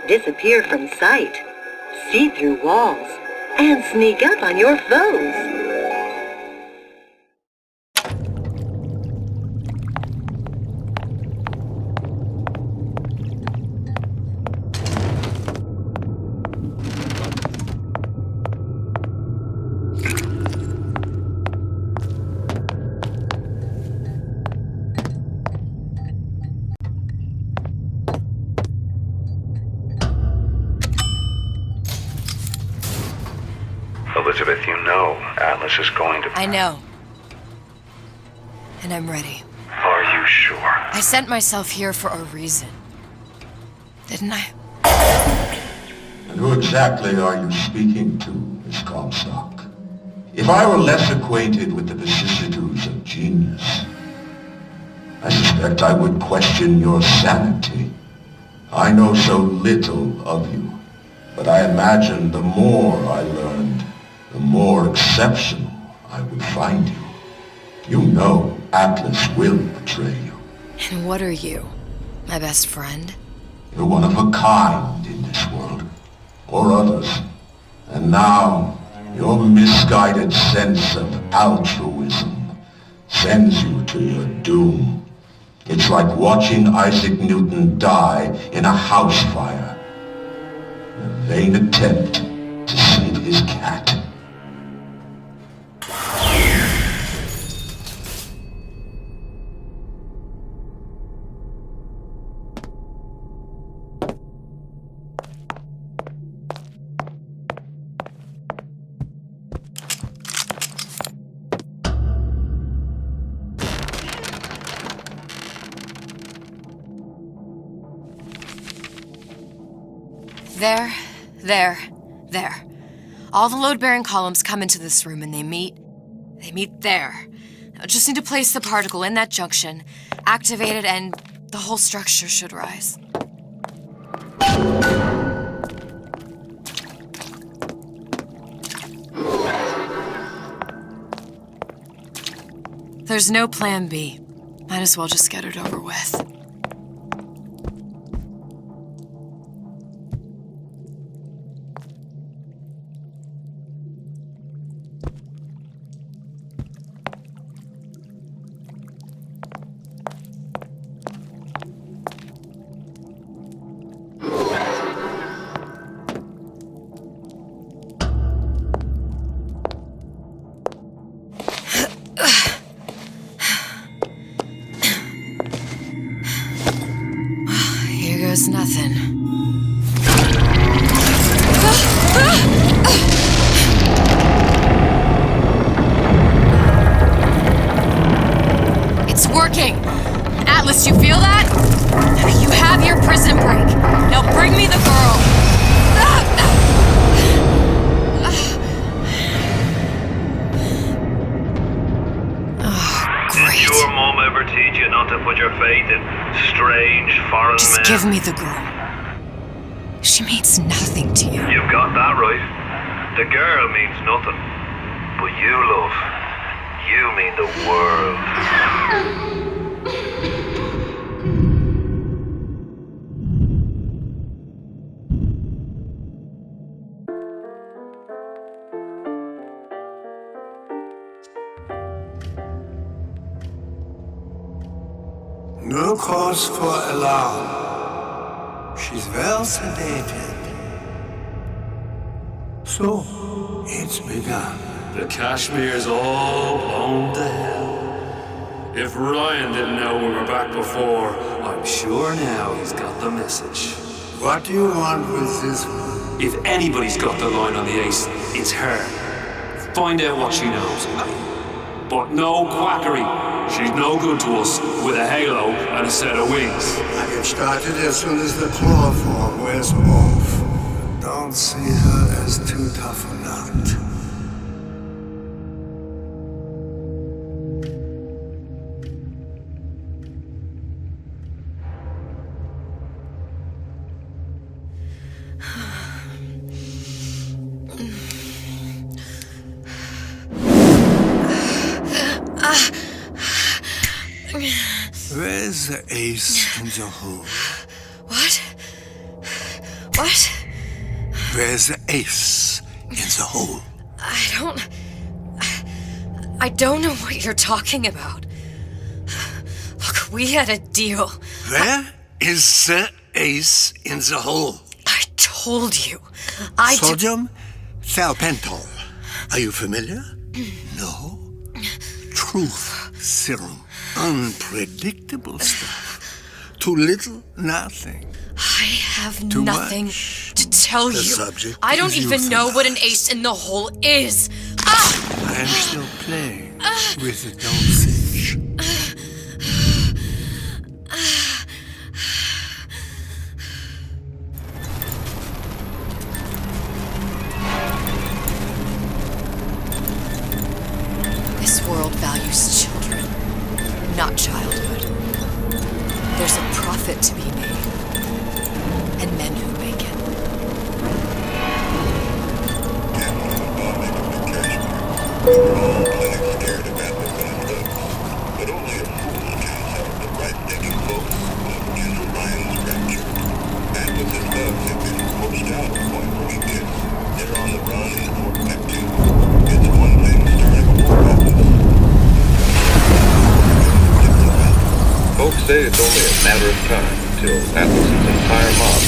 disappear from sight, see through walls, and sneak up on your foes. Elizabeth, you know Atlas is going to... I know. And I'm ready. Are you sure? I sent myself here for a reason. Didn't I? And who exactly are you speaking to, Miss Comstock? If I were less acquainted with the vicissitudes of genius, I suspect I would question your sanity. I know so little of you, but I imagine the more I learned, the more exceptional I would find you. You know Atlas will betray you. And what are you? My best friend? You're one of a kind in this world, or others. And now, your misguided sense of altruism sends you to your doom. It's like watching Isaac Newton die in a house fire, in a vain attempt to save his cat. There. All the load-bearing columns come into this room and they meet there. I just need to place the particle in that junction, activate it, and the whole structure should rise. There's no plan B. Might as well just get it over with. Nothing. It's working! Atlas, you feel that? You have your prison break. Now bring me the girl. Did your mom ever teach you not to put your faith in strange foreign men? Just give me the girl. She means nothing to you. You've got that right. The girl means nothing. But you, love, you mean the world. No cause for alarm. She's well sedated. So, it's begun. The Kashmir's all blown to hell. If Ryan didn't know we were back before, I'm sure now he's got the message. What do you want with this one? If anybody's got the line on the ace, it's her. Find out what she knows. But no quackery. She's no good to us with a halo and a set of wings. I get started as soon as the chloroform wears off. Don't see her as too tough a nut. Where's the ace in the hole? What? Where's the ace in the hole? I don't know what you're talking about. Look, we had a deal. Where is the ace in the hole? I told you. Sodium thiopental. Are you familiar? No? Truth serum. Unpredictable stuff. Too little, nothing. I have Too nothing much. to tell The you. subject I don't is even know what an ace in the hole is. I am still playing with the dosage. This world values children, not childhood. There's a profit to be made, and men who make it. We're all plenty scared about this kind of stuff, but only a fool turns out the right-thinking folks of General Ryan's Rapture. And with his thugs have been pushed out to the point where he is. They're on the run in Fort Neptune. It's one thing starting a war like this. Folks say it's only a matter of time until Atlas's entire mob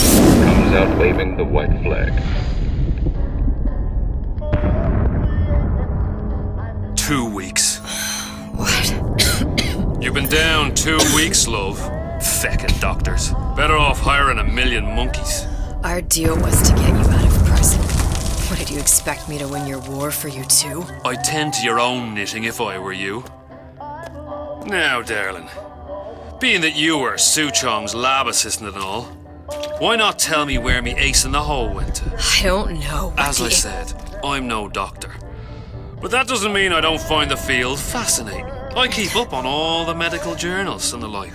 comes out waving the white flag. 2 weeks. What? You've been down 2 weeks, love. Feckin' doctors. Better off hiring 1,000,000 monkeys. Our deal was to get you out of prison. What, did you expect me to win your war for you too? I'd tend to your own knitting if I were you. Now, darling, being that you were Suchong's lab assistant and all, why not tell me where me ace in the hole went to? I don't know. As I said, I'm no doctor. But that doesn't mean I don't find the field fascinating. I keep up on all the medical journals and the like.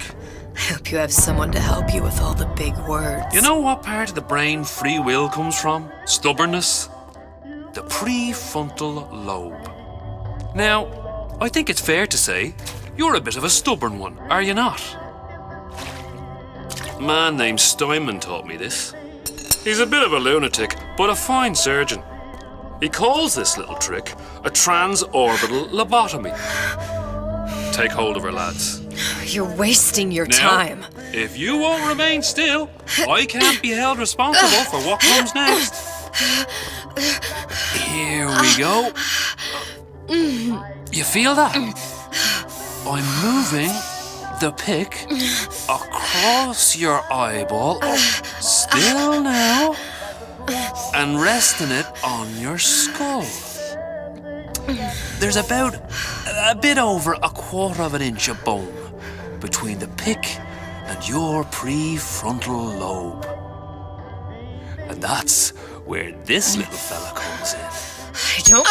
I hope you have someone to help you with all the big words. You know what part of the brain free will comes from? Stubbornness? The prefrontal lobe. Now, I think it's fair to say you're a bit of a stubborn one, are you not? A man named Steinman taught me this. He's a bit of a lunatic, but a fine surgeon. He calls this little trick a transorbital lobotomy. Take hold of her, lads. You're wasting your Now, time. If you won't remain still, I can't be held responsible for what comes next. Here we go. You feel that? I'm moving the pick across your eyeball, still now, and resting it on your skull. There's about a bit over 1/4 of an inch of bone between the pick and your prefrontal lobe. And that's where this little fella comes in. I don't...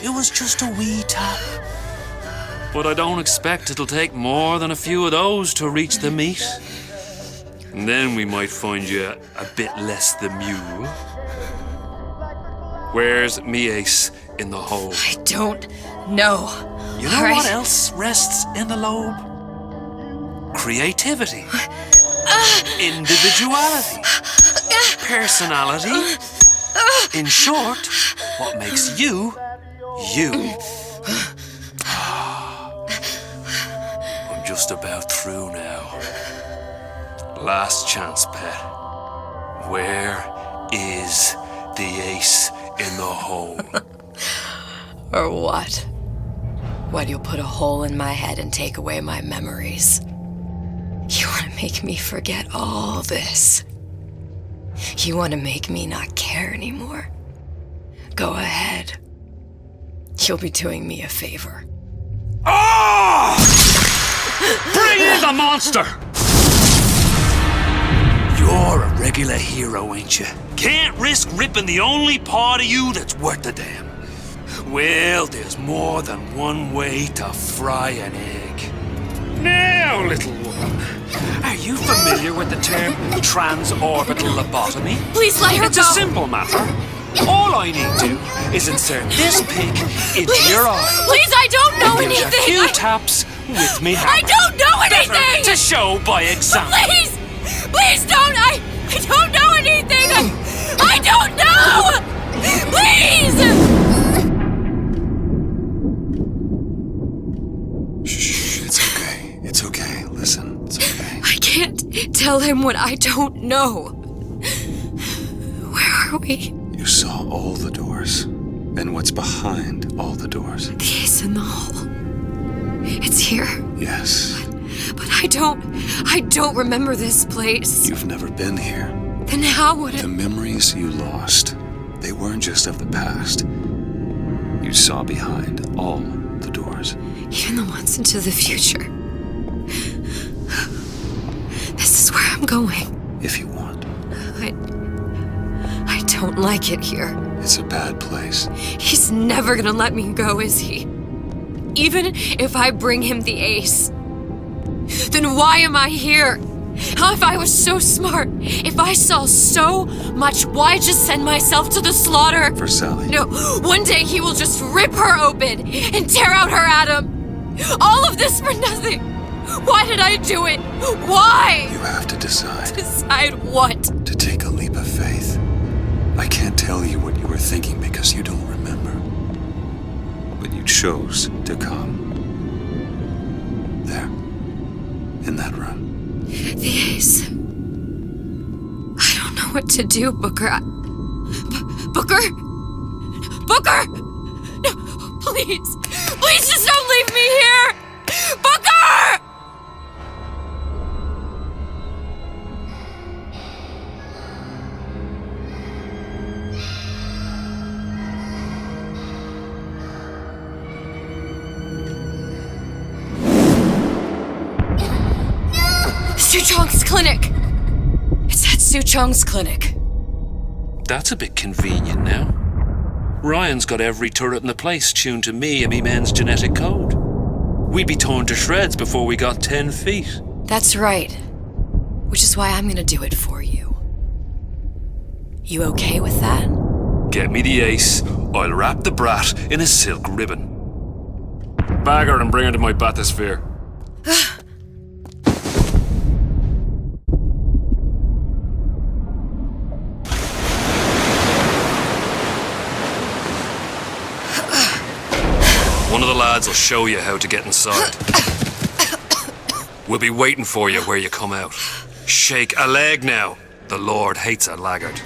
It was just a wee tap. But I don't expect it'll take more than a few of those to reach the meat. And then we might find you a bit less the mule. Where's me ace in the hole? I don't know. You know what else rests in the lobe? Creativity. Individuality. Personality. In short, what makes you, you. I'm just about through now. Last chance, pet. Where is the ace in the hole? Or what? Why do you put a hole in my head and take away my memories? You want to make me forget all this? You want to make me not care anymore? Go ahead. You'll be doing me a favor. Ah! Bring in the monster! You're a regular hero, ain't you? Can't risk ripping the only part of you that's worth a damn. Well, there's more than one way to fry an egg. Now, little woman, are you familiar with the term transorbital lobotomy? Please let her It's go. a simple matter. All I need to is insert this pick into your eye. Please, I don't know and give you anything. a few taps with me hammer. I don't know anything. Better to show by example. Please! Please don't! I don't know anything! I don't know! Please! Shh, it's okay. It's okay. Listen, it's okay. I can't tell him what I don't know. Where are we? You saw all the doors. And what's behind all the doors? The ace in the hole. It's here. Yes. But I don't remember this place. You've never been here. Then how would it? The memories you lost, they weren't just of the past. You saw behind all the doors. Even the ones into the future. This is where I'm going. If you want. I don't like it here. It's a bad place. He's never gonna let me go, is he? Even if I bring him the ace. Then why am I here? How if I was so smart? If I saw so much, why just send myself to the slaughter? For Sally. No, one day he will just rip her open and tear out her atom. All of this for nothing. Why did I do it? Why? You have to decide. Decide what? To take a leap of faith. I can't tell you what you were thinking because you don't remember. But you chose to come. There. In that room. The ace. I don't know what to do, Booker. Booker? Booker! No, please. Please just don't leave me here! Booker! Suchong's clinic! It's at Suchong's clinic. That's a bit convenient now. Ryan's got every turret in the place tuned to me and me men's genetic code. We'd be torn to shreds before we got 10 feet. That's right. Which is why I'm gonna do it for you. You okay with that? Get me the ace. I'll wrap the brat in a silk ribbon. Bag her and bring her to my bathysphere. One of the lads will show you how to get inside. We'll be waiting for you where you come out. Shake a leg now. The Lord hates a laggard.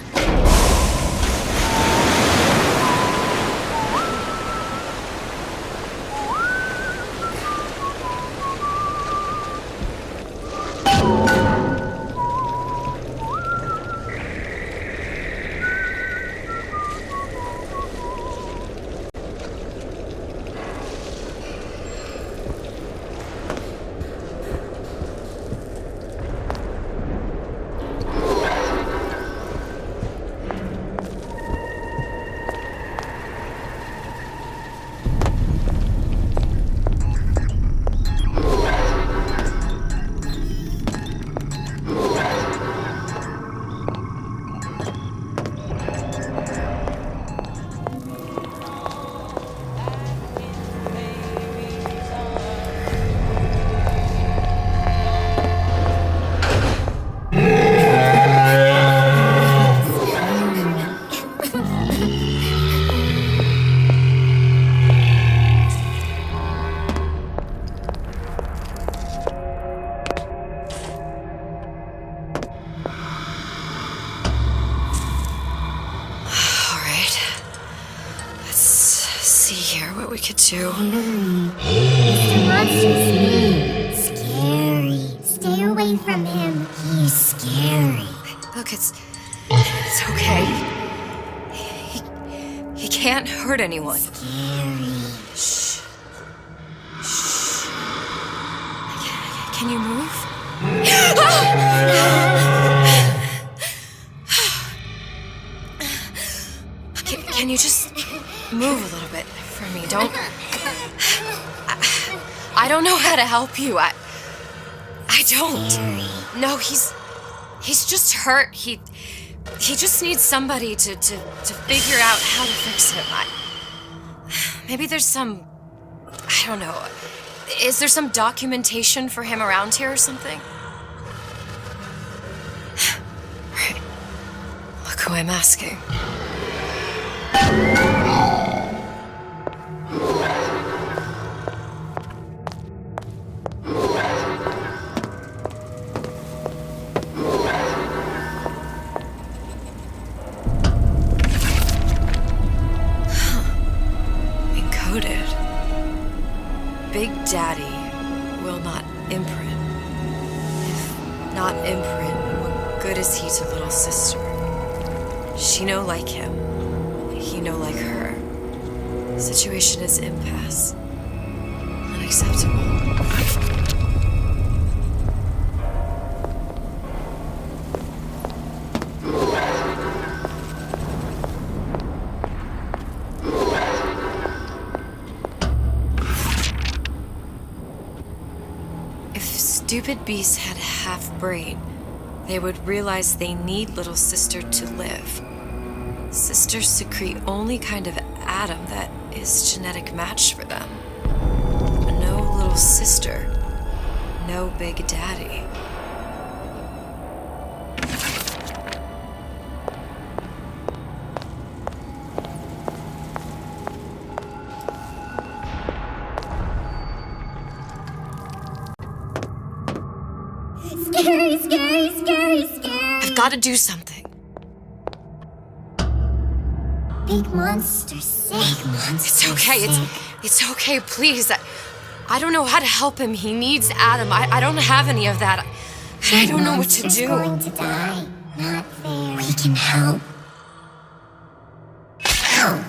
to. Mr. Monster's scary. Stay away from him. He's scary. Look, it's okay. He can't hurt anyone. Scary. Shh. Shh. Can you move? Can you just move a little bit for me? I don't know how to help you. I don't. No, he's just hurt. He just needs somebody to figure out how to fix him. Maybe there's some, I don't know. Is there some documentation for him around here or something? Right. why I'm asking. Encoded. Big Daddy will not imprint. If not imprint, what good is he to little sister? She no like him. He no like her. Situation is impasse. Unacceptable. If stupid beasts had half brain, they would realize they need little sister to live. Sisters secrete only kind of atom that is genetic match for them. No little sister, no Big Daddy. Scary, scary, scary, scary. I've got to do something. Big monster sick. Big monster It's okay. It's okay. Please. I don't know how to help him. He needs Adam. I don't have any of that. I don't know what to do. He's going to die. Not fair. We can help. Help.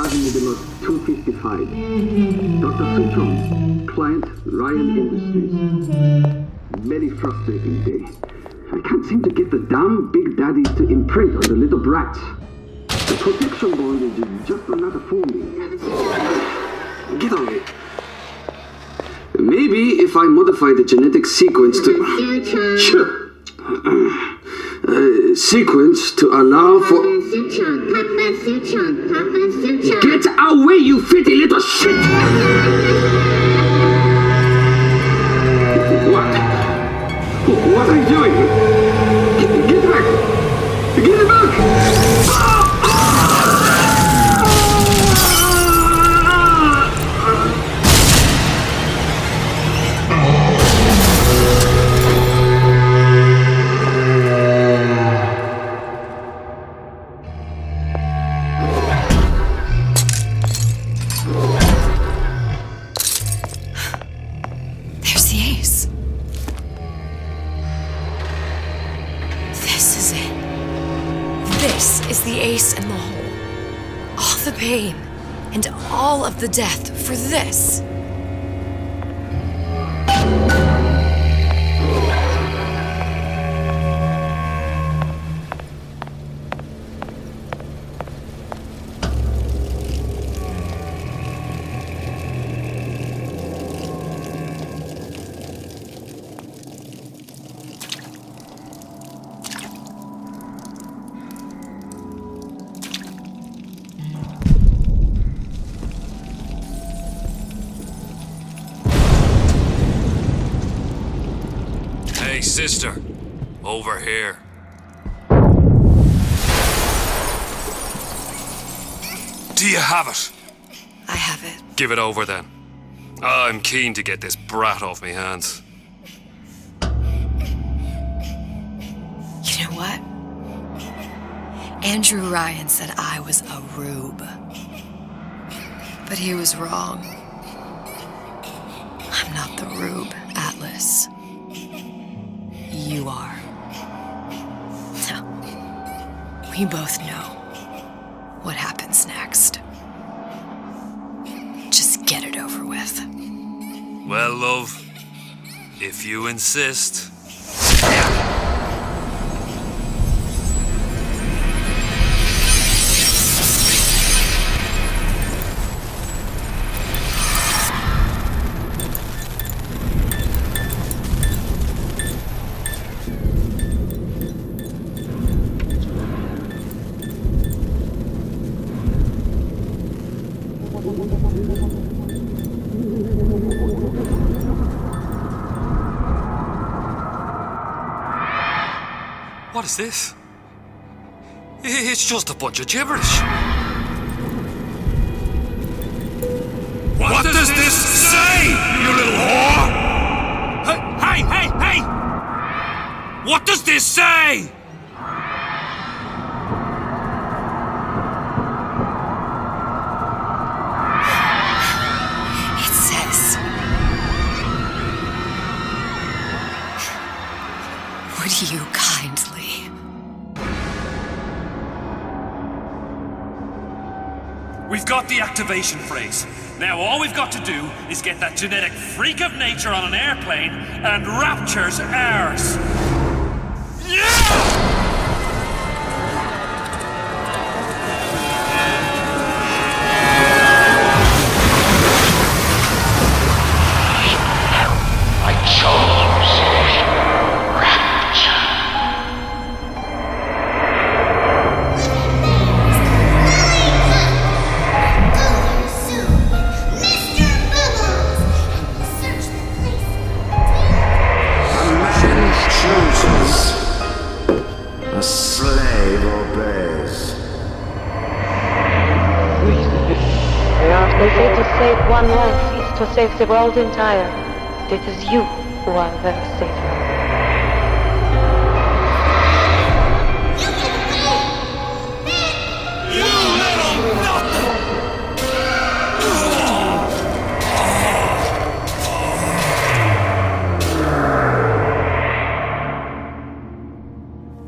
Formidable 255. Dr. Suchong, client Ryan Industries. Very frustrating day. I can't seem to get the damn Big Daddies to imprint on the little brats. The protection bondage is just another foaming. Get on it. Maybe if I modify the genetic sequence to... sequence to allow for... Get away, you filthy little shit! What? What are you doing? Get back! Get it back! Pain and all of the death for this. Sister, over here. Do you have it? I have it. Give it over then. I'm keen to get this brat off me hands. You know what? Andrew Ryan said I was a rube. But he was wrong. I'm not the Rube, Atlas. You are. No. We both know what happens next. Just get it over with. Well, love, if you insist. What is this? It's just a bunch of gibberish. What does this say, you little whore? Hey! What does this say? It says, would you kindly? We've got the activation phrase. Now all we've got to do is get that genetic freak of nature on an airplane, and Rapture's ours. Yeah! They say to save one life is to save the world entire. It is you who are very safe now.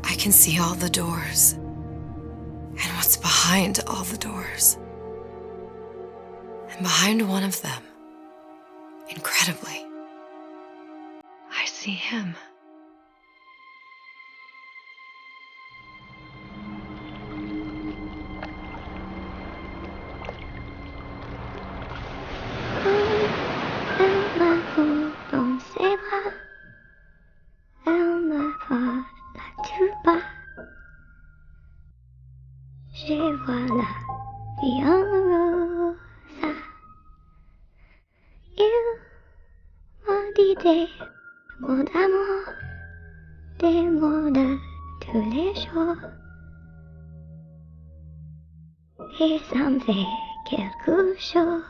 I can see all the doors, and what's behind all the doors. And behind one of them, incredibly, I see him. Dans ses bras, elle me parle tout bas. Je vois la vie en rose. Il m'a dit des mots d'amour, des mots de tous les jours. Et ça me fait quelque chose.